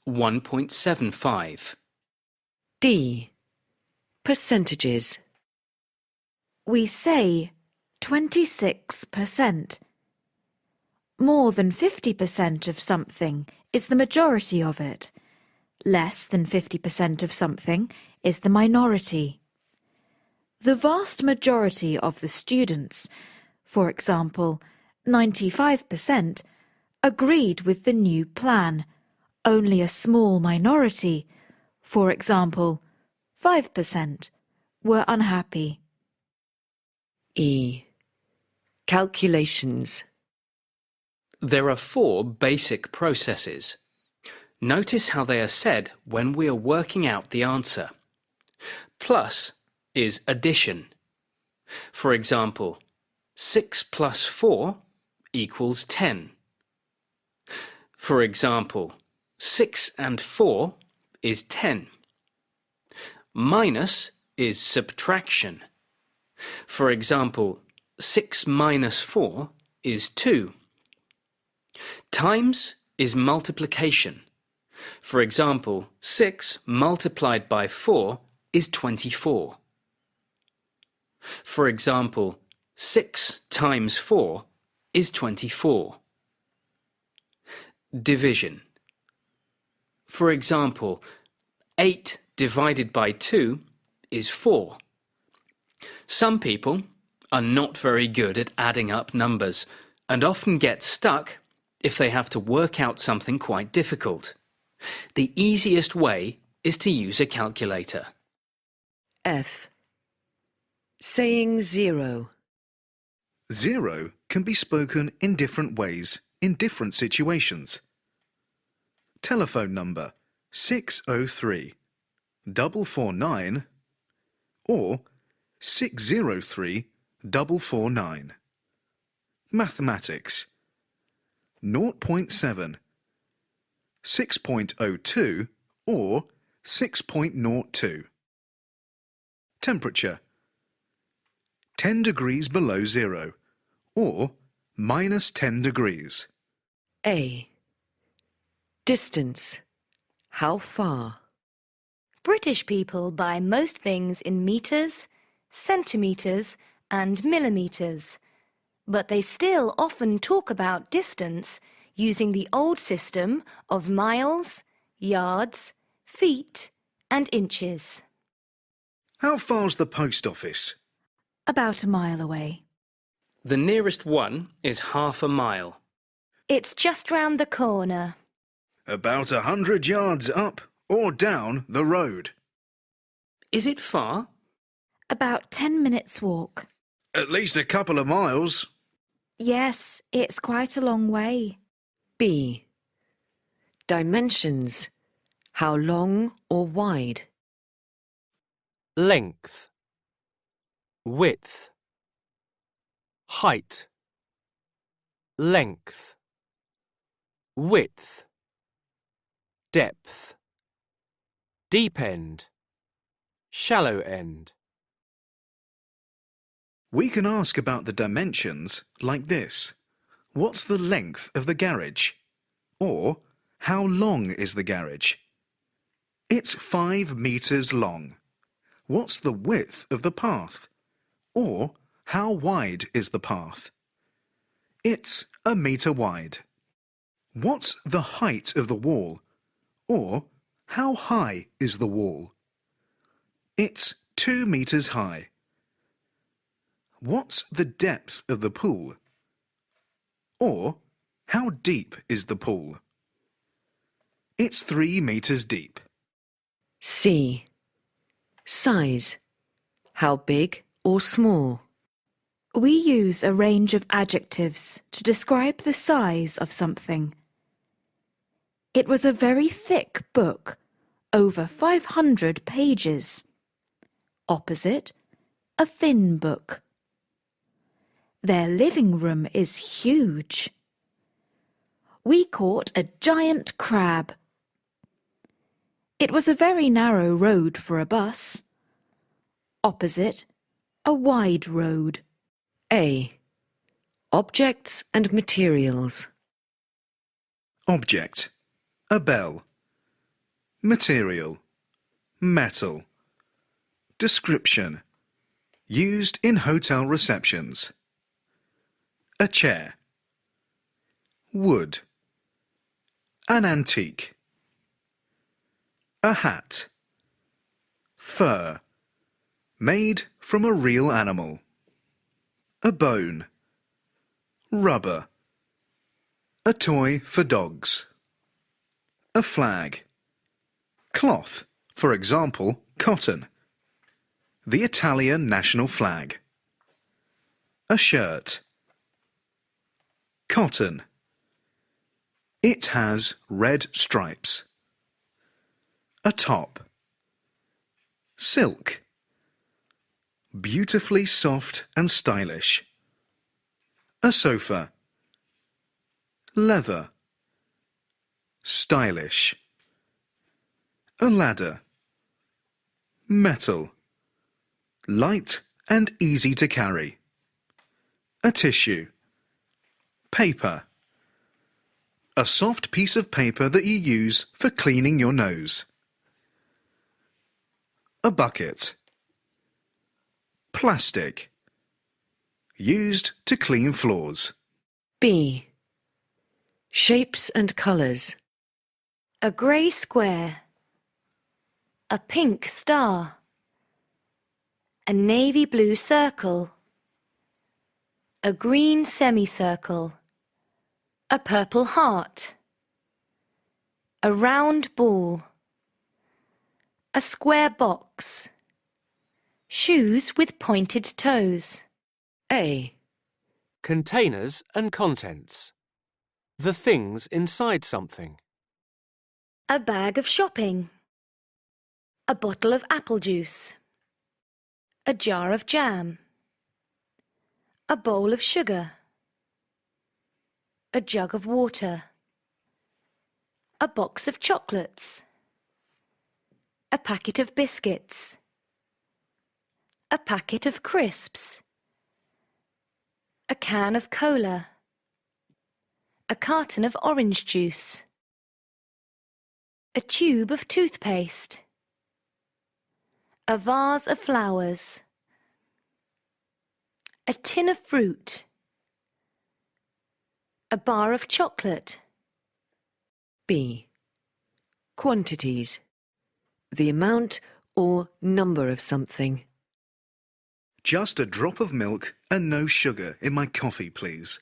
1.75. D. Percentages. We say 26%. More than 50% of something is the majority of it. Less than 50% of something is the minority. The vast majority of the students, for example, 95%, agreed with the new plan. Only a small minority, for example, 5%, were unhappy. E. Calculations. There are 4 basic processes. Notice how they are said when we are working out the answer. Plus is addition. For example, 6 plus 4 equals 10. For example, 6 and 4 is 10. Minus is subtraction. For example, 6 minus 4 is 2. Times is multiplication. For example, 6 multiplied by 4 is 24. For example, 6 times 4 is 24. Division. For example, 8 divided by 2 is 4. Some people are not very good at adding up numbers and often get stuck if they have to work out something quite difficult. The easiest way is to use a calculator. F. Saying 0. 0 can be spoken in different ways in different situations. Telephone number 603 449 or 603 449. Mathematics 0.7, 6.02 or 6.02. Temperature 10 degrees below 0 or minus 10 degrees. A. Distance. How far? British people buy most things in metres, centimetres and millimetres, but they still often talk about distance using the old system of miles, yards, feet and inches. How far's the post office? About a mile away. The nearest one is half a mile. It's just round the corner. About 100 yards up or down the road. Is it far? About 10 minutes walk. At least a couple of miles. Yes, it's quite a long way. B. Dimensions. How long or wide? Length, width, height, length, width, depth, deep end, shallow end. We can ask about the dimensions like this. What's the length of the garage? Or, how long is the garage? It's 5 meters long. What's the width of the path? Or, how wide is the path? It's 1 meter wide. What's the height of the wall? Or, how high is the wall? It's 2 meters high. What's the depth of the pool? Or, how deep is the pool? It's 3 meters deep. C. Size. How big or small? We use a range of adjectives to describe the size of something. It was a very thick book, over 500 pages. Opposite, a thin book. Their living room is huge. We caught a giant crab. It was a very narrow road for a bus. Opposite, a wide road. A. Objects and materials. Object. A bell. Material. Metal. Description. Used in hotel receptions. A chair. Wood. An antique. A hat. Fur. Made from a real animal. A bone. Rubber. A toy for dogs. A flag. Cloth, for example, cotton. The Italian national flag. A shirt. Cotton. It has red stripes. A top. Silk. Beautifully soft and stylish. A sofa. Leather. Stylish. A ladder. Metal. Light and easy to carry. A tissue. Paper. A soft piece of paper that you use for cleaning your nose. A bucket. Plastic. Used to clean floors. B. Shapes and colours. A grey square. A pink star. A navy blue circle. A green semicircle. A purple heart. A round ball. A square box. Shoes with pointed toes. A. Containers and contents. The things inside something. A bag of shopping. A bottle of apple juice. A jar of jam. A bowl of sugar. A jug of water. A box of chocolates. A packet of biscuits. A packet of crisps. A can of cola. A carton of orange juice. A tube of toothpaste. A vase of flowers. A tin of fruit. A bar of chocolate. B. Quantities. The amount or number of something. Just a drop of milk and no sugar in my coffee, please.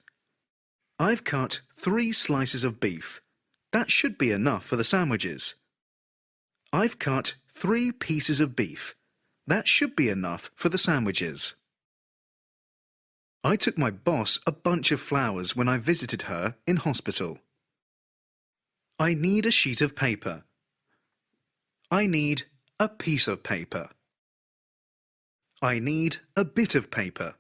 I've cut 3 slices of beef. That should be enough for the sandwiches. I've cut 3 pieces of beef. That should be enough for the sandwiches. I took my boss a bunch of flowers when I visited her in hospital. I need a sheet of paper. I need a piece of paper. I need a bit of paper.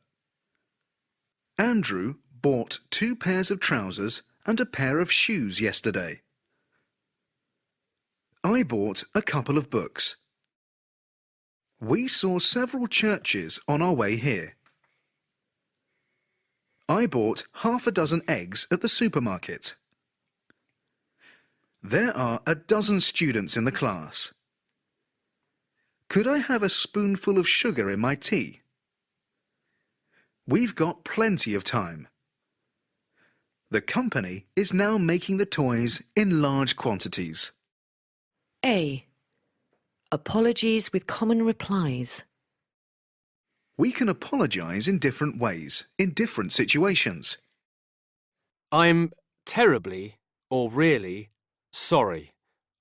Andrew bought 2 pairs of trousers and a pair of shoes yesterday. I bought a couple of books. We saw several churches on our way here. I bought half a dozen eggs at the supermarket. There are a dozen students in the class. Could I have a spoonful of sugar in my tea? We've got plenty of time. The company is now making the toys in large quantities. A. Apologies with common replies. We can apologise in different ways, in different situations. I'm terribly, or really, sorry.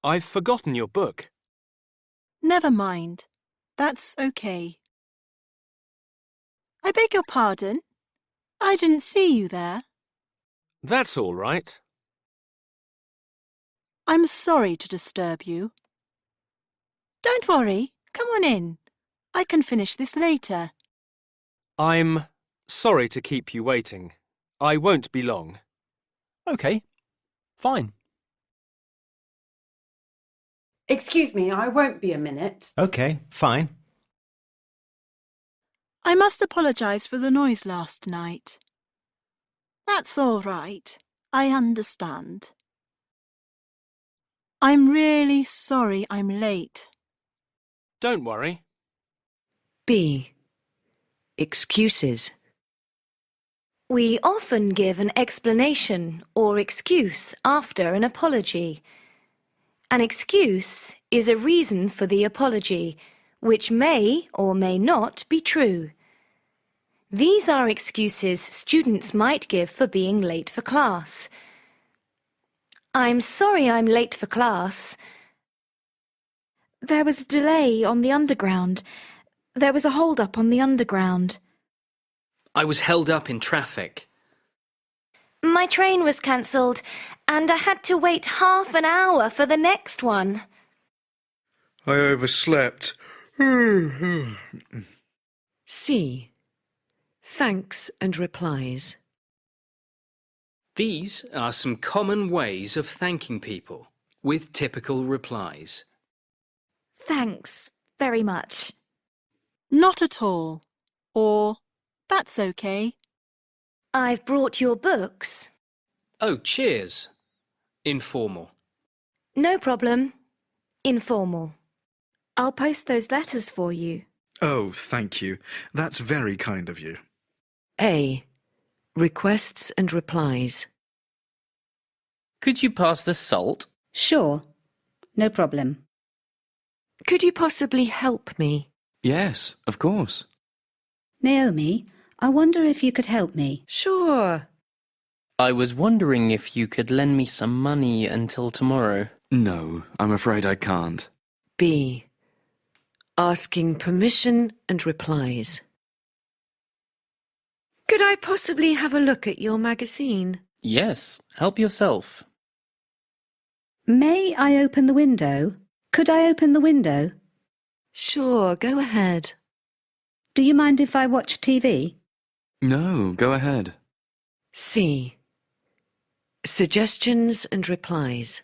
I've forgotten your book. Never mind. That's okay. I beg your pardon. I didn't see you there. That's all right. I'm sorry to disturb you. Don't worry. Come on in. I can finish this later. I'm sorry to keep you waiting. I won't be long. OK, fine. Excuse me, I won't be a minute. OK, fine. I must apologise for the noise last night. That's all right. I understand. I'm really sorry I'm late. Don't worry. B. Excuses. We often give an explanation or excuse after an apology. An excuse is a reason for the apology, which may or may not be true. These are excuses students might give for being late for class. I'm sorry I'm late for class. There was a delay on the underground. There was a hold-up on the underground. I was held up in traffic. My train was cancelled, and I had to wait half an hour for the next one. I overslept. C. Thanks and replies. These are some common ways of thanking people, with typical replies. Thanks very much. Not at all. Or, that's okay. I've brought your books. Oh, cheers. Informal. No problem. Informal. I'll post those letters for you. Oh, thank you. That's very kind of you. A. Requests and replies. Could you pass the salt? Sure. No problem. Could you possibly help me? Yes, of course. Naomi, I wonder if you could help me. Sure. I was wondering if you could lend me some money until tomorrow. No, I'm afraid I can't. B. Asking permission and replies. Could I possibly have a look at your magazine? Yes, help yourself. May I open the window? Could I open the window? Sure, go ahead. Do you mind if I watch TV? No, go ahead. C. Suggestions and replies.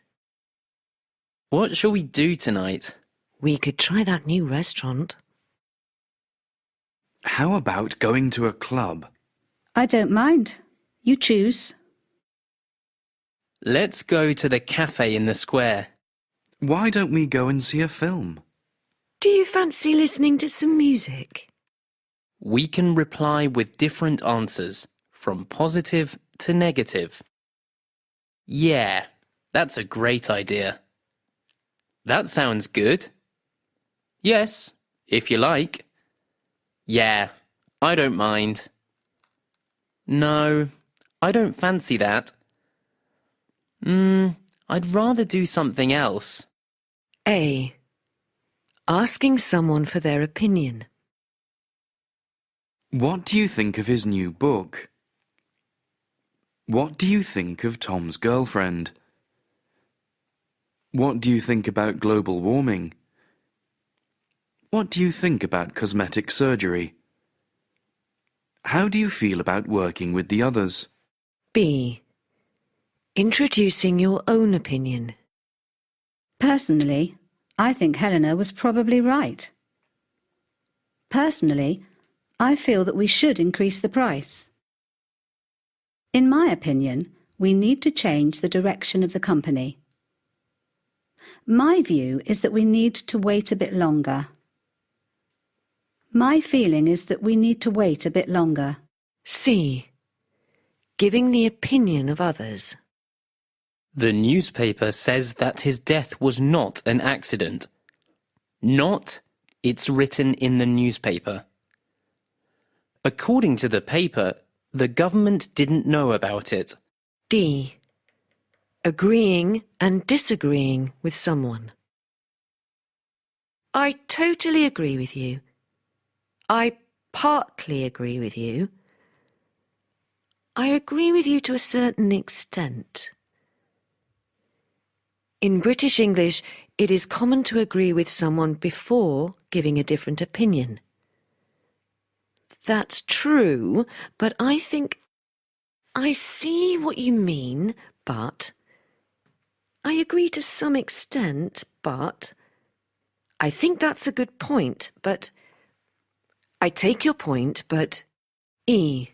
What shall we do tonight? We could try that new restaurant. How about going to a club? I don't mind. You choose. Let's go to the cafe in the square. Why don't we go and see a film? Do you fancy listening to some music? We can reply with different answers, from positive to negative. Yeah, that's a great idea. That sounds good. Yes, if you like. Yeah, I don't mind. No, I don't fancy that. I'd rather do something else. A. Asking someone for their opinion. What do you think of his new book? What do you think of Tom's girlfriend? What do you think about global warming? What do you think about cosmetic surgery? How do you feel about working with the others? B. Introducing your own opinion. Personally, I think Helena was probably right. Personally, I feel that we should increase the price. In my opinion, we need to change the direction of the company. My view is that we need to wait a bit longer. My feeling is that we need to wait a bit longer. C. Giving the opinion of others. The newspaper says that his death was not an accident. Not, it's written in the newspaper. According to the paper, the government didn't know about it. D. Agreeing and disagreeing with someone. I totally agree with you. I partly agree with you. I agree with you to a certain extent. In British English, it is common to agree with someone before giving a different opinion. That's true, but I think I see what you mean, but I agree to some extent, but I think that's a good point, but I take your point, but E.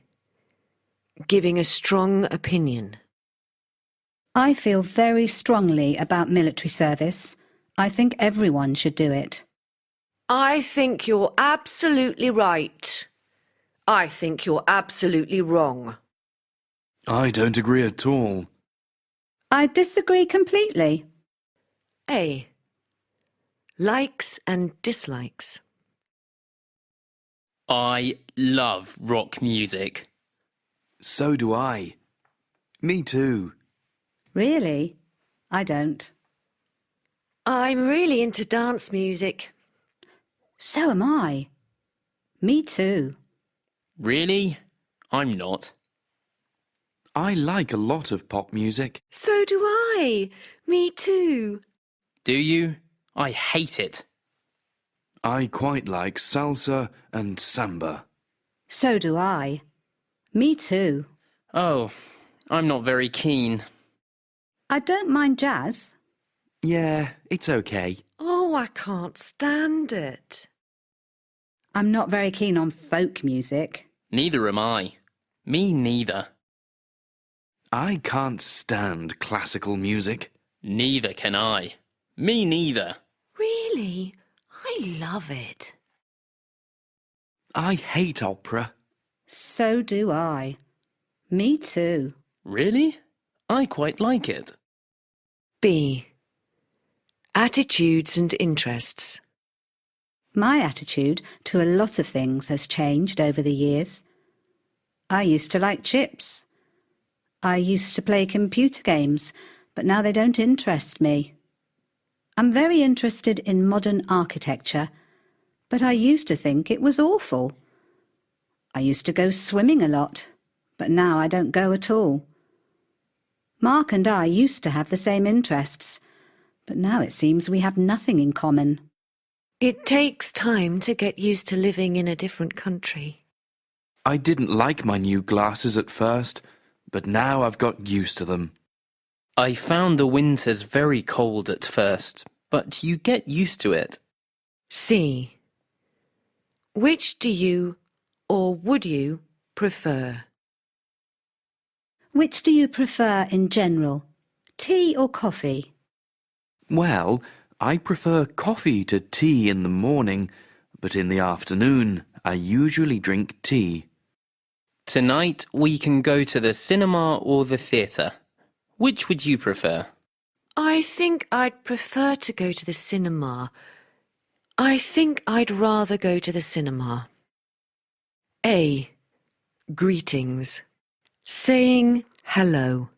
Giving a strong opinion. I feel very strongly about military service. I think everyone should do it. I think you're absolutely right. I think you're absolutely wrong. I don't agree at all. I disagree completely. A. Likes and dislikes. I love rock music. So do I. Me too. Really? I don't. I'm really into dance music. So am I. Me too. Really? I'm not. I like a lot of pop music. So do I. Me too. Do you? I hate it. I quite like salsa and samba. So do I. Me too. Oh, I'm not very keen. I don't mind jazz. Yeah, it's okay. Oh, I can't stand it. I'm not very keen on folk music. Neither am I. Me neither. I can't stand classical music. Neither can I. Me neither. Really? I love it. I hate opera. So do I. Me too. Really? I quite like it. B. Attitudes and interests. My attitude to a lot of things has changed over the years. I used to like chips. I used to play computer games, but now they don't interest me. I'm very interested in modern architecture, but I used to think it was awful. I used to go swimming a lot, but now I don't go at all. Mark and I used to have the same interests, but now it seems we have nothing in common. It takes time to get used to living in a different country. I didn't like my new glasses at first, but now I've got used to them. I found the winters very cold at first, but you get used to it. C. Which do you or would you prefer? Which do you prefer in general, tea or coffee? Well, I prefer coffee to tea in the morning, but in the afternoon I usually drink tea. Tonight we can go to the cinema or the theatre. Which would you prefer? I think I'd prefer to go to the cinema. I think I'd rather go to the cinema. A. Greetings. Saying hello.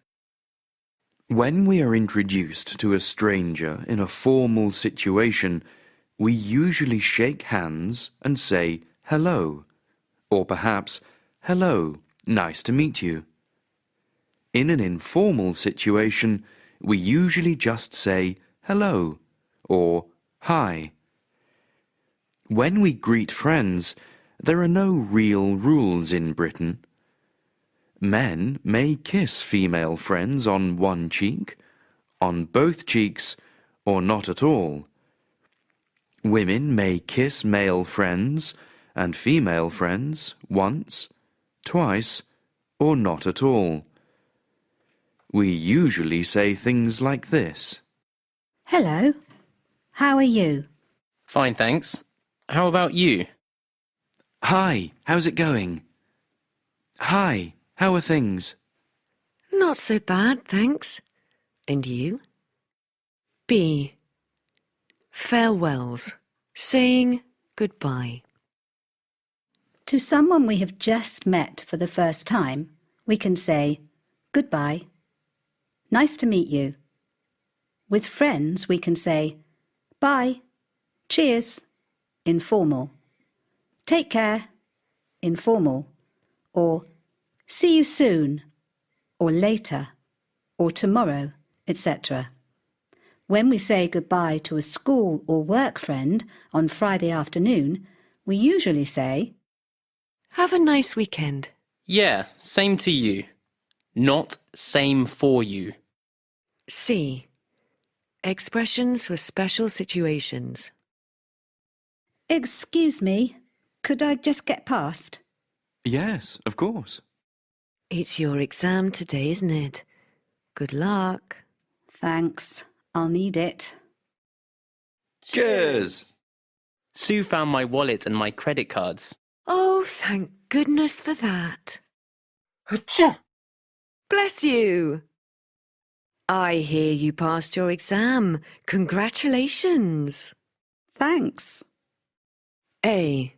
When we are introduced to a stranger in a formal situation, we usually shake hands and say hello, or perhaps, hello, nice to meet you. In an informal situation, we usually just say hello or hi. When we greet friends, there are no real rules in Britain. Men may kiss female friends on one cheek, on both cheeks, or not at all. Women may kiss male friends and female friends once, twice, or not at all. We usually say things like this. Hello. How are you? Fine, thanks. How about you? Hi, how's it going? Hi, how are things? Not so bad, thanks. And you? B. Farewells. Saying goodbye. To someone we have just met for the first time, we can say goodbye. Nice to meet you. With friends, we can say bye, cheers, informal. Take care, informal. Or see you soon, or later, or tomorrow, etc. When we say goodbye to a school or work friend on Friday afternoon, we usually say, Have a nice weekend. Yeah, same to you. Not same for you. C. Expressions for special situations. Excuse me, could I just get past? Yes, of course. It's your exam today, isn't it? Good luck. Thanks, I'll need it. Cheers! Sue found my wallet and my credit cards. Oh, thank goodness for that. Achoo! Bless you. I hear you passed your exam. Congratulations. Thanks. A.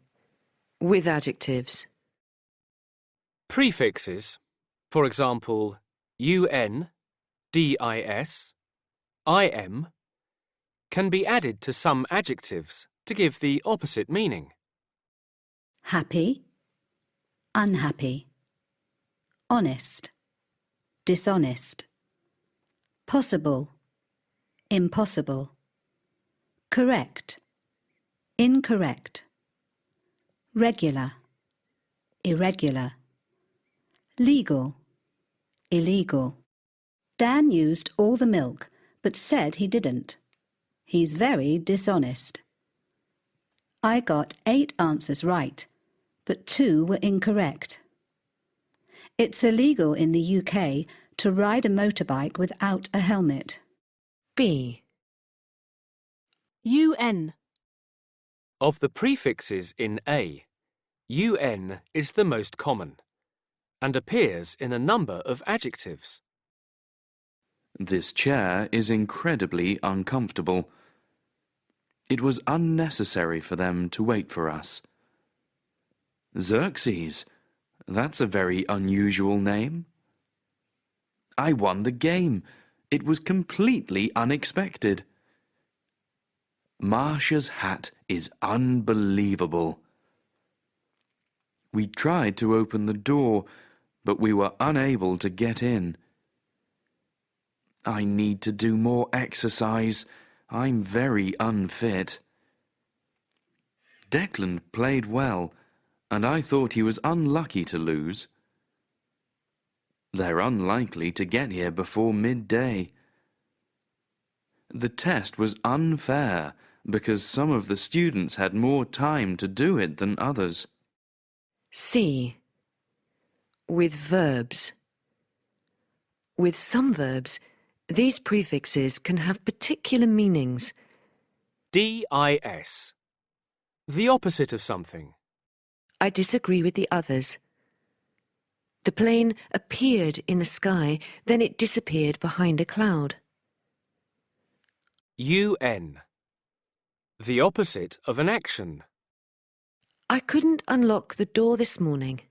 With adjectives. Prefixes, for example, un, dis, im, can be added to some adjectives to give the opposite meaning. Happy, unhappy. Honest, dishonest. Possible, impossible. Correct, incorrect. Regular, irregular. Legal, illegal. Dan used all the milk, but said he didn't. He's very dishonest. I got 8 answers right, but 2 were incorrect. It's illegal in the UK to ride a motorbike without a helmet. B. UN. Of the prefixes in A, UN is the most common and appears in a number of adjectives. This chair is incredibly uncomfortable. It was unnecessary for them to wait for us. Xerxes, that's a very unusual name. I won the game. It was completely unexpected. Marcia's hat is unbelievable. We tried to open the door, but we were unable to get in. I need to do more exercise. I'm very unfit. Declan played well, and I thought he was unlucky to lose. They're unlikely to get here before midday. The test was unfair because some of the students had more time to do it than others. C. With verbs. With some verbs, these prefixes can have particular meanings. DIS. The opposite of something. I disagree with the others. The plane appeared in the sky, then it disappeared behind a cloud. UN. The opposite of an action. I couldn't unlock the door this morning.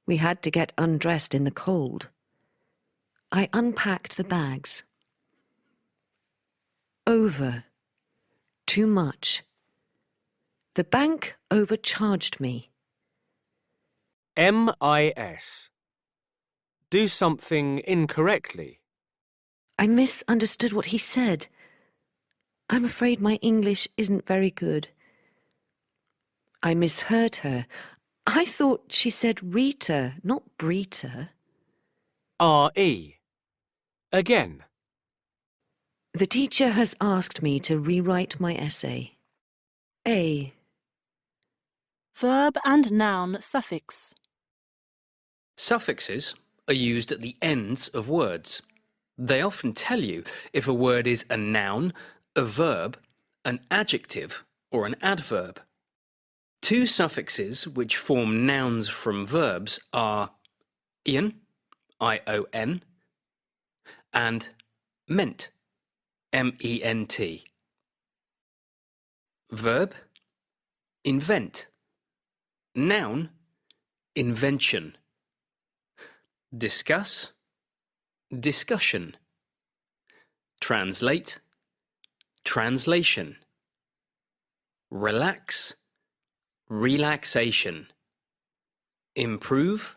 We had to get undressed in the cold. I unpacked the bags. Over. Too much. The bank overcharged me. MIS. Do something incorrectly. I misunderstood what he said. I'm afraid my English isn't very good. I misheard her. I thought she said Rita, not Brita. RE. Again. The teacher has asked me to rewrite my essay. A. Verb and noun suffix. Suffixes are used at the ends of words. They often tell you if a word is a noun, a verb, an adjective, or an adverb. Two suffixes which form nouns from verbs are ion, I-O-N, and ment, M-E-N-T. Verb, invent. Noun, invention. Discuss, discussion. Translate, translation. Relax, relaxation. Improve,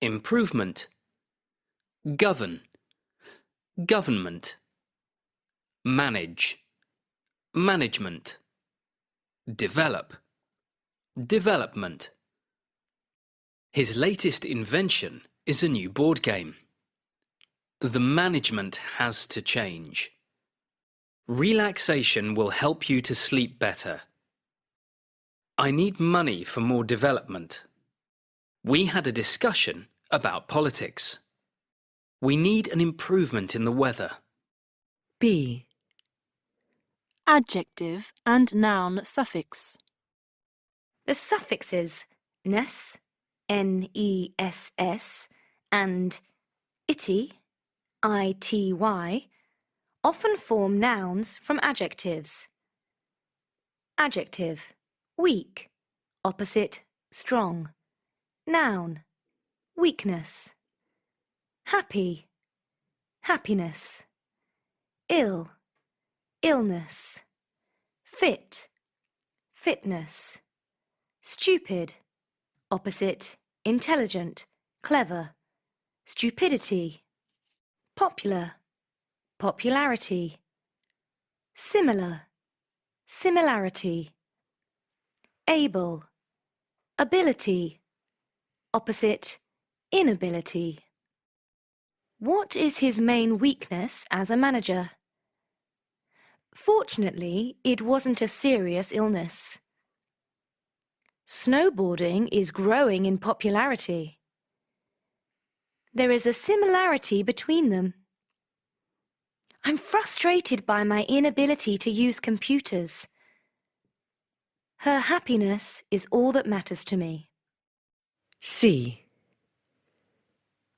improvement. Govern, government. Manage, management. Develop, development. His latest invention is a new board game. The management has to change. Relaxation will help you to sleep better. I need money for more development. We had a discussion about politics. We need an improvement in the weather. B. Adjective and noun suffix. The suffixes ness, N-E-S-S, and ity, I-T-Y, often form nouns from adjectives. Adjective, weak, opposite, strong. Noun, weakness. Happy, happiness. Ill, illness. Fit, fitness. Stupid, opposite, intelligent, clever. Stupidity. Popular, popularity. Similar, similarity. Able, ability, opposite, inability. What is his main weakness as a manager? Fortunately, it wasn't a serious illness. Snowboarding is growing in popularity. There is a similarity between them. I'm frustrated by my inability to use computers. Her happiness is all that matters to me. C.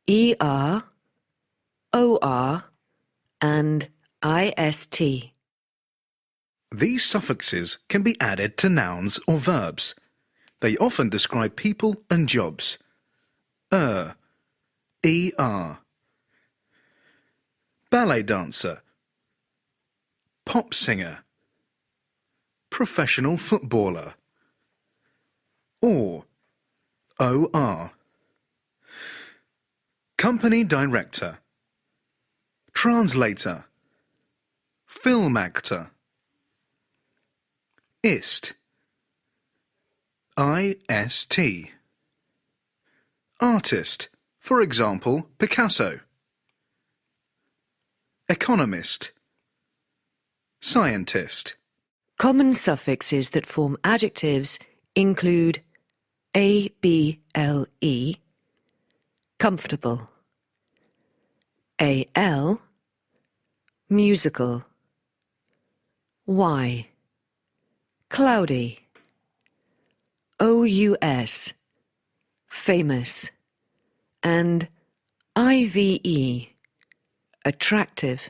ER, OR, and IST. These suffixes can be added to nouns or verbs. They often describe people and jobs. ER, ballet dancer, pop singer, professional footballer, OR, company director, translator, film actor, IST, artist, for example, Picasso, economist, scientist. Common suffixes that form adjectives include ABLE, comfortable, AL, musical, Y, cloudy, OUS, famous, and IVE, attractive.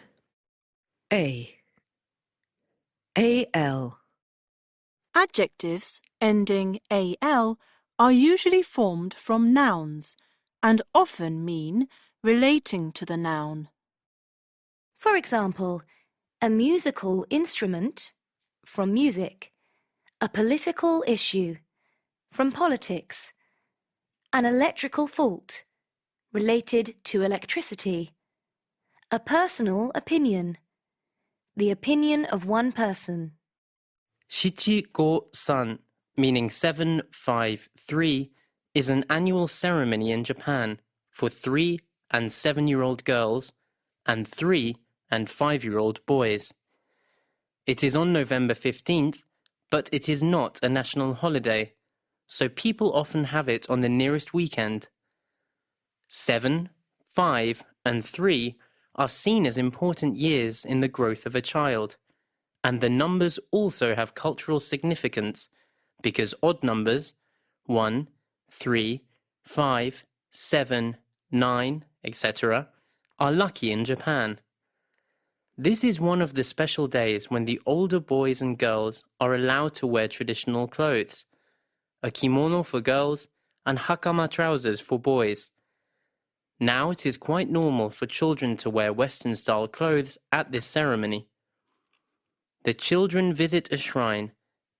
AL. Adjectives ending AL are usually formed from nouns and often mean relating to the noun. For example, a musical instrument, from music, a political issue, from politics, an electrical fault, related to electricity, a personal opinion, the opinion of one person. Shichi-go-san, meaning 753, is an annual ceremony in Japan for 3 and 7-year-old girls and 3 and 5-year-old boys. It is on November 15th, but it is not a national holiday, so people often have it on the nearest weekend. 7, 5, and 3 are seen as important years in the growth of a child, and the numbers also have cultural significance because odd numbers 1, 3, 5, 7, 9, etc. are lucky in Japan. This is one of the special days when the older boys and girls are allowed to wear traditional clothes, a kimono for girls and hakama trousers for boys. Now it is quite normal for children to wear Western-style clothes at this ceremony. The children visit a shrine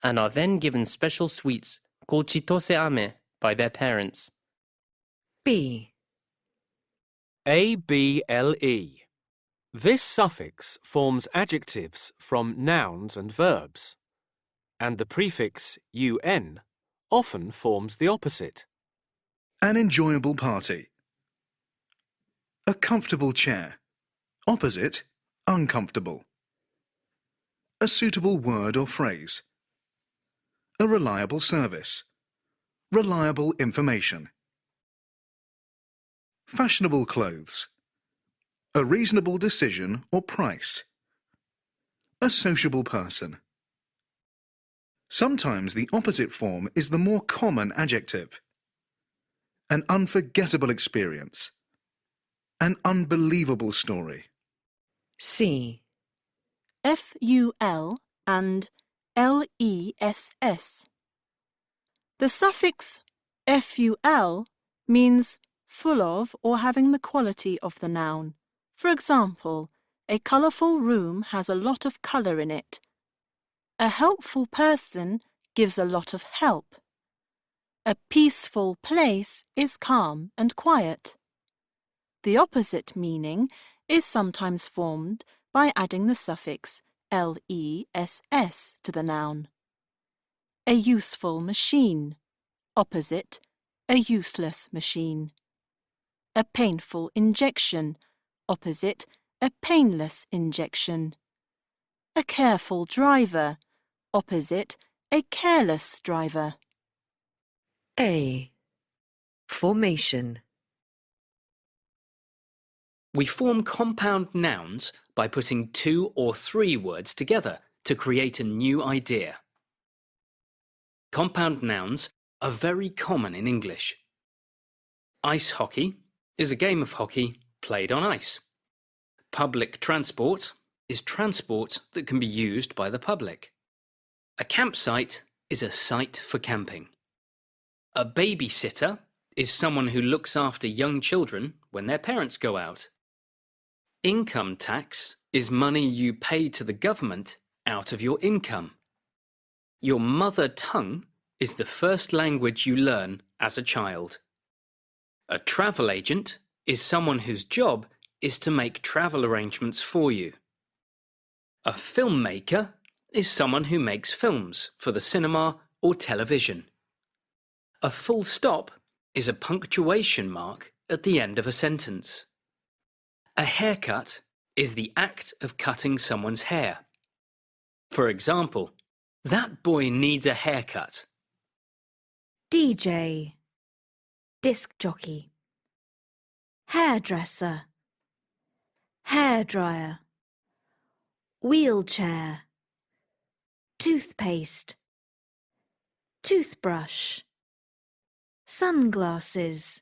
and are then given special sweets called chitose ame by their parents. B. ABLE. This suffix forms adjectives from nouns and verbs, and the prefix UN often forms the opposite. An enjoyable party. A comfortable chair. Opposite, uncomfortable. A suitable word or phrase. A reliable service. Reliable information. Fashionable clothes. A reasonable decision or price. A sociable person. Sometimes the opposite form is the more common adjective. An unforgettable experience. An unbelievable story. C. FUL and LESS. The suffix FUL means full of or having the quality of the noun. For example, a colourful room has a lot of colour in it. A helpful person gives a lot of help. A peaceful place is calm and quiet. The opposite meaning is sometimes formed by adding the suffix LESS to the noun. A useful machine. Opposite, a useless machine. A painful injection. Opposite, a painless injection. A careful driver. Opposite, a careless driver. A. Formation. We form compound nouns by putting 2 or 3 words together to create a new idea. Compound nouns are very common in English. Ice hockey is a game of hockey played on ice. Public transport is transport that can be used by the public. A campsite is a site for camping. A babysitter is someone who looks after young children when their parents go out. Income tax is money you pay to the government out of your income. Your mother tongue is the first language you learn as a child. A travel agent is someone whose job is to make travel arrangements for you. A filmmaker is someone who makes films for the cinema or television. A full stop is a punctuation mark at the end of a sentence. A haircut is the act of cutting someone's hair. For example, that boy needs a haircut. DJ, disc jockey, hairdresser, hairdryer, wheelchair, toothpaste, toothbrush, sunglasses,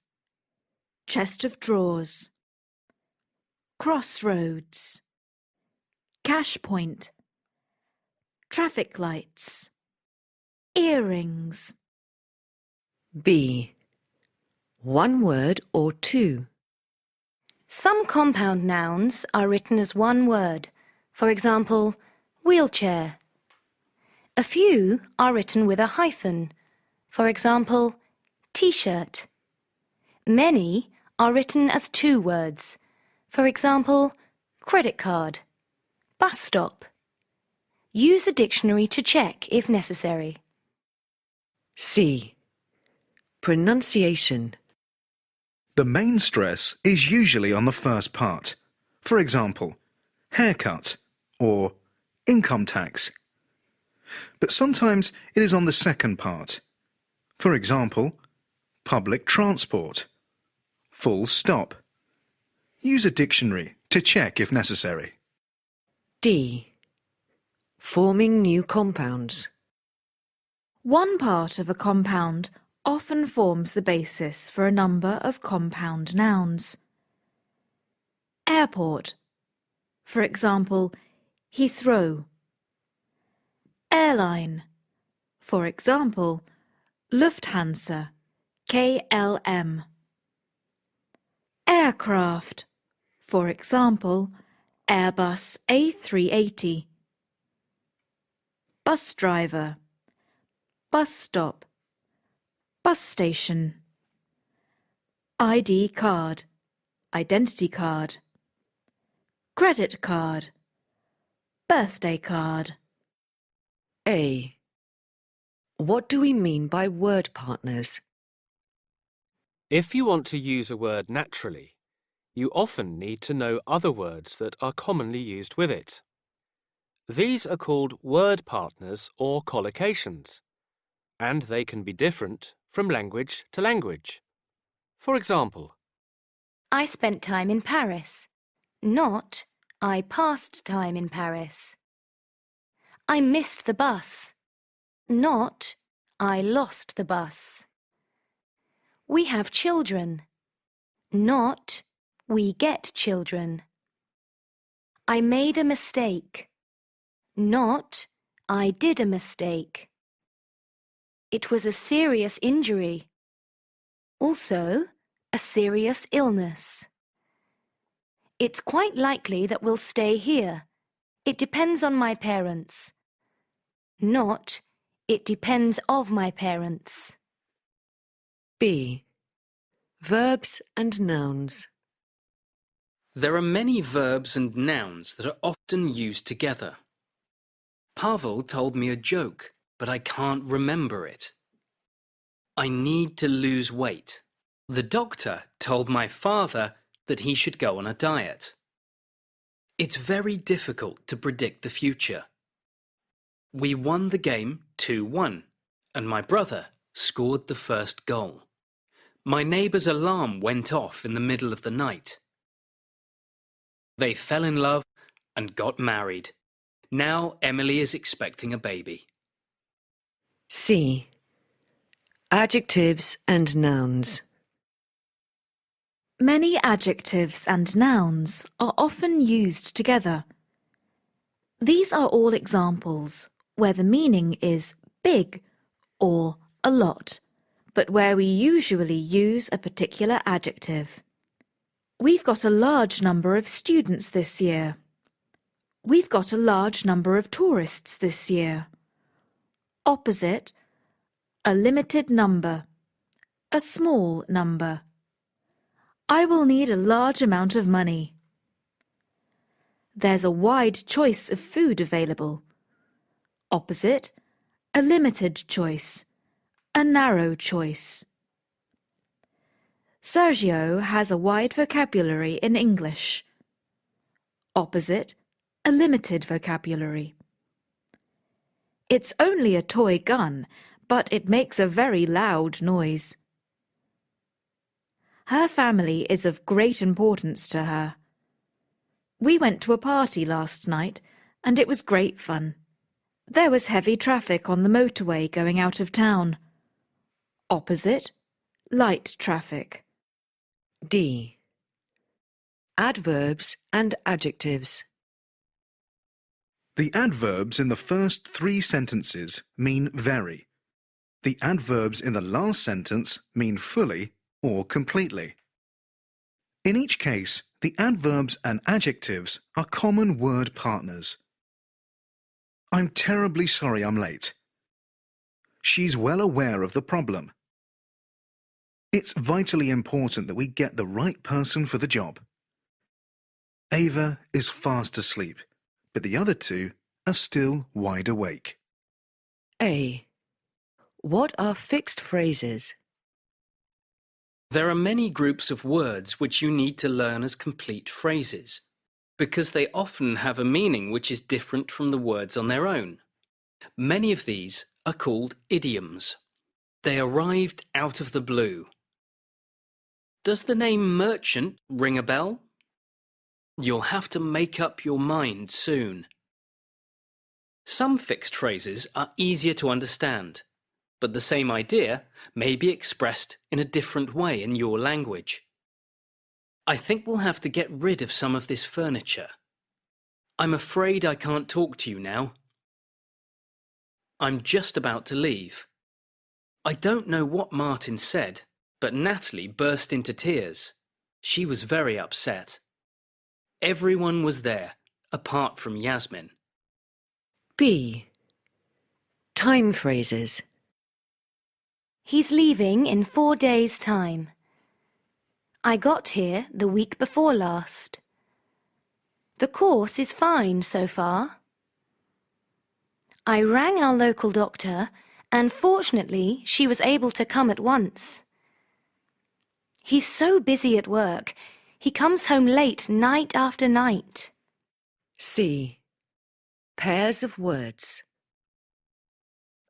chest of drawers, crossroads, cash point, traffic lights, earrings. B. One word or two. Some compound nouns are written as one word. For example, wheelchair. A few are written with a hyphen. For example, T-shirt. Many are written as 2 words. For example, credit card, bus stop. Use a dictionary to check if necessary. C. Pronunciation. The main stress is usually on the first part. For example, haircut or income tax. But sometimes it is on the second part. For example, public transport, full stop. Use a dictionary to check if necessary. D. Forming new compounds. One part of a compound often forms the basis for a number of compound nouns. Airport. For example, Heathrow. Airline. For example, Lufthansa, KLM. Aircraft. For example, Airbus A380. Bus driver. Bus stop. Bus station. ID card, identity card. Credit card. Birthday card. A. What do we mean by word partners? If you want to use a word naturally, you often need to know other words that are commonly used with it. These are called word partners or collocations, and they can be different from language to language. For example, I spent time in Paris, not I passed time in Paris. I missed the bus, not I lost the bus. We have children, not we get children. I made a mistake, not I did a mistake. It was a serious injury, also a serious illness. It's quite likely that we'll stay here. It depends on my parents. Not, it depends of my parents. B. Verbs and nouns. There are many verbs and nouns that are often used together. Pavel told me a joke, but I can't remember it. I need to lose weight. The doctor told my father that he should go on a diet. It's very difficult to predict the future. We won the game 2-1, and my brother scored the first goal. My neighbour's alarm went off in the middle of the night. They fell in love and got married. Now Emily is expecting a baby. C. Adjectives and nouns. Many adjectives and nouns are often used together. These are all examples where the meaning is big or a lot, but where we usually use a particular adjective. We've got a large number of students this year. We've got a large number of tourists this year. Opposite, a limited number, a small number. I will need a large amount of money. There's a wide choice of food available. Opposite, a limited choice, a narrow choice. Sergio has a wide vocabulary in English. Opposite, a limited vocabulary. It's only a toy gun, but it makes a very loud noise. Her family is of great importance to her. We went to a party last night, and it was great fun. There was heavy traffic on the motorway going out of town. Opposite, light traffic. D. Adverbs and adjectives. The adverbs in the first 3 sentences mean very. The adverbs in the last sentence mean fully or completely. In each case, the adverbs and adjectives are common word partners. I'm terribly sorry I'm late. She's well aware of the problem. It's vitally important that we get the right person for the job. Ava is fast asleep, but the other 2 are still wide awake. A. What are fixed phrases? There are many groups of words which you need to learn as complete phrases, because they often have a meaning which is different from the words on their own. Many of these are called idioms. They arrived out of the blue. Does the name merchant ring a bell? You'll have to make up your mind soon. Some fixed phrases are easier to understand, but the same idea may be expressed in a different way in your language. I think we'll have to get rid of some of this furniture. I'm afraid I can't talk to you now. I'm just about to leave. I don't know what Martin said, but Natalie burst into tears. She was very upset. Everyone was there, apart from Yasmin. B. Time phrases. He's leaving in 4 days' time. I got here the week before last. The course is fine so far. I rang our local doctor, and fortunately she was able to come at once. He's so busy at work, he comes home late night after night. C. Pairs of words.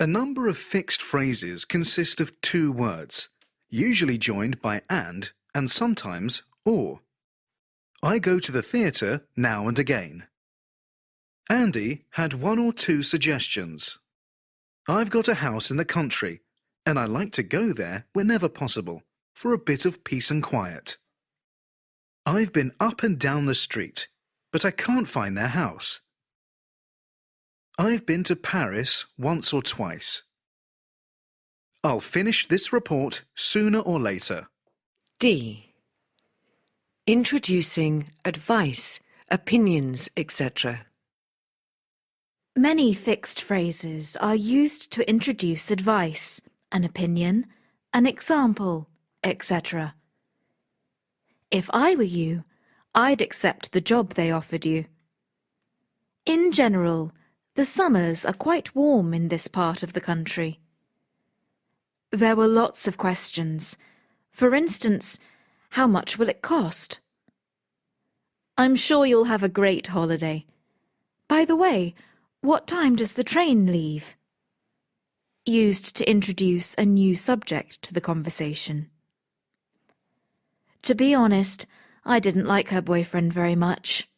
A number of fixed phrases consist of 2 words, usually joined by and sometimes or. I go to the theatre now and again. Andy had 1 or 2 suggestions. I've got a house in the country, and I like to go there whenever possible, for a bit of peace and quiet. I've been up and down the street, but I can't find their house. I've been to Paris once or twice. I'll finish this report sooner or later. D. Introducing advice, opinions, etc. Many fixed phrases are used to introduce advice, an opinion, an example, etc. If I were you, I'd accept the job they offered you. In general, the summers are quite warm in this part of the country. There were lots of questions. For instance, how much will it cost? I'm sure you'll have a great holiday. By the way, what time does the train leave? Used to introduce a new subject to the conversation. To be honest, I didn't like her boyfriend very much.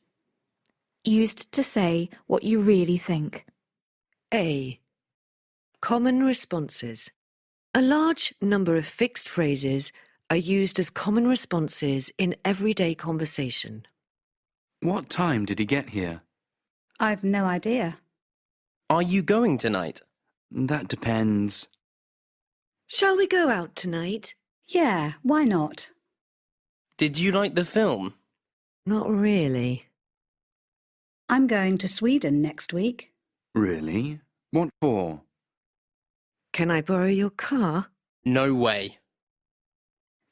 used to say what you really think. A. Common responses. A large number of fixed phrases are used as common responses in everyday conversation. What time did he get here? I've no idea. Are you going tonight? That depends. Shall we go out tonight? Yeah, why not? Did you like the film? Not really. I'm going to Sweden next week. Really? What for? Can I borrow your car? No way.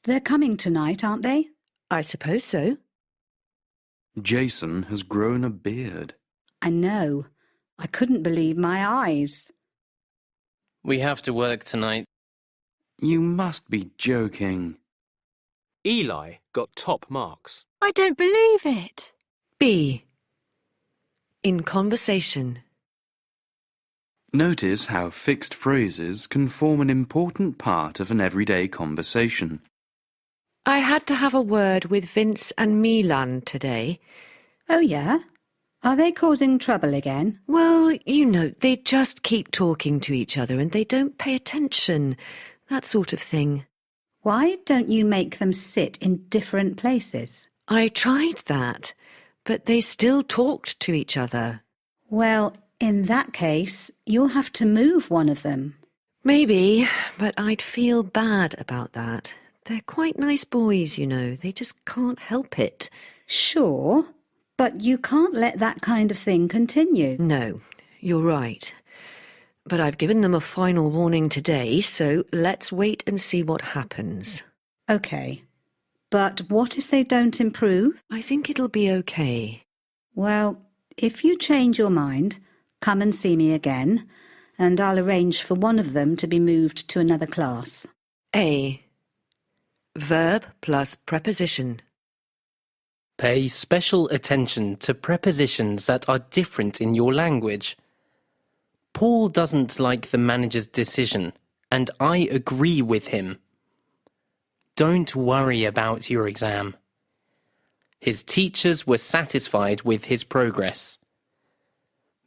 They're coming tonight, aren't they? I suppose so. Jason has grown a beard. I know. I couldn't believe my eyes. We have to work tonight. You must be joking. Eli got top marks. I don't believe it. B. In conversation. Notice how fixed phrases can form an important part of an everyday conversation. I had to have a word with Vince and Milan today. Oh, yeah? Are they causing trouble again? Well, you know, they just keep talking to each other and they don't pay attention. That sort of thing. Why don't you make them sit in different places? I tried that, but they still talked to each other. Well, in that case, you'll have to move one of them. Maybe, but I'd feel bad about that. They're quite nice boys, you know. They just can't help it. Sure, but you can't let that kind of thing continue. No, you're right. But I've given them a final warning today, so let's wait and see what happens. OK. But what if they don't improve? I think it'll be okay. Well, if you change your mind, come and see me again, and I'll arrange for one of them to be moved to another class. A. Verb plus preposition. Pay special attention to prepositions that are different in your language. Paul doesn't like the manager's decision, and I agree with him. Don't worry about your exam. His teachers were satisfied with his progress.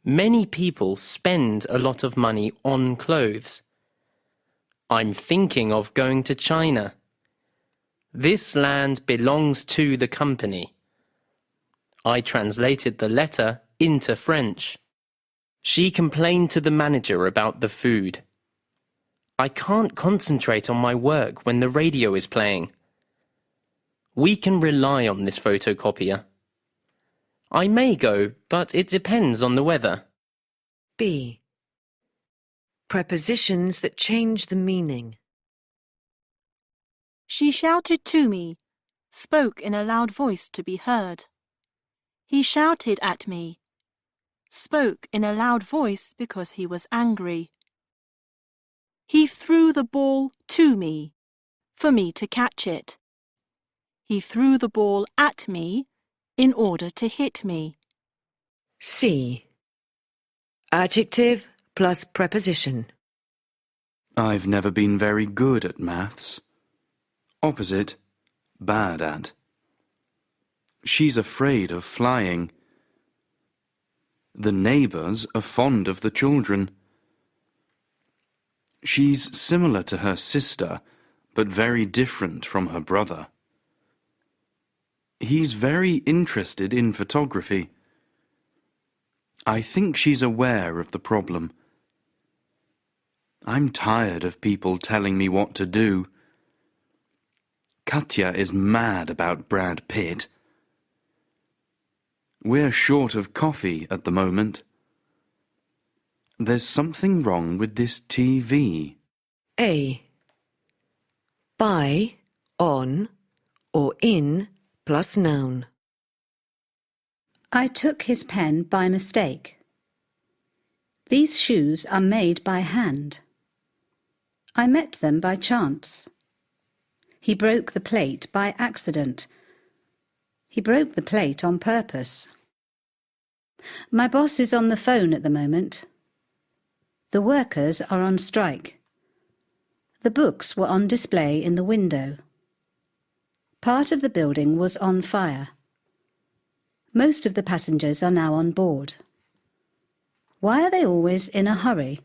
Many people spend a lot of money on clothes. I'm thinking of going to China. This land belongs to the company. I translated the letter into French. She complained to the manager about the food. I can't concentrate on my work when the radio is playing. We can rely on this photocopier. I may go, but it depends on the weather. B. Prepositions that change the meaning. She shouted to me, spoke in a loud voice to be heard. He shouted at me, spoke in a loud voice because he was angry. He threw the ball to me, for me to catch it. He threw the ball at me in order to hit me. C. Adjective plus preposition. I've never been very good at maths. Opposite, bad at. She's afraid of flying. The neighbours are fond of the children. She's similar to her sister, but very different from her brother. He's very interested in photography. I think she's aware of the problem. I'm tired of people telling me what to do. Katya is mad about Brad Pitt. We're short of coffee at the moment. There's something wrong with this TV. A. By, on, or in plus noun. I took his pen by mistake. These shoes are made by hand. I met them by chance. He broke the plate by accident. He broke the plate on purpose. My boss is on the phone at the moment. The workers are on strike. The books were on display in the window. Part of the building was on fire. Most of the passengers are now on board. Why are they always in a hurry?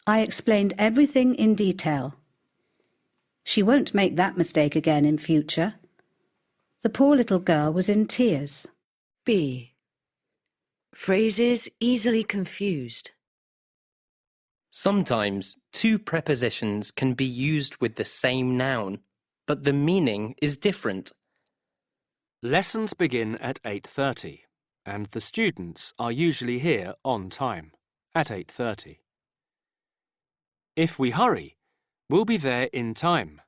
I explained everything in detail. She won't make that mistake again in future. The poor little girl was in tears. B. Phrases easily confused. Sometimes two prepositions can be used with the same noun, but the meaning is different. Lessons begin at 8:30, and the students are usually here on time, at 8:30. If we hurry, we'll be there in time,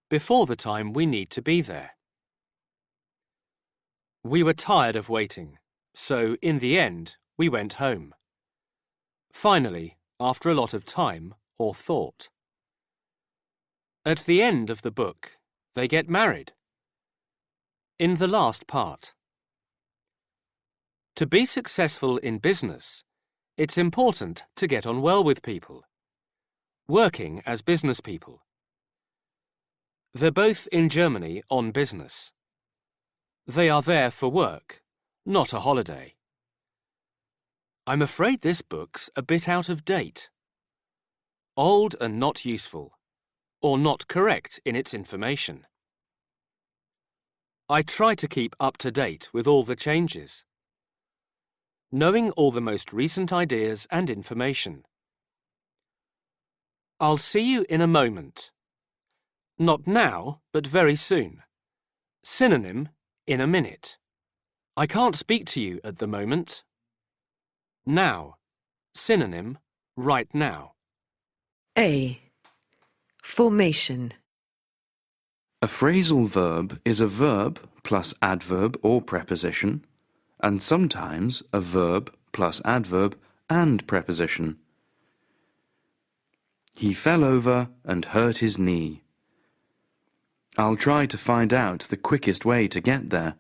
before the time we need to be there. We were tired of waiting, so in the end, we went home. Finally, after a lot of time or thought. At the end of the book, they get married. In the last part. To be successful in business, it's important to get on well with people. Working as business people. They're both in Germany on business. They are there for work, not a holiday. I'm afraid this book's a bit out of date. Old and not useful, or not correct in its information. I try to keep up to date with all the changes, knowing all the most recent ideas and information. I'll see you in a moment. Not now, but very soon. Synonym, in a minute. I can't speak to you at the moment. Now. Synonym, right now. A. Formation. A phrasal verb is a verb plus adverb or preposition, and sometimes a verb plus adverb and preposition. He fell over and hurt his knee. I'll try to find out the quickest way to get there.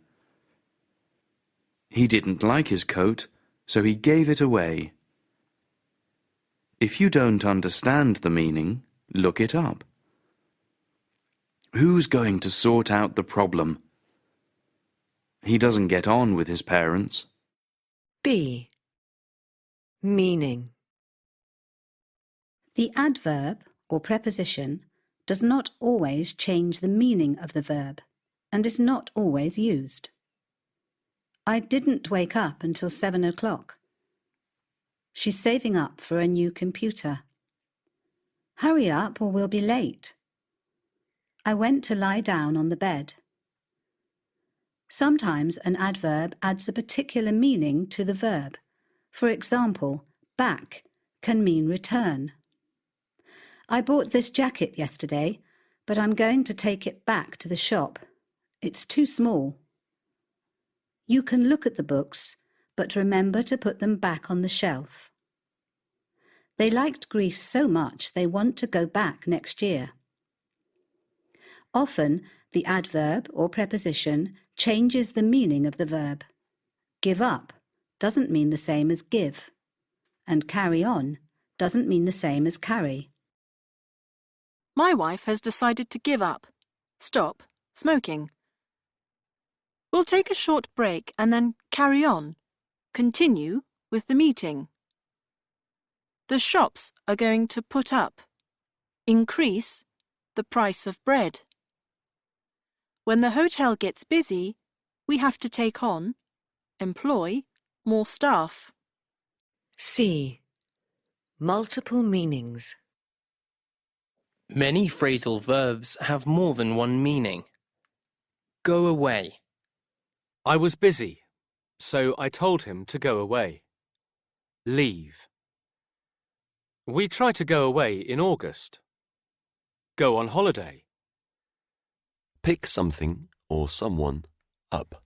He didn't like his coat, so he gave it away. If you don't understand the meaning, look it up. Who's going to sort out the problem? He doesn't get on with his parents. B. Meaning. The adverb or preposition does not always change the meaning of the verb and is not always used. I didn't wake up until 7 o'clock. She's saving up for a new computer. Hurry up or we'll be late. I went to lie down on the bed. Sometimes an adverb adds a particular meaning to the verb. For example, back can mean return. I bought this jacket yesterday, but I'm going to take it back to the shop. It's too small. You can look at the books, but remember to put them back on the shelf. They liked Greece so much they want to go back next year. Often, the adverb or preposition changes the meaning of the verb. Give up doesn't mean the same as give, and carry on doesn't mean the same as carry. My wife has decided to give up, stop, smoking. We'll take a short break and then carry on, continue with the meeting. The shops are going to put up, increase the price of bread. When the hotel gets busy, we have to take on, employ, more staff. C. Multiple meanings. Many phrasal verbs have more than one meaning. Go away. I was busy, so I told him to go away. Leave. We try to go away in August. Go on holiday. Pick something or someone up.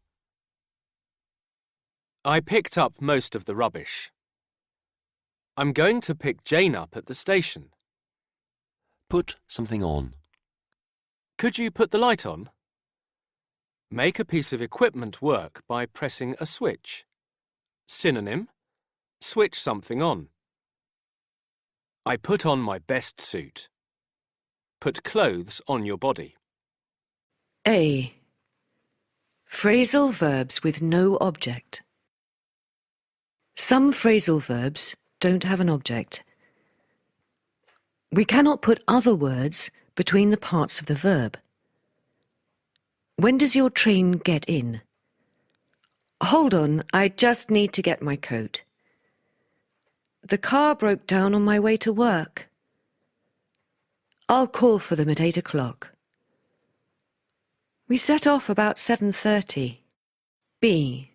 I picked up most of the rubbish. I'm going to pick Jane up at the station. Put something on. Could you put the light on? Make a piece of equipment work by pressing a switch. Synonym, switch something on. I put on my best suit. Put clothes on your body. A. Phrasal verbs with no object. Some phrasal verbs don't have an object. We cannot put other words between the parts of the verb. When does your train get in? Hold on, I just need to get my coat. The car broke down on my way to work. I'll call for them at 8 o'clock. We set off about 7:30. B.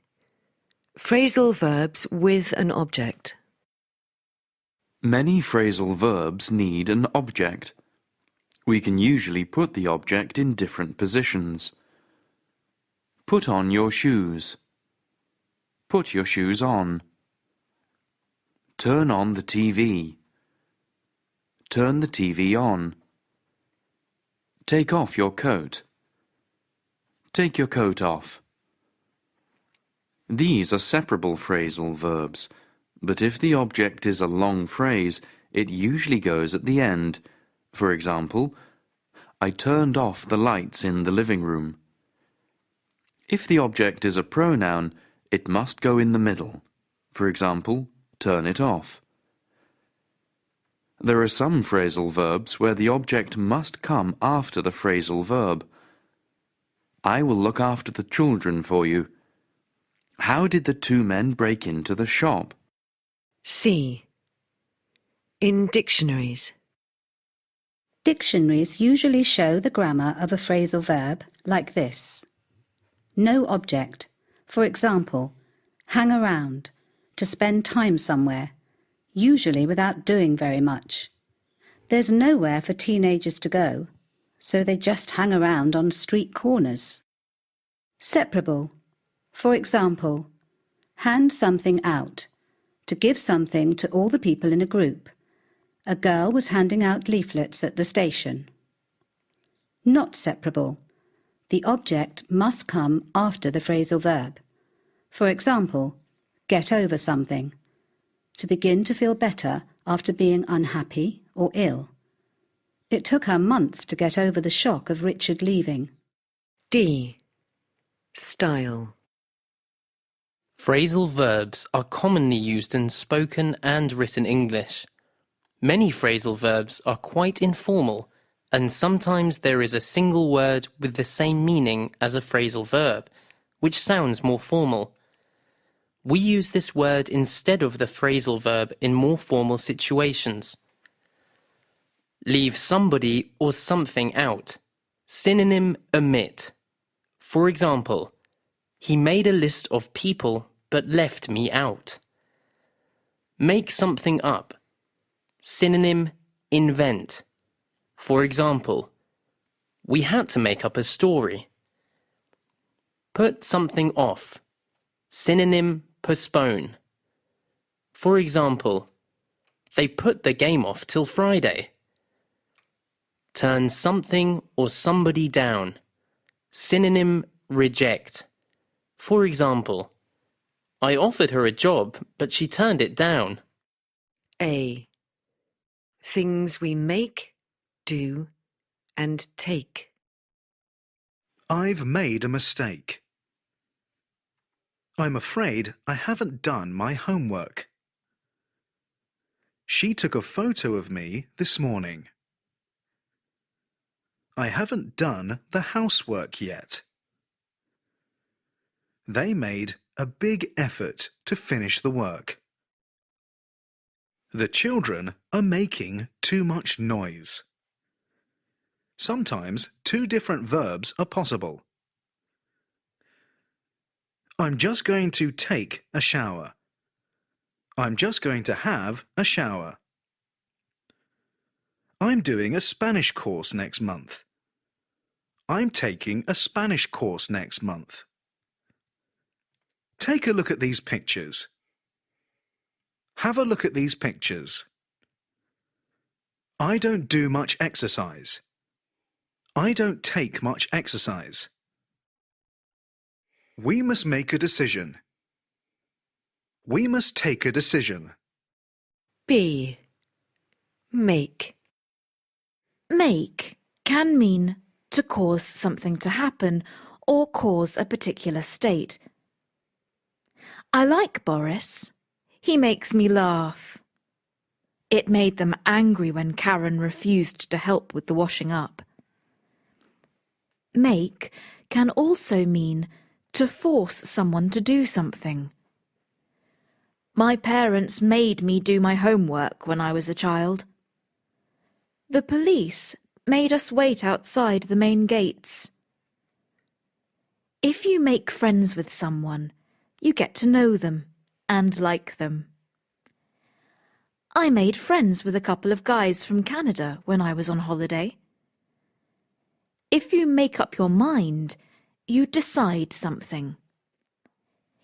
Phrasal verbs with an object. Many phrasal verbs need an object. We can usually put the object in different positions. Put on your shoes. Put your shoes on. Turn on the TV. Turn the TV on. Take off your coat. Take your coat off. These are separable phrasal verbs, but if the object is a long phrase, it usually goes at the end. For example, I turned off the lights in the living room. If the object is a pronoun, it must go in the middle. For example, turn it off. There are some phrasal verbs where the object must come after the phrasal verb. I will look after the children for you. How did the two men break into the shop? C. In dictionaries. Dictionaries usually show the grammar of a phrasal verb like this. No object. For example, hang around, to spend time somewhere, usually without doing very much. There's nowhere for teenagers to go, so they just hang around on street corners. Separable. For example, hand something out, to give something to all the people in a group. A girl was handing out leaflets at the station. Not separable. The object must come after the phrasal verb. For example, get over something, to begin to feel better after being unhappy or ill. It took her months to get over the shock of Richard leaving. D. Style. Phrasal verbs are commonly used in spoken and written English. Many phrasal verbs are quite informal, and sometimes there is a single word with the same meaning as a phrasal verb, which sounds more formal. We use this word instead of the phrasal verb in more formal situations. Leave somebody or something out. Synonym omit. For example, he made a list of people but left me out. Make something up. Synonym invent. For example, we had to make up a story. Put something off. Synonym postpone. For example, they put the game off till Friday. Turn something or somebody down. Synonym reject. For example, I offered her a job, but she turned it down. A. Things we make, do, and take. I've made a mistake. I'm afraid I haven't done my homework. She took a photo of me this morning. I haven't done the housework yet. They made a big effort to finish the work. The children are making too much noise. Sometimes two different verbs are possible. I'm just going to take a shower. I'm just going to have a shower. I'm doing a Spanish course next month. I'm taking a Spanish course next month. Take a look at these pictures. Have a look at these pictures. I don't do much exercise. I don't take much exercise. We must make a decision. We must take a decision. B. Make. Make can mean to cause something to happen or cause a particular state. I like Boris. He makes me laugh. It made them angry when Karen refused to help with the washing up. Make can also mean to force someone to do something. My parents made me do my homework when I was a child. The police made us wait outside the main gates. If you make friends with someone, you get to know them and like them. I made friends with a couple of guys from Canada when I was on holiday. If you make up your mind, you decide something.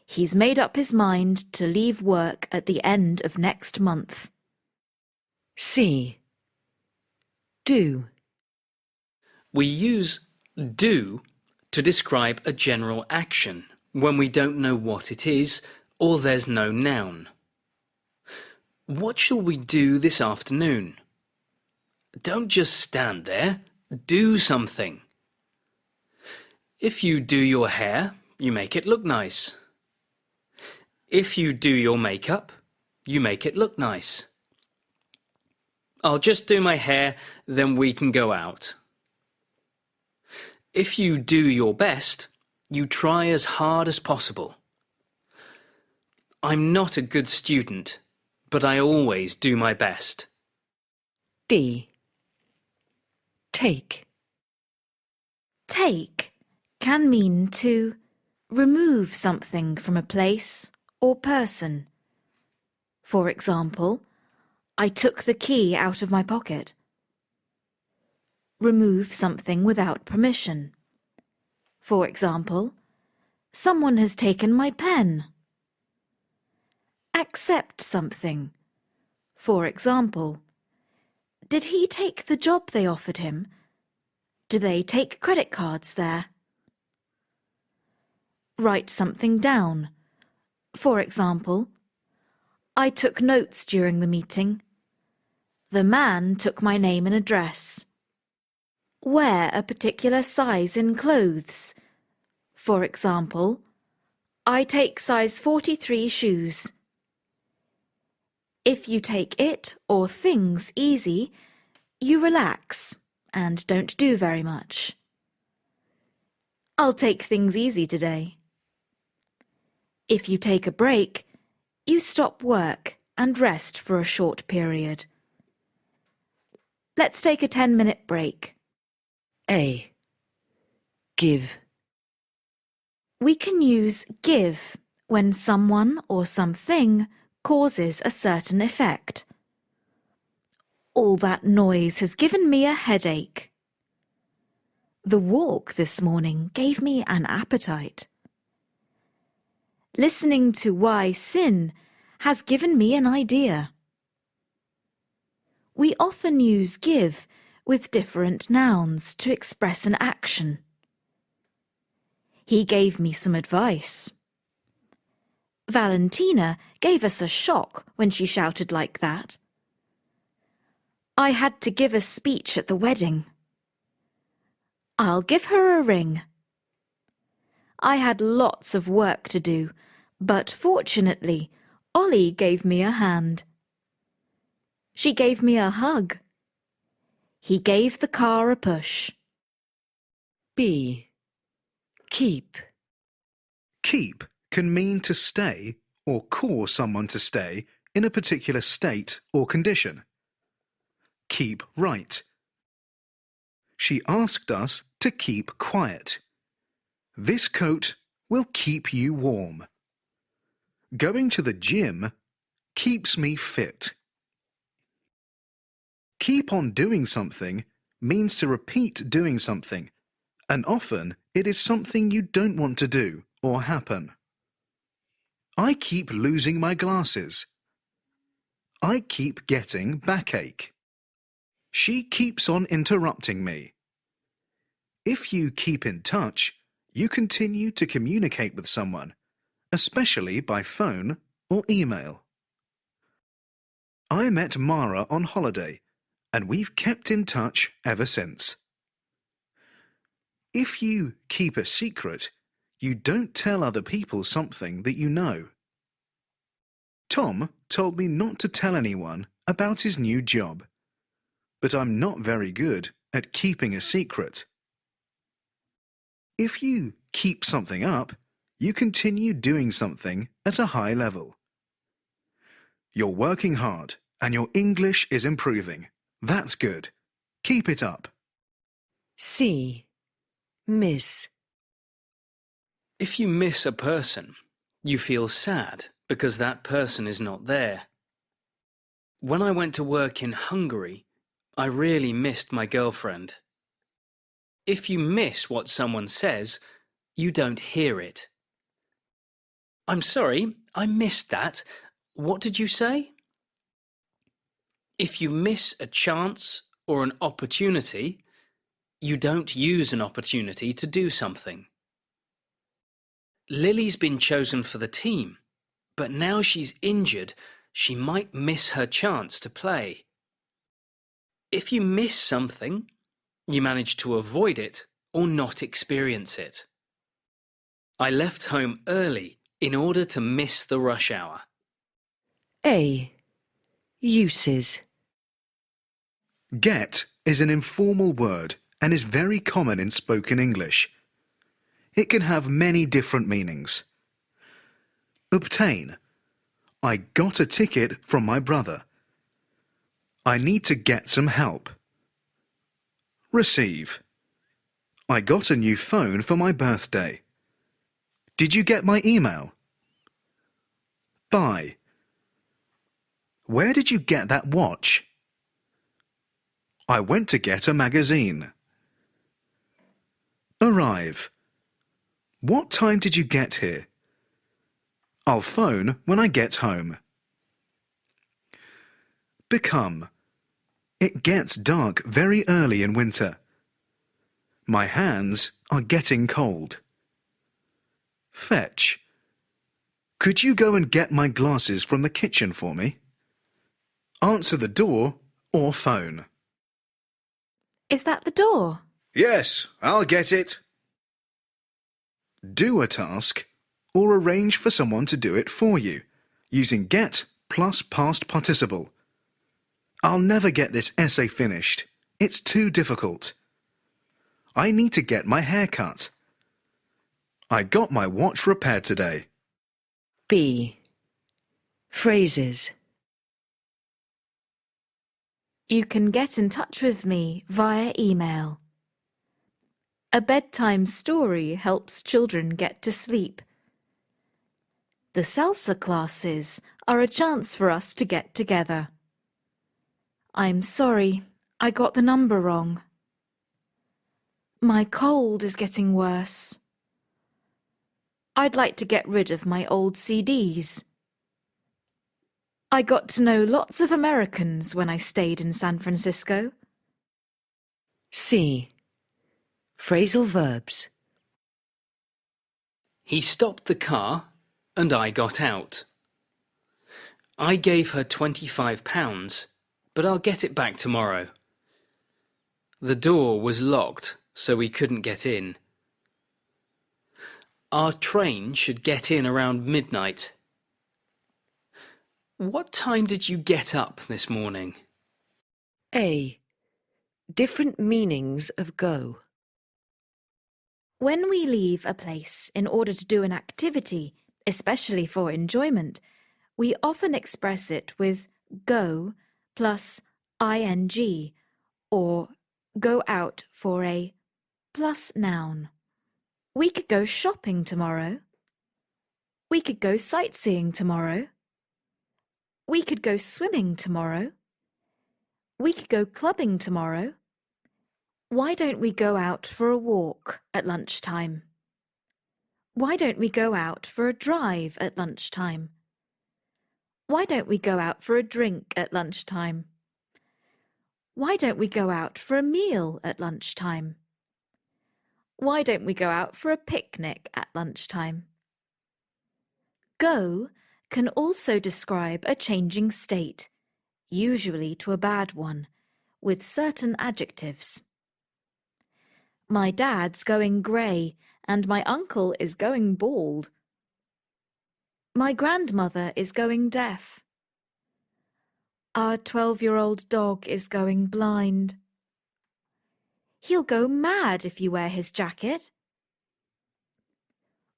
He's made up his mind to leave work at the end of next month. C. Do. We use do to describe a general action when we don't know what it is or there's no noun. What shall we do this afternoon? Don't just stand there. Do something. If you do your hair, you make it look nice. If you do your makeup, you make it look nice. I'll just do my hair, then we can go out. If you do your best, you try as hard as possible. I'm not a good student, but I always do my best. D. Take. Take can mean to remove something from a place or person. For example, I took the key out of my pocket. Remove something without permission. For example, someone has taken my pen. Accept something. For example, did he take the job they offered him? Do they take credit cards there? Write something down. For example, I took notes during the meeting. The man took my name and address. Wear a particular size in clothes. For example, I take size 43 shoes. If you take it or things easy, you relax and don't do very much. I'll take things easy today. If you take a break, you stop work and rest for a short period. Let's take a 10-minute break. A. Give. We can use give when someone or something causes a certain effect. All that noise has given me a headache. The walk this morning gave me an appetite. Listening to Why Sin has given me an idea. We often use give with different nouns to express an action. He gave me some advice. Valentina gave us a shock when she shouted like that. I had to give a speech at the wedding. I'll give her a ring. I had lots of work to do, but fortunately, Ollie gave me a hand. She gave me a hug. He gave the car a push. B. Keep. Keep can mean to stay or cause someone to stay in a particular state or condition. Keep right. She asked us to keep quiet. This coat will keep you warm. Going to the gym keeps me fit. Keep on doing something means to repeat doing something, and often it is something you don't want to do or happen. I keep losing my glasses. I keep getting backache. She keeps on interrupting me. If you keep in touch, you continue to communicate with someone, especially by phone or email. I met Mara on holiday, and we've kept in touch ever since. If you keep a secret, you don't tell other people something that you know. Tom told me not to tell anyone about his new job, but I'm not very good at keeping a secret. If you keep something up, you continue doing something at a high level. You're working hard and your English is improving. That's good. Keep it up. C. Miss. If you miss a person, you feel sad because that person is not there. When I went to work in Hungary, I really missed my girlfriend. If you miss what someone says, you don't hear it. I'm sorry, I missed that. What did you say? If you miss a chance or an opportunity, you don't use an opportunity to do something. Lily's been chosen for the team, but now she's injured, she might miss her chance to play. If you miss something, you manage to avoid it or not experience it. I left home early in order to miss the rush hour. A. Uses. Get is an informal word and is very common in spoken English. It can have many different meanings. Obtain. I got a ticket from my brother. I need to get some help. Receive. I got a new phone for my birthday. Did you get my email? Buy. Where did you get that watch? I went to get a magazine. Arrive. What time did you get here? I'll phone when I get home. Become. It gets dark very early in winter. My hands are getting cold. Fetch. Could you go and get my glasses from the kitchen for me? Answer the door or phone. Is that the door? Yes, I'll get it. Do a task or arrange for someone to do it for you, using get plus past participle. I'll never get this essay finished. It's too difficult. I need to get my hair cut. I got my watch repaired today. B. Phrases. You can get in touch with me via email. A bedtime story helps children get to sleep. The salsa classes are a chance for us to get together. I'm sorry, I got the number wrong. My cold is getting worse. I'd like to get rid of my old CDs. I got to know lots of Americans when I stayed in San Francisco. C. Phrasal verbs. He stopped the car and I got out. I gave her £25, but I'll get it back tomorrow. The door was locked, so we couldn't get in. Our train should get in around midnight. What time did you get up this morning? A. Different meanings of go. When we leave a place in order to do an activity, especially for enjoyment, we often express it with go plus ing or go out for a plus noun. We could go shopping tomorrow. We could go sightseeing tomorrow. We could go swimming tomorrow. We could go clubbing tomorrow. Why don't we go out for a walk at lunchtime? Why don't we go out for a drive at lunchtime? Why don't we go out for a drink at lunchtime? Why don't we go out for a meal at lunchtime? Why don't we go out for a picnic at lunchtime? Go can also describe a changing state, usually to a bad one, with certain adjectives. My dad's going grey, and my uncle is going bald. My grandmother is going deaf. Our 12-year-old dog is going blind. He'll go mad if you wear his jacket.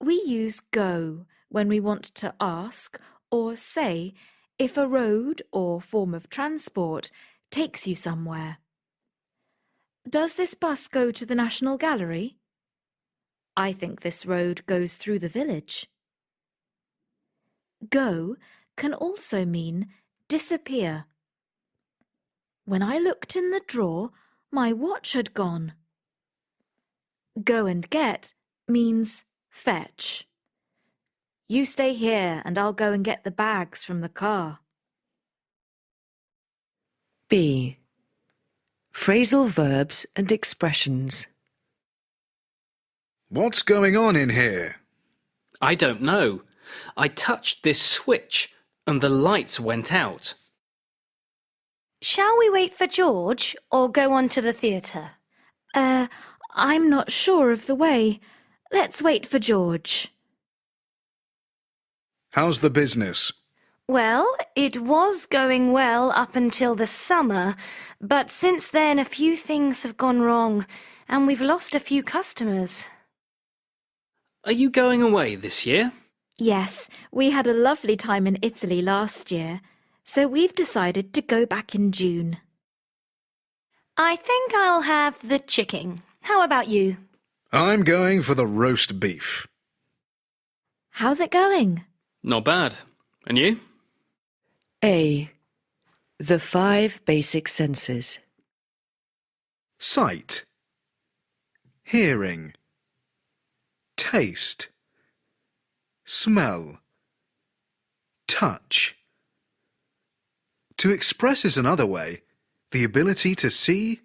We use go when we want to ask or say if a road or form of transport takes you somewhere. Does this bus go to the National Gallery? I think this road goes through the village. Go can also mean disappear. When I looked in the drawer, my watch had gone. Go and get means fetch. You stay here and I'll go and get the bags from the car. B. Phrasal verbs and expressions. What's going on in here? I don't know. I touched this switch and the lights went out. Shall we wait for George or go on to the theatre? I'm not sure of the way. Let's wait for George. How's the business? Well, it was going well up until the summer, but since then a few things have gone wrong and we've lost a few customers. Are you going away this year? Yes, we had a lovely time in Italy last year, so we've decided to go back in June. I think I'll have the chicken. How about you? I'm going for the roast beef. How's it going? Not bad. And you? A. The 5 basic senses. Sight, hearing, taste, smell, touch. To express it another way, the ability to see,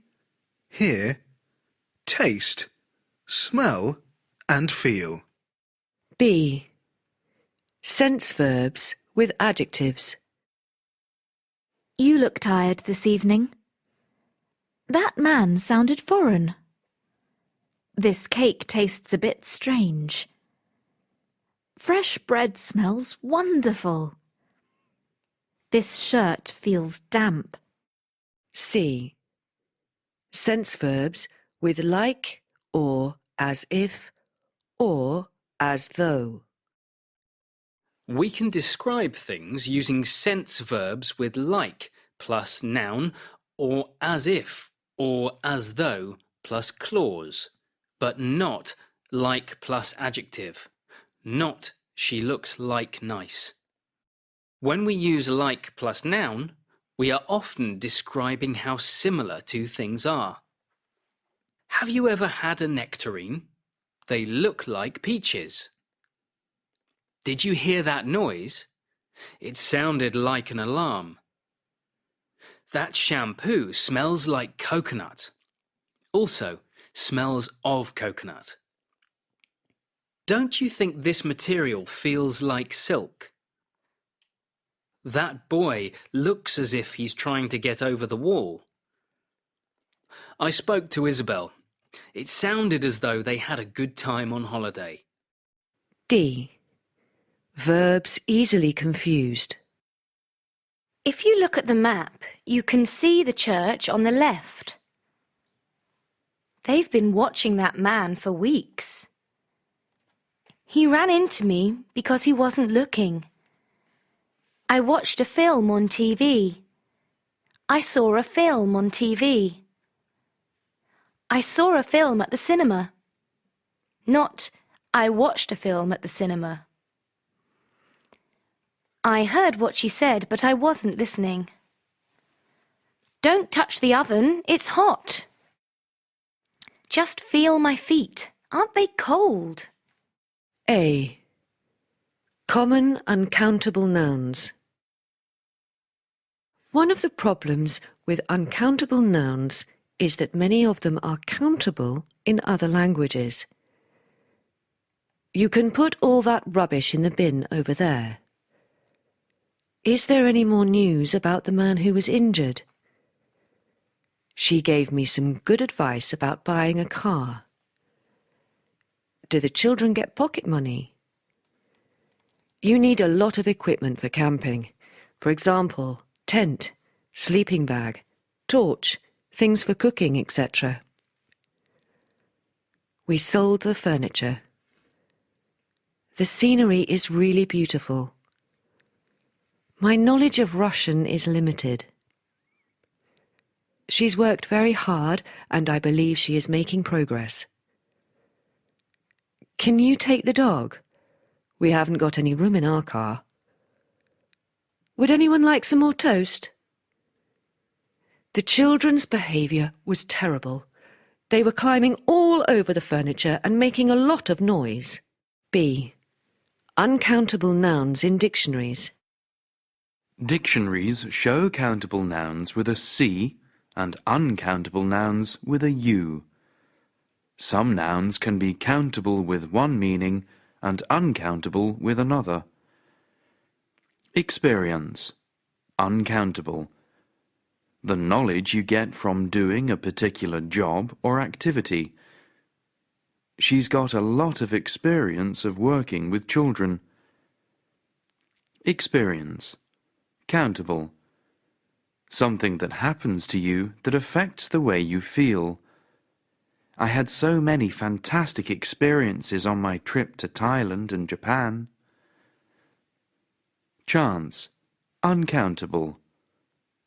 hear, taste, smell and feel. B. Sense verbs with adjectives. You look tired this evening. That man sounded foreign. This cake tastes a bit strange. Fresh bread smells wonderful. This shirt feels damp. C. Sense verbs with like or as if or as though. We can describe things using sense verbs with like plus noun or as if or as though plus clause, but not like plus adjective, not she looks like nice. When we use like plus noun, we are often describing how similar two things are. Have you ever had a nectarine? They look like peaches. Did you hear that noise? It sounded like an alarm. That shampoo smells like coconut. Also, smells of coconut. Don't you think this material feels like silk? That boy looks as if he's trying to get over the wall. I spoke to Isabel. It sounded as though they had a good time on holiday. D. Verbs easily confused. If you look at the map, you can see the church on the left. They've been watching that man for weeks. He ran into me because he wasn't looking. I watched a film on TV. I saw a film on TV. I saw a film at the cinema. Not, I watched a film at the cinema. I heard what she said, but I wasn't listening. Don't touch the oven, it's hot. Just feel my feet. Aren't they cold? A. Common uncountable nouns. One of the problems with uncountable nouns is that many of them are countable in other languages. You can put all that rubbish in the bin over there. Is there any more news about the man who was injured? She gave me some good advice about buying a car. Do the children get pocket money? You need a lot of equipment for camping. For example, tent, sleeping bag, torch, things for cooking, etc. We sold the furniture. The scenery is really beautiful. My knowledge of Russian is limited. She's worked very hard, and I believe she is making progress. Can you take the dog? We haven't got any room in our car. Would anyone like some more toast? The children's behaviour was terrible. They were climbing all over the furniture and making a lot of noise. B. Uncountable nouns in dictionaries. Dictionaries show countable nouns with a C and uncountable nouns with a U. Some nouns can be countable with one meaning and uncountable with another. Experience. Uncountable. The knowledge you get from doing a particular job or activity. She's got a lot of experience of working with children. Experience. Countable. Something that happens to you that affects the way you feel. I had so many fantastic experiences on my trip to Thailand and Japan. Chance. Uncountable.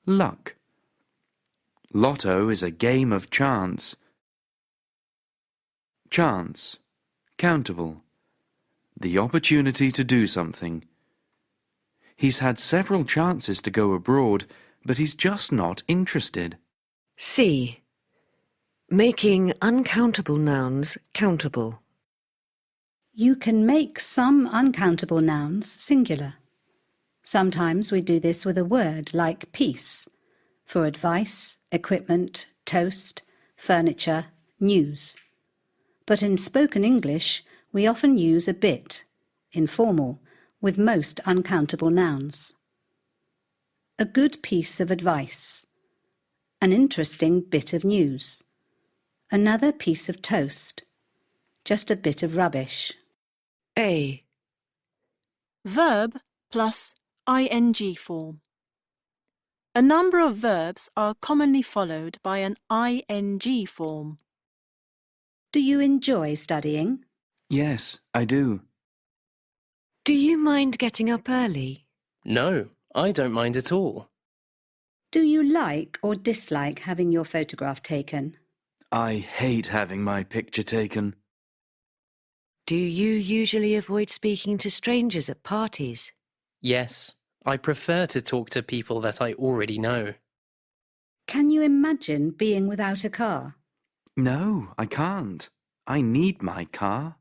Luck. Lotto is a game of chance. Chance. Countable. The opportunity to do something. He's had several chances to go abroad, but he's just not interested. C. Making uncountable nouns countable. You can make some uncountable nouns singular. Sometimes we do this with a word like piece, for advice, equipment, toast, furniture, news. But in spoken English, we often use a bit, informal, with most uncountable nouns. A good piece of advice. An interesting bit of news. Another piece of toast. Just a bit of rubbish. A. Verb plus ing form. A number of verbs are commonly followed by an ing form. Do you enjoy studying? Yes, I do. Do you mind getting up early? No, I don't mind at all. Do you like or dislike having your photograph taken? I hate having my picture taken. Do you usually avoid speaking to strangers at parties? Yes, I prefer to talk to people that I already know. Can you imagine being without a car? No, I can't. I need my car.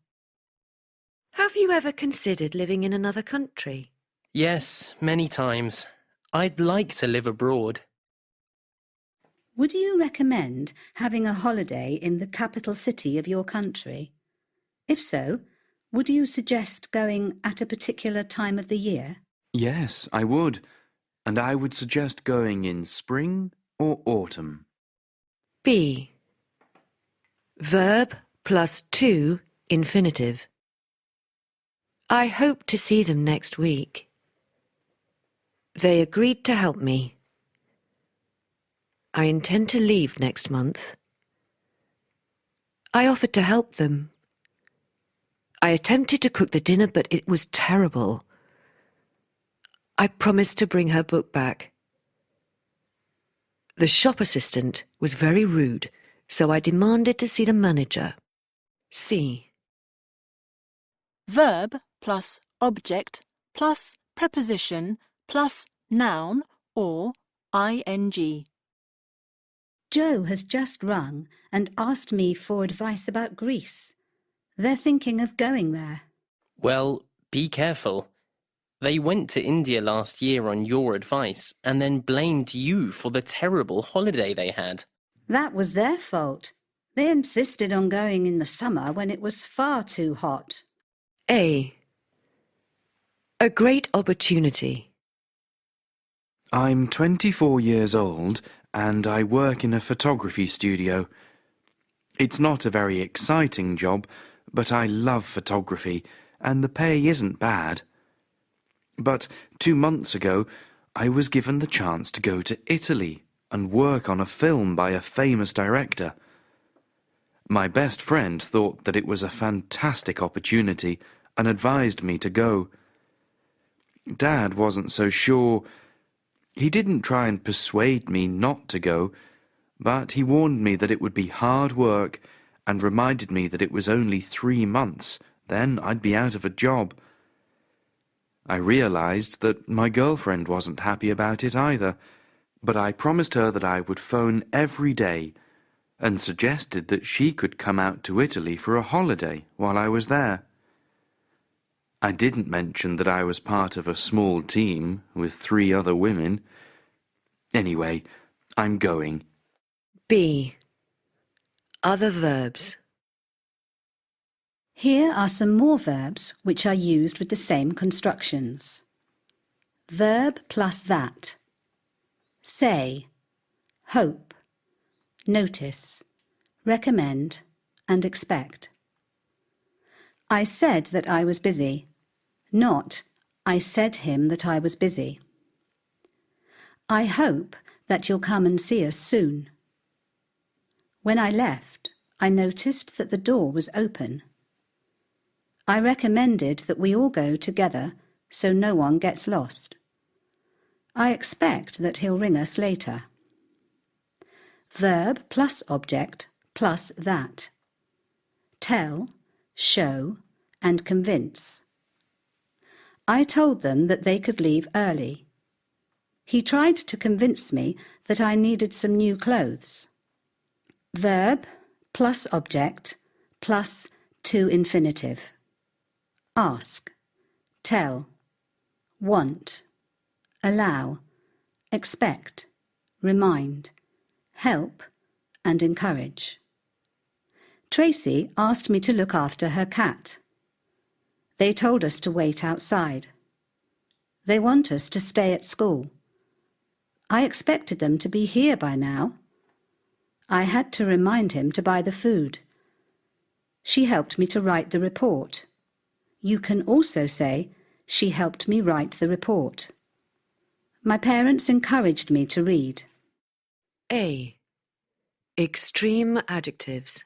Have you ever considered living in another country? Yes, many times. I'd like to live abroad. Would you recommend having a holiday in the capital city of your country? If so, would you suggest going at a particular time of the year? Yes, I would. And I would suggest going in spring or autumn. B. Verb plus to infinitive. I hope to see them next week. They agreed to help me. I intend to leave next month. I offered to help them. I attempted to cook the dinner, but it was terrible. I promised to bring her book back. The shop assistant was very rude, so I demanded to see the manager. C. Verb plus object plus preposition plus noun or ing. Joe has just rung and asked me for advice about Greece. They're thinking of going there. Well, be careful. They went to India last year on your advice and then blamed you for the terrible holiday they had. That was their fault. They insisted on going in the summer when it was far too hot. A. A great opportunity. I'm 24 years old and I work in a photography studio. It's not a very exciting job, but I love photography, and the pay isn't bad. But 2 months ago, I was given the chance to go to Italy and work on a film by a famous director. My best friend thought that it was a fantastic opportunity and advised me to go. Dad wasn't so sure. He didn't try and persuade me not to go, but he warned me that it would be hard work and reminded me that it was only 3 months, then I'd be out of a job. I realized that my girlfriend wasn't happy about it either, but I promised her that I would phone every day and suggested that she could come out to Italy for a holiday while I was there. I didn't mention that I was part of a small team with 3 other women. Anyway, I'm going. B. Other verbs. Here are some more verbs which are used with the same constructions. Verb plus that. Say, hope, notice, recommend, and expect. I said that I was busy, not I said him that I was busy. I hope that you'll come and see us soon. When I left, I noticed that the door was open. I recommended that we all go together so no one gets lost. I expect that he'll ring us later. Verb plus object plus that. Tell, show, and convince. I told them that they could leave early. He tried to convince me that I needed some new clothes. Verb plus object plus to infinitive. Ask, tell, want, allow, expect, remind, help, and encourage. Tracy asked me to look after her cat. They told us to wait outside. They want us to stay at school. I expected them to be here by now. I had to remind him to buy the food. She helped me to write the report. You can also say, she helped me write the report. My parents encouraged me to read. A. Extreme adjectives.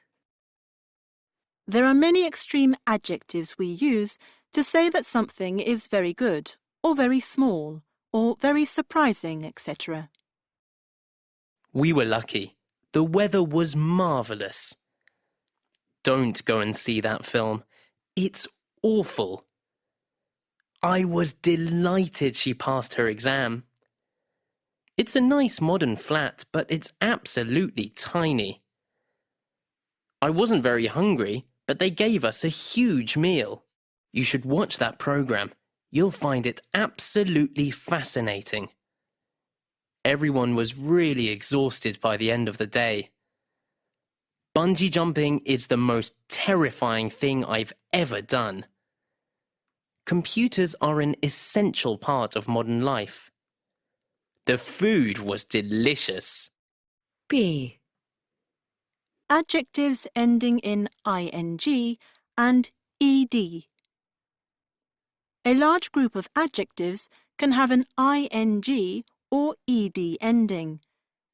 There are many extreme adjectives we use to say that something is very good, or very small, or very surprising, etc. We were lucky. The weather was marvellous. Don't go and see that film. It's awful. I was delighted she passed her exam. It's a nice modern flat, but it's absolutely tiny. I wasn't very hungry, but they gave us a huge meal. You should watch that programme. You'll find it absolutely fascinating. Everyone was really exhausted by the end of the day. Bungee jumping is the most terrifying thing I've ever done. Computers are an essential part of modern life. The food was delicious. B. Adjectives ending in ing and ed. A large group of adjectives can have an ing or ed ending.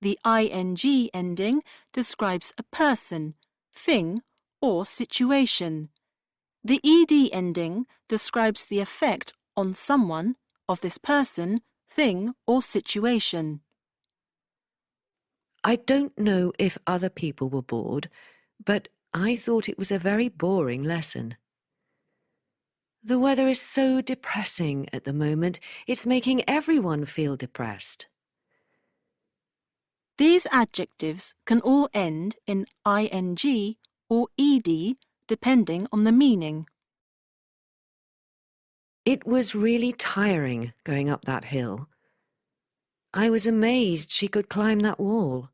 The ing ending describes a person, thing, or situation. The ed ending describes the effect on someone of this person, thing, or situation. I don't know if other people were bored, but I thought it was a very boring lesson. The weather is so depressing at the moment, it's making everyone feel depressed. These adjectives can all end in ing or ed depending on the meaning. It was really tiring going up that hill. I was amazed she could climb that wall.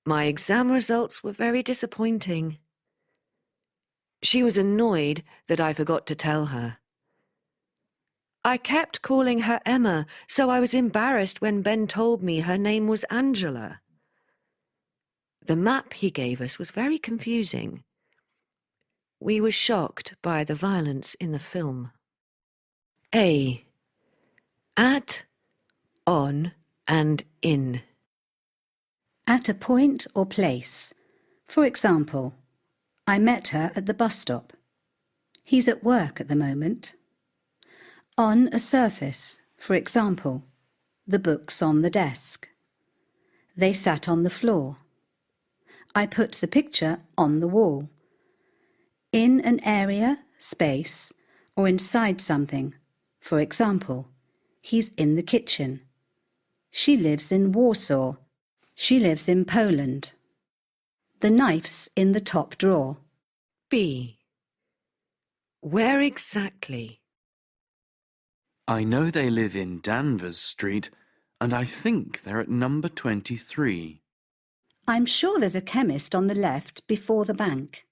My exam results were very disappointing. She was annoyed that I forgot to tell her. I kept calling her Emma, so I was embarrassed when Ben told me her name was Angela. The map he gave us was very confusing. We were shocked by the violence in the film. A. At, on, and in. At a point or place. For example, I met her at the bus stop. He's at work at the moment. On a surface. For example, the books on the desk. They sat on the floor. I put the picture on the wall. In an area, space, or inside something. For example, he's in the kitchen. She lives in Warsaw. She lives in Poland. The knife's in the top drawer. B. Where exactly? I know they live in Danvers Street, and I think they're at number 23. I'm sure there's a chemist on the left before the bank.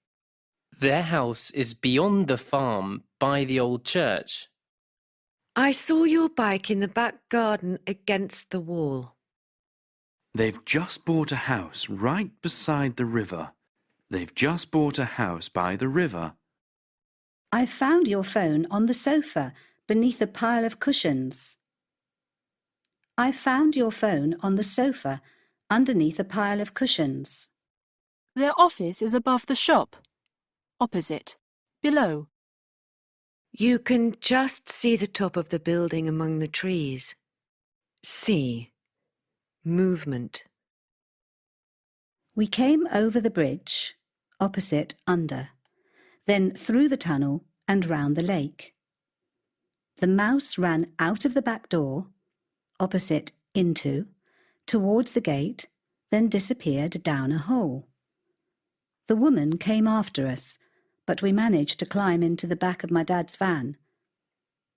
Their house is beyond the farm by the old church. I saw your bike in the back garden against the wall. They've just bought a house right beside the river. They've just bought a house by the river. I found your phone on the sofa beneath a pile of cushions. I found your phone on the sofa underneath a pile of cushions. Their office is above the shop. Opposite. Below. You can just see the top of the building among the trees. C. Movement. We came over the bridge, opposite under, then through the tunnel and round the lake. The mouse ran out of the back door, opposite into, towards the gate, then disappeared down a hole. The woman came after us, but we managed to climb into the back of my dad's van.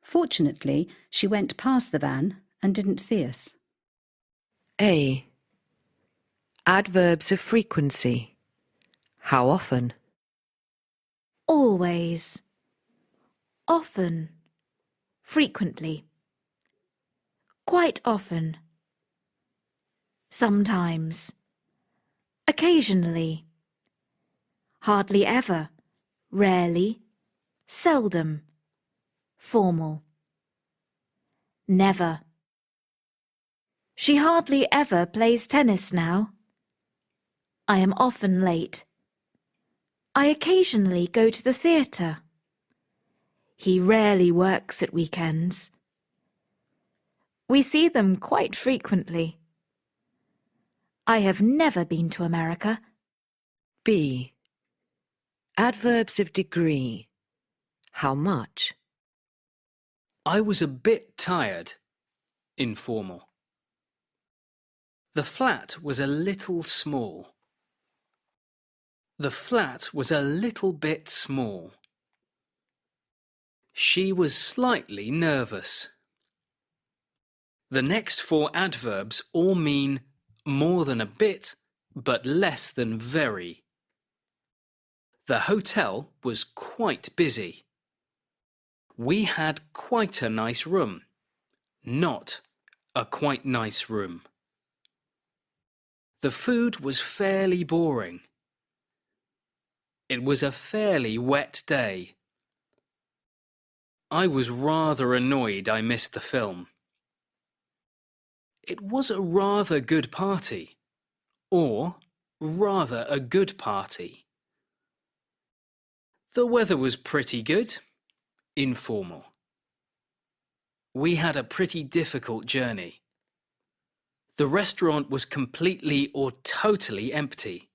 Fortunately, she went past the van and didn't see us. A. Adverbs of frequency. How often? Always. Often. Frequently. Quite often. Sometimes. Occasionally. Hardly ever. Rarely. Seldom. Formal. Never. She hardly ever plays tennis now. I am often late. I occasionally go to the theatre. He rarely works at weekends. We see them quite frequently. I have never been to America. B. Adverbs of degree. How much? I was a bit tired. Informal. The flat was a little small. The flat was a little bit small. She was slightly nervous. The next four adverbs all mean more than a bit, but less than very. The hotel was quite busy. We had quite a nice room, not a quite nice room. The food was fairly boring. It was a fairly wet day. I was rather annoyed I missed the film. It was a rather good party, or rather a good party. The weather was pretty good. Informal. We had a pretty difficult journey. The restaurant was completely or totally empty.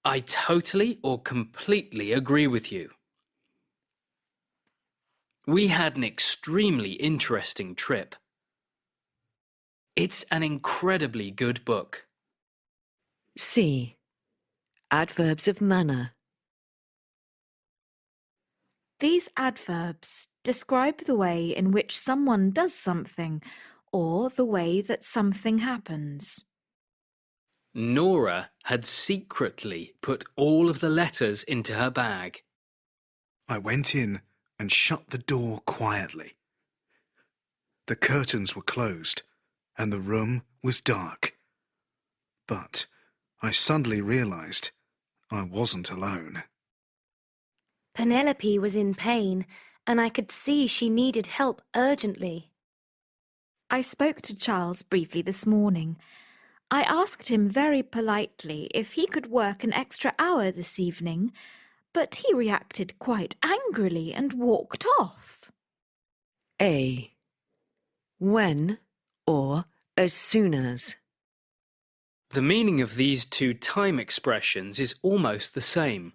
I totally or completely agree with you. We had an extremely interesting trip. It's an incredibly good book. C. Adverbs of manner. These adverbs describe the way in which someone does something or the way that something happens. Nora had secretly put all of the letters into her bag. I went in and shut the door quietly. The curtains were closed and the room was dark. But I suddenly realized I wasn't alone. Penelope was in pain, and I could see she needed help urgently. I spoke to Charles briefly this morning. I asked him very politely if he could work an extra hour this evening, but he reacted quite angrily and walked off. A. When or as soon as. The meaning of these two time expressions is almost the same,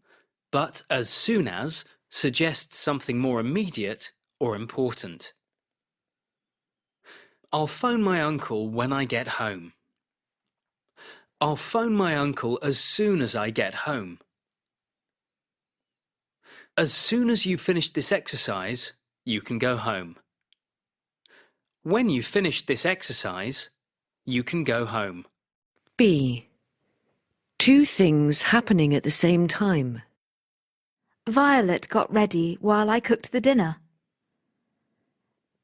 but as soon as suggests something more immediate or important. I'll phone my uncle when I get home. I'll phone my uncle as soon as I get home. As soon as you finish this exercise, you can go home. When you finish this exercise, you can go home. B. Two things happening at the same time. Violet got ready while I cooked the dinner.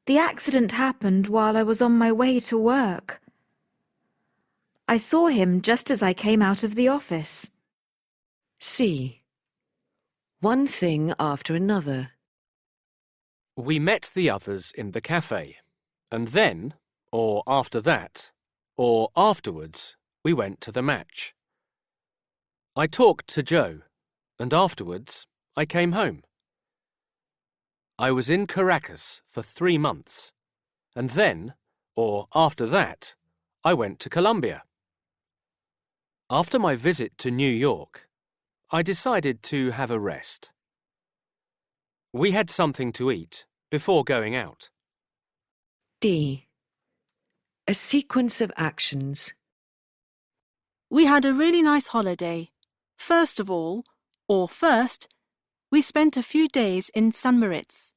The accident happened while I was on my way to work. I saw him just as I came out of the office. C. One thing after another. We met the others in the cafe, and then, or after that, or afterwards, we went to the match. I talked to Joe, and afterwards I came home. I was in Caracas for 3 months, and then, or after that, I went to Colombia. After my visit to New York, I decided to have a rest. We had something to eat before going out. D. A sequence of actions. We had a really nice holiday. First of all, or first, we spent a few days in St. Moritz.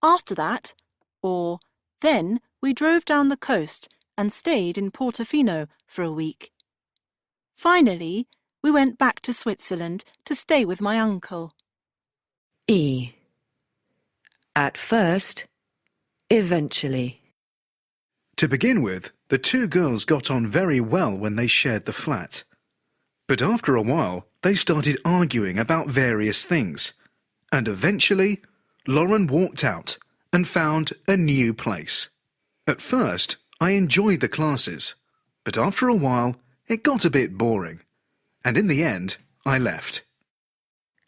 After that, or then, we drove down the coast and stayed in Portofino for a week. Finally, we went back to Switzerland to stay with my uncle. E. At first, eventually. To begin with, the two girls got on very well when they shared the flat. But after a while, they started arguing about various things. And eventually, Lauren walked out and found a new place. At first, I enjoyed the classes, but after a while, it got a bit boring. And in the end, I left.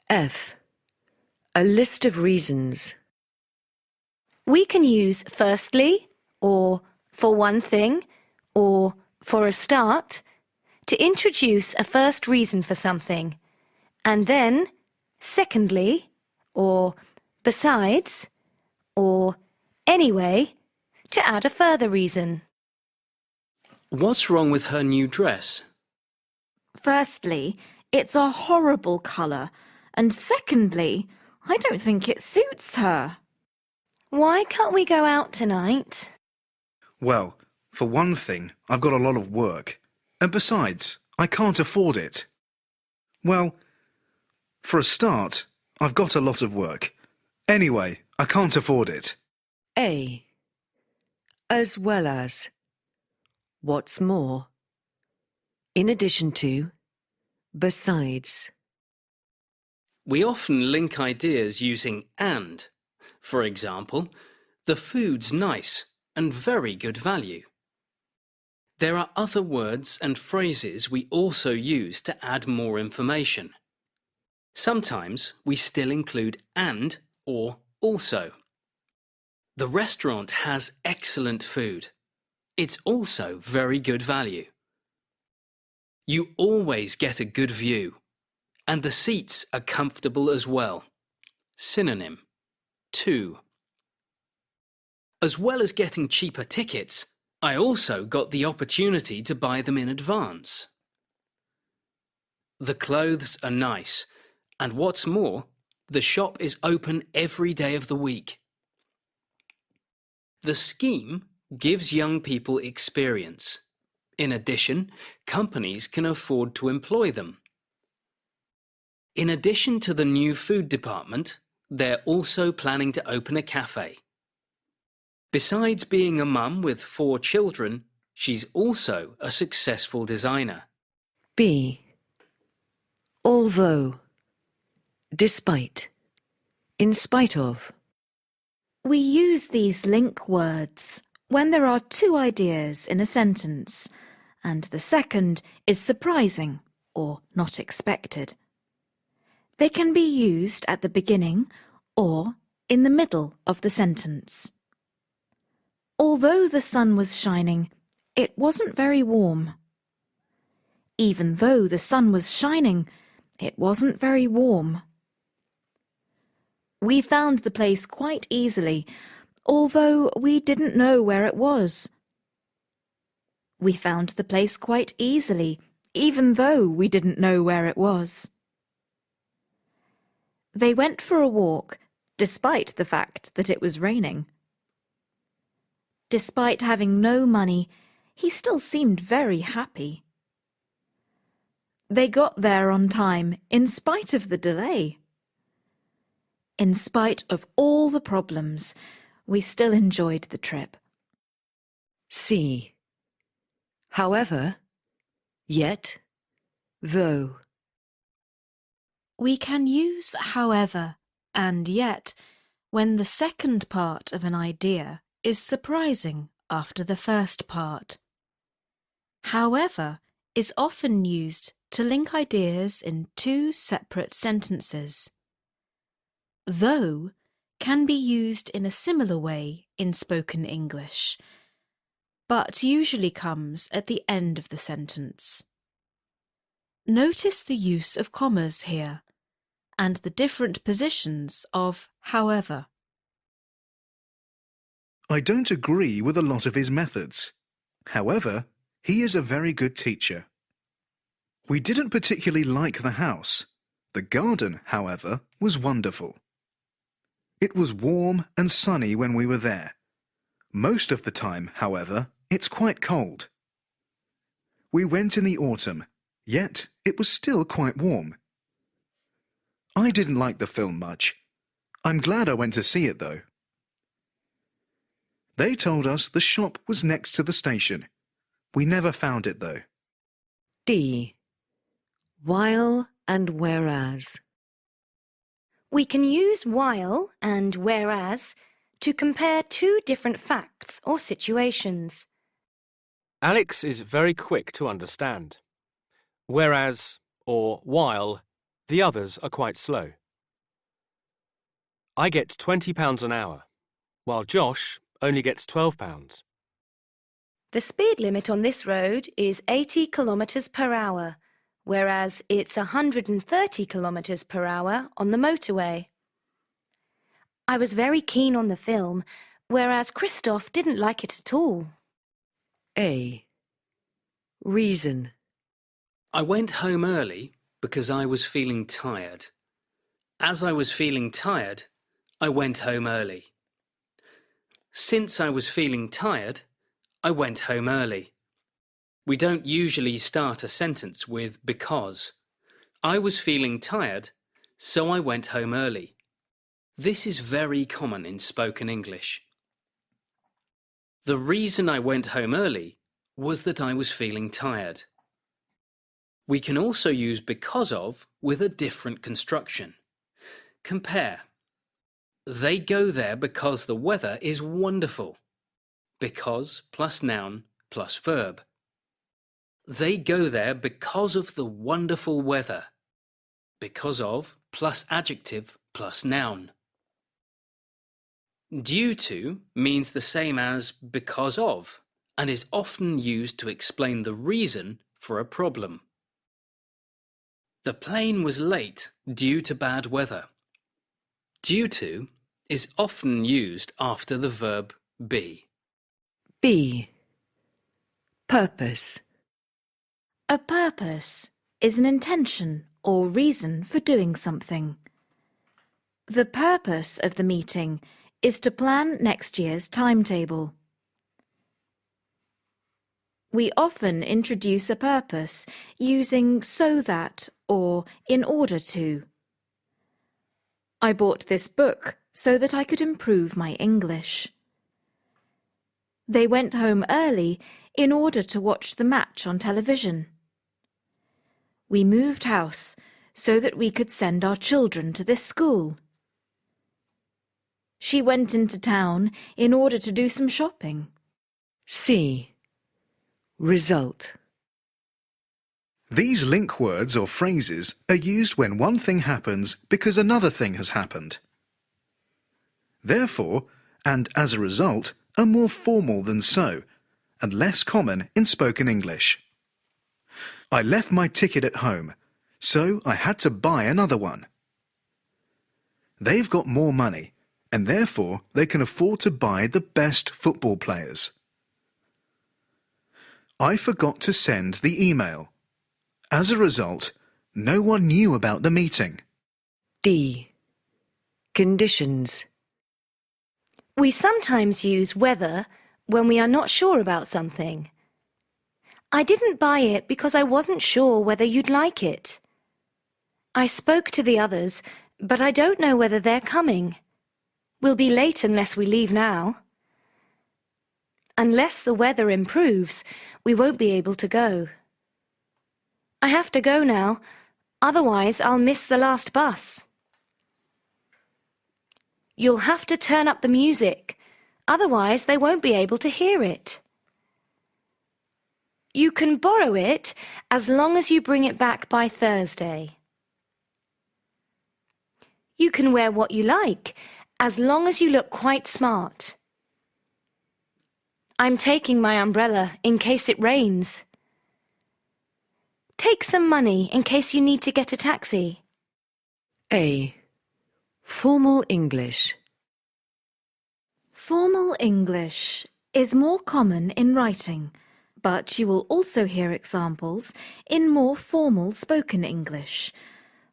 F. A list of reasons. We can use firstly, or for one thing, or for a start, to introduce a first reason for something, and then secondly, or besides, or anyway, to add a further reason. What's wrong with her new dress? Firstly, it's a horrible colour, and secondly, I don't think it suits her. Why can't we go out tonight? Well, for one thing, I've got a lot of work. And besides, I can't afford it. Well, for a start, I've got a lot of work. Anyway, I can't afford it. A. As well as. What's more. In addition to. Besides. We often link ideas using and. For example, the food's nice and very good value. There are other words and phrases we also use to add more information. Sometimes we still include and or also. The restaurant has excellent food. It's also very good value. You always get a good view, and the seats are comfortable as well. Synonym, to. As well as getting cheaper tickets, I also got the opportunity to buy them in advance. The clothes are nice, and what's more, the shop is open every day of the week. The scheme gives young people experience. In addition, companies can afford to employ them. In addition to the new food department, they're also planning to open a cafe. Besides being a mum with 4 children, she's also a successful designer. B. Although. Despite. In spite of. We use these link words when there are two ideas in a sentence, and the second is surprising or not expected. They can be used at the beginning or in the middle of the sentence. Although the sun was shining, it wasn't very warm. Even though the sun was shining, it wasn't very warm. We found the place quite easily, although we didn't know where it was. We found the place quite easily, even though we didn't know where it was. They went for a walk, despite the fact that it was raining. Despite having no money, he still seemed very happy. They got there on time, in spite of the delay. In spite of all the problems, we still enjoyed the trip. C. However, yet, though. We can use however and yet when the second part of an idea is surprising after the first part. However is often used to link ideas in two separate sentences. Though can be used in a similar way in spoken English, but usually comes at the end of the sentence. Notice the use of commas here, and the different positions of however. I don't agree with a lot of his methods. However, he is a very good teacher. We didn't particularly like the house. The garden, however, was wonderful. It was warm and sunny when we were there. Most of the time, however, it's quite cold. We went in the autumn, yet it was still quite warm. I didn't like the film much. I'm glad I went to see it, though. They told us the shop was next to the station. We never found it, though. D. While and whereas. We can use while and whereas to compare two different facts or situations. Alex is very quick to understand. Whereas, or while, the others are quite slow. I get £20 an hour, while Josh only gets £12. The speed limit on this road is 80 kilometres per hour, whereas it's 130 kilometres per hour on the motorway. I was very keen on the film, whereas Christoph didn't like it at all. A. Reason. I went home early because I was feeling tired. As I was feeling tired, I went home early. Since I was feeling tired, I went home early. We don't usually start a sentence with because. I was feeling tired, so I went home early. This is very common in spoken English. The reason I went home early was that I was feeling tired. We can also use because of with a different construction. Compare. They go there because the weather is wonderful. Because plus noun plus verb. They go there because of the wonderful weather. Because of plus adjective plus noun. Due to means the same as because of and is often used to explain the reason for a problem. The plane was late due to bad weather. Due to is often used after the verb be. B. Purpose. A purpose is an intention or reason for doing something. The purpose of the meeting is to plan next year's timetable. We often introduce a purpose using so that or in order to. I bought this book so that I could improve my English. They went home early in order to watch the match on television. We moved house so that we could send our children to this school. She went into town in order to do some shopping. C. Result. These link words or phrases are used when one thing happens because another thing has happened. Therefore, and as a result, are more formal than so, and less common in spoken English. I left my ticket at home, so I had to buy another one. They've got more money, and therefore they can afford to buy the best football players. I forgot to send the email. As a result, no one knew about the meeting. D. Conditions. We sometimes use whether when we are not sure about something. I didn't buy it because I wasn't sure whether you'd like it. I spoke to the others, but I don't know whether they're coming. We'll be late unless we leave now. Unless the weather improves, we won't be able to go. I have to go now, otherwise I'll miss the last bus. You'll have to turn up the music, otherwise they won't be able to hear it. You can borrow it as long as you bring it back by Thursday. You can wear what you like, as long as you look quite smart. I'm taking my umbrella in case it rains. Take some money in case you need to get a taxi. A. Formal English. Formal English is more common in writing, but you will also hear examples in more formal spoken English.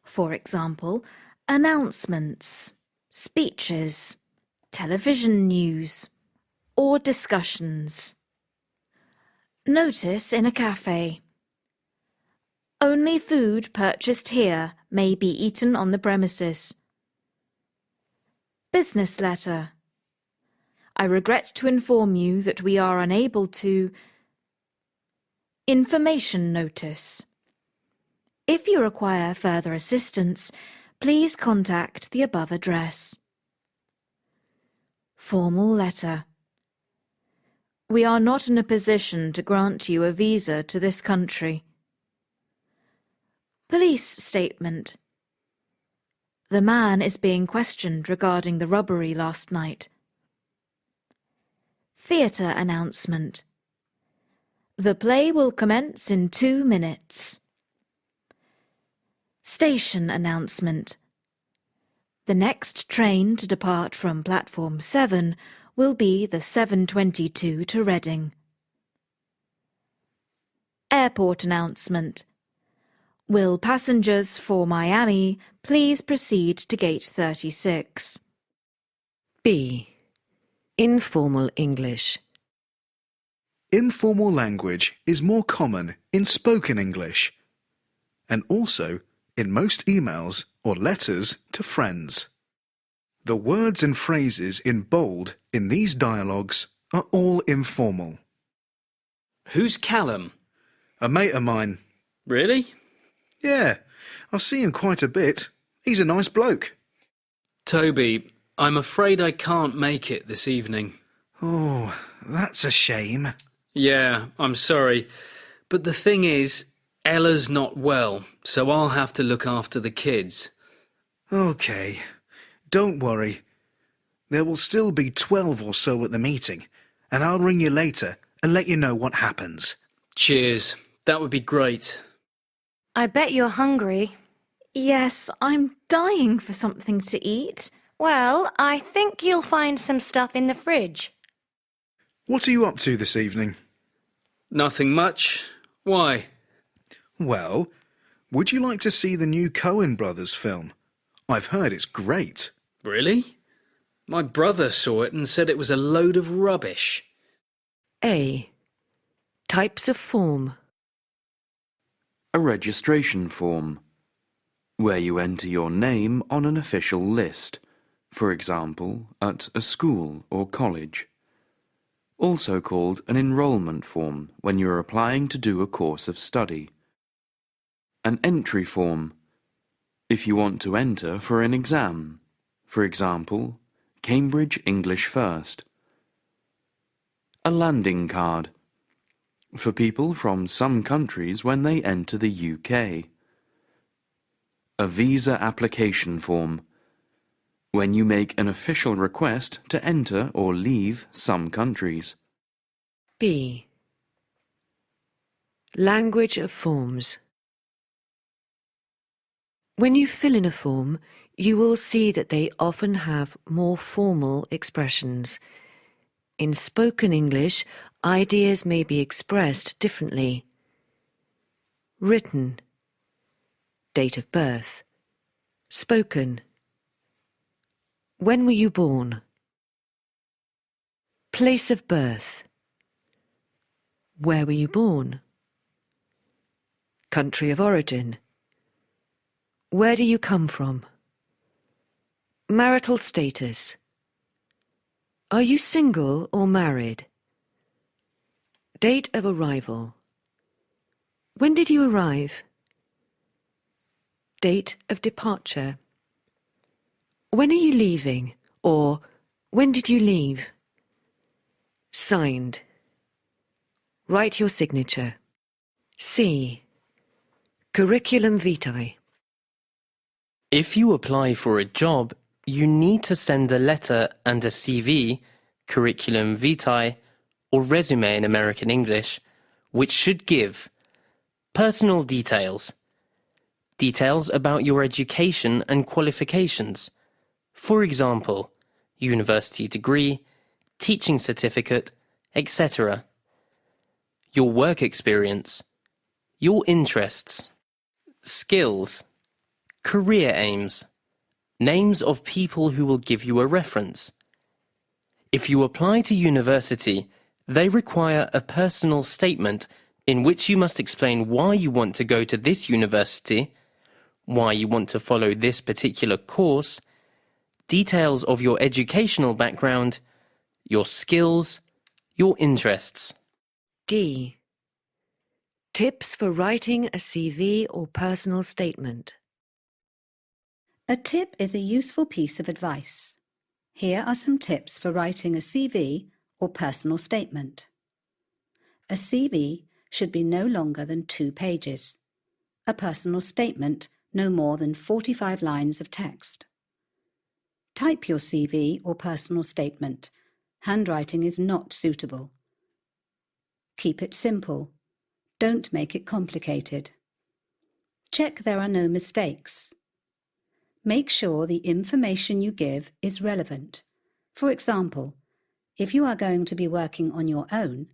For example, announcements, speeches, television news, or discussions. Notice in a cafe. Only food purchased here may be eaten on the premises. Business letter. I regret to inform you that we are unable to. Information notice. If you require further assistance, please contact the above address. Formal letter. We are not in a position to grant you a visa to this country. Police statement. The man is being questioned regarding the robbery last night. Theatre announcement. The play will commence in 2 minutes. Station announcement. The next train to depart from platform 7 will be the 7:22 to Reading. Airport announcement. Will passengers for Miami please proceed to gate 36? B. Informal English. Informal language is more common in spoken English, and also in most emails or letters to friends. The words and phrases in bold in these dialogues are all informal. Who's Callum? A mate of mine. Really? Yeah, I see him quite a bit. He's a nice bloke. Toby, I'm afraid I can't make it this evening. Oh, that's a shame. Yeah, I'm sorry. But the thing is, Ella's not well, so I'll have to look after the kids. OK, don't worry. There will still be 12 or so at the meeting, and I'll ring you later and let you know what happens. Cheers. That would be great. I bet you're hungry. Yes, I'm dying for something to eat. Well, I think you'll find some stuff in the fridge. What are you up to this evening? Nothing much. Why? Well, would you like to see the new Coen Brothers film? I've heard it's great. Really? My brother saw it and said it was a load of rubbish. A. Types of form. A registration form, where you enter your name on an official list, for example, at a school or college. Also called an enrolment form when you are applying to do a course of study. An entry form, if you want to enter for an exam. For example, Cambridge English First. A landing card for people from some countries when they enter the UK. A visa application form when you make an official request to enter or leave some countries. B. Language of forms. When you fill in a form, you will see that they often have more formal expressions. In spoken English, ideas may be expressed differently. Written, date of birth. Spoken, when were you born? Place of birth, where were you born? Country of origin, where do you come from? Marital status, are you single or married? Date of arrival, when did you arrive? Date of departure, when are you leaving, or when did you leave? Signed, write your signature. C. Curriculum vitae. If you apply for a job, you need to send a letter and a CV, curriculum vitae, or resume in American English, which should give personal details, details about your education and qualifications. For example, university degree, teaching certificate, etc. Your work experience, your interests, skills, career aims, names of people who will give you a reference. If you apply to university, they require a personal statement in which you must explain why you want to go to this university, why you want to follow this particular course, details of your educational background, your skills, your interests. D. Tips for writing a CV or personal statement. A tip is a useful piece of advice. Here are some tips for writing a CV or personal statement. A CV should be no longer than 2 pages. A personal statement no more than 45 lines of text. Type your CV or personal statement. Handwriting is not suitable. Keep it simple. Don't make it complicated. Check there are no mistakes. Make sure the information you give is relevant. For example, if you are going to be working on your own,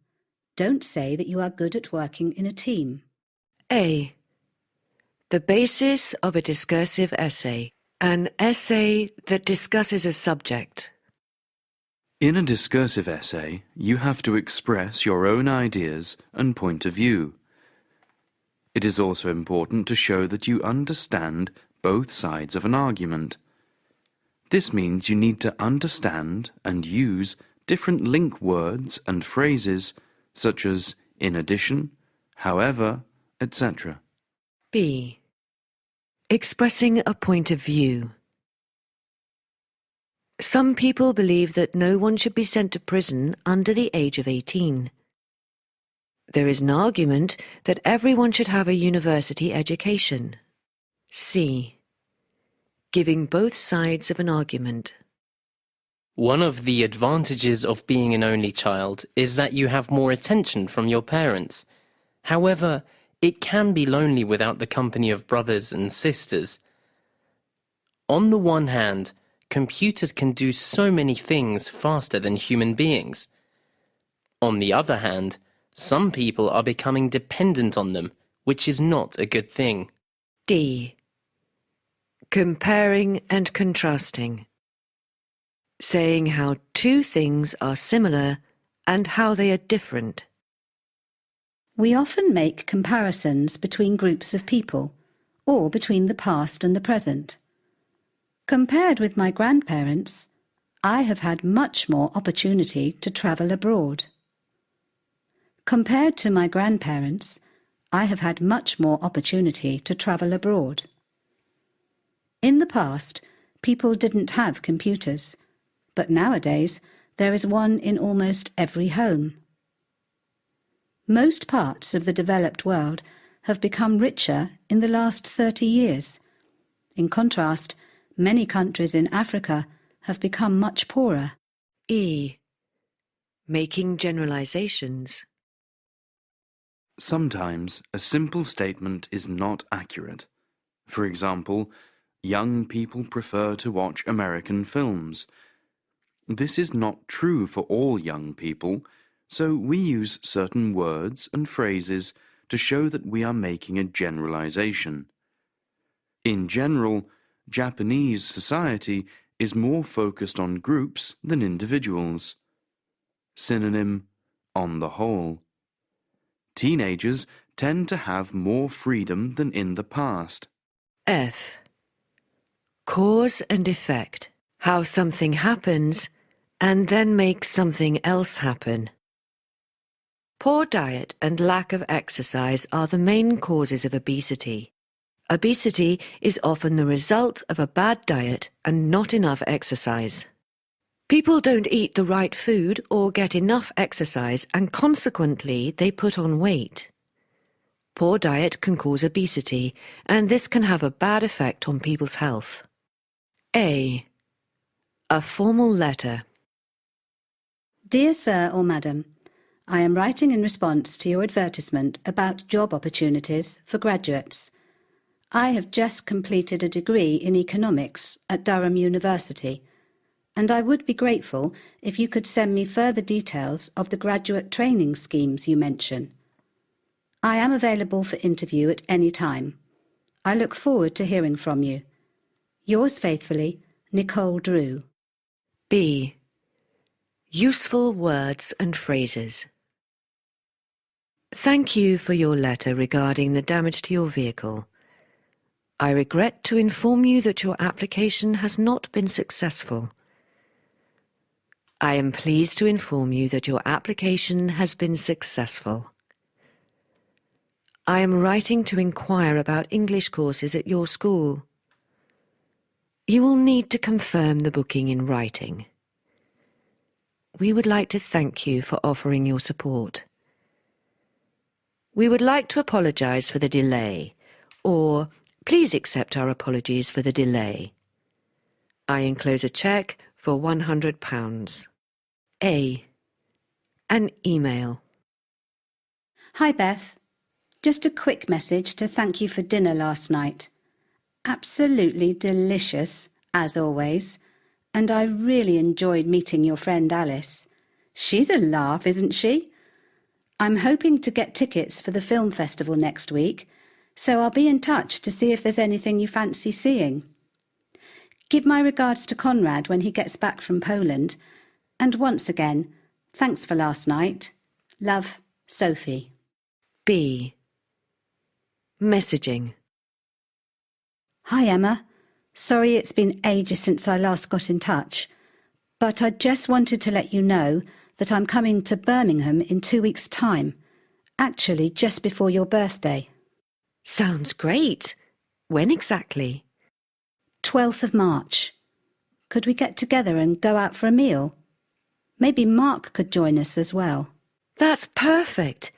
don't say that you are good at working in a team. A. The basis of a discursive essay. An essay that discusses a subject. In a discursive essay, you have to express your own ideas and point of view. It is also important to show that you understand both sides of an argument. This means you need to understand and use different link words and phrases such as in addition, however, etc. B. Expressing a point of view. Some people believe that no one should be sent to prison under the age of 18. There is an argument that everyone should have a university education. C. Giving both sides of an argument. One of the advantages of being an only child is that you have more attention from your parents. However, it can be lonely without the company of brothers and sisters. On the one hand, computers can do so many things faster than human beings. On the other hand, some people are becoming dependent on them, which is not a good thing. D. Comparing and contrasting. Saying how 2 things are similar and how they are different. We often make comparisons between groups of people, or between the past and the present. Compared with my grandparents, I have had much more opportunity to travel abroad. Compared to my grandparents, I have had much more opportunity to travel abroad. In the past, people didn't have computers, but nowadays there is one in almost every home. Most parts of the developed world have become richer in the last 30 years. In contrast, many countries in Africa have become much poorer. E. Making generalizations. Sometimes a simple statement is not accurate. For example, young people prefer to watch American films. This is not true for all young people, so we use certain words and phrases to show that we are making a generalization. In general, Japanese society is more focused on groups than individuals. Synonym, on the whole. Teenagers tend to have more freedom than in the past. F. Cause and effect. How something happens and then makes something else happen. Poor diet and lack of exercise are the main causes of obesity. Obesity is often the result of a bad diet and not enough exercise. People don't eat the right food or get enough exercise, and consequently they put on weight. Poor diet can cause obesity, and this can have a bad effect on people's health. A. A formal letter. Dear Sir or Madam, I am writing in response to your advertisement about job opportunities for graduates. I have just completed a degree in economics at Durham University, and I would be grateful if you could send me further details of the graduate training schemes you mention. I am available for interview at any time. I look forward to hearing from you. Yours faithfully, Nicole Drew. B. Useful words and phrases. Thank you for your letter regarding the damage to your vehicle. I regret to inform you that your application has not been successful. I am pleased to inform you that your application has been successful. I am writing to inquire about English courses at your school. You will need to confirm the booking in writing. We would like to thank you for offering your support. We would like to apologize for the delay, or please accept our apologies for the delay. I enclose a cheque for £100. A. An email. Hi Beth. Just a quick message to thank you for dinner last night. Absolutely delicious, as always, and I really enjoyed meeting your friend Alice. She's a laugh, isn't she? I'm hoping to get tickets for the film festival next week, so I'll be in touch to see if there's anything you fancy seeing. Give my regards to Conrad when he gets back from Poland, and once again, thanks for last night. Love, Sophie. B. Messaging. Hi Emma. Sorry it's been ages since I last got in touch, but I just wanted to let you know that I'm coming to Birmingham in 2 weeks' time, actually just before your birthday. Sounds great. When exactly? 12th of March. Could we get together and go out for a meal? Maybe Mark could join us as well. That's perfect.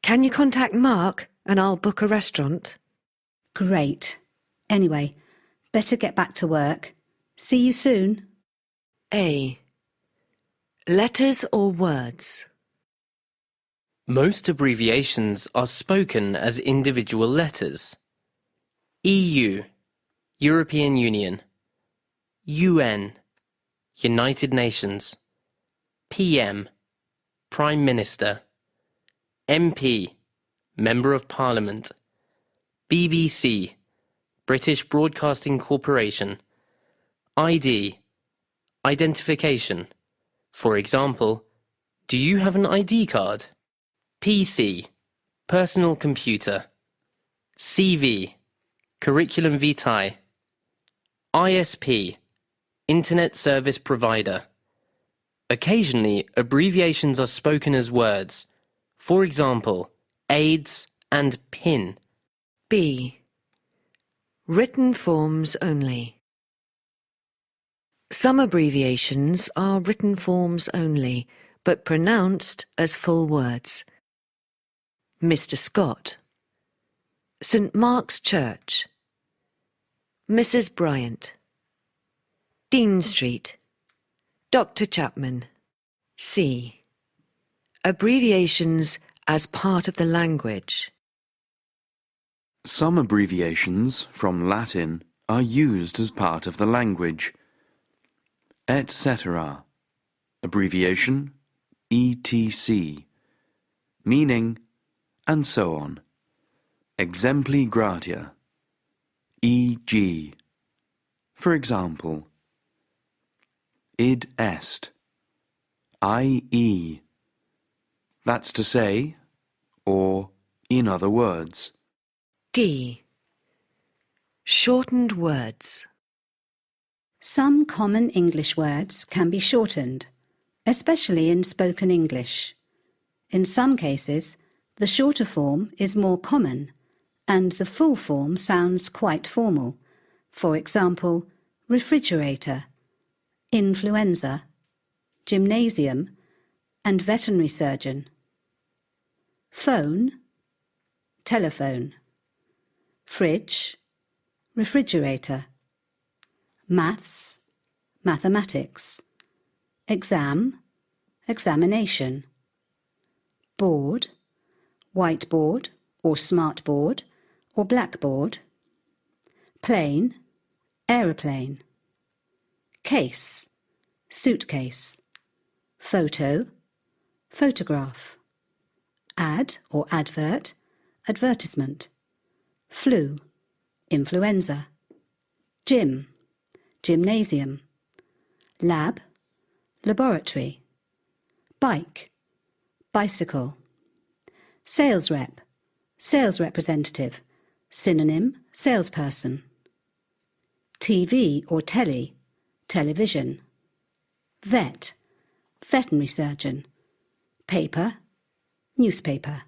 Can you contact Mark and I'll book a restaurant? Great. Anyway, better get back to work. See you soon. A. Letters or words. Most abbreviations are spoken as individual letters. EU, European Union. UN, United Nations. PM, Prime Minister. MP, Member of Parliament. BBC, British Broadcasting Corporation. ID, identification. For example, do you have an ID card? PC, personal computer. CV, curriculum vitae. ISP, Internet Service Provider. Occasionally, abbreviations are spoken as words. For example, AIDS and PIN. B. Written forms only. Some abbreviations are written forms only, but pronounced as full words. Mr. Scott, St. Mark's Church, Mrs. Bryant, Dean Street, Dr. Chapman. C. Abbreviations as part of the language. Some abbreviations from Latin are used as part of the language. Etc. Abbreviation ETC. Meaning, and so on. Exempli gratia. E.g. For example, id est. I.e. That's to say, or in other words. D. Shortened words. Some common English words can be shortened, especially in spoken English. In some cases, the shorter form is more common, and the full form sounds quite formal. For example, refrigerator, influenza, gymnasium, and veterinary surgeon. Phone, telephone. Fridge, refrigerator. Maths, mathematics. Exam, examination. Board, whiteboard or smartboard or blackboard. Plane, aeroplane. Case, suitcase. Photo, photograph. Ad or advert, advertisement. Flu, influenza. Gym, gymnasium. Lab, laboratory. Bike, bicycle. Sales rep, sales representative. Synonym, salesperson. TV or telly, television. Vet, veterinary surgeon. Paper, newspaper.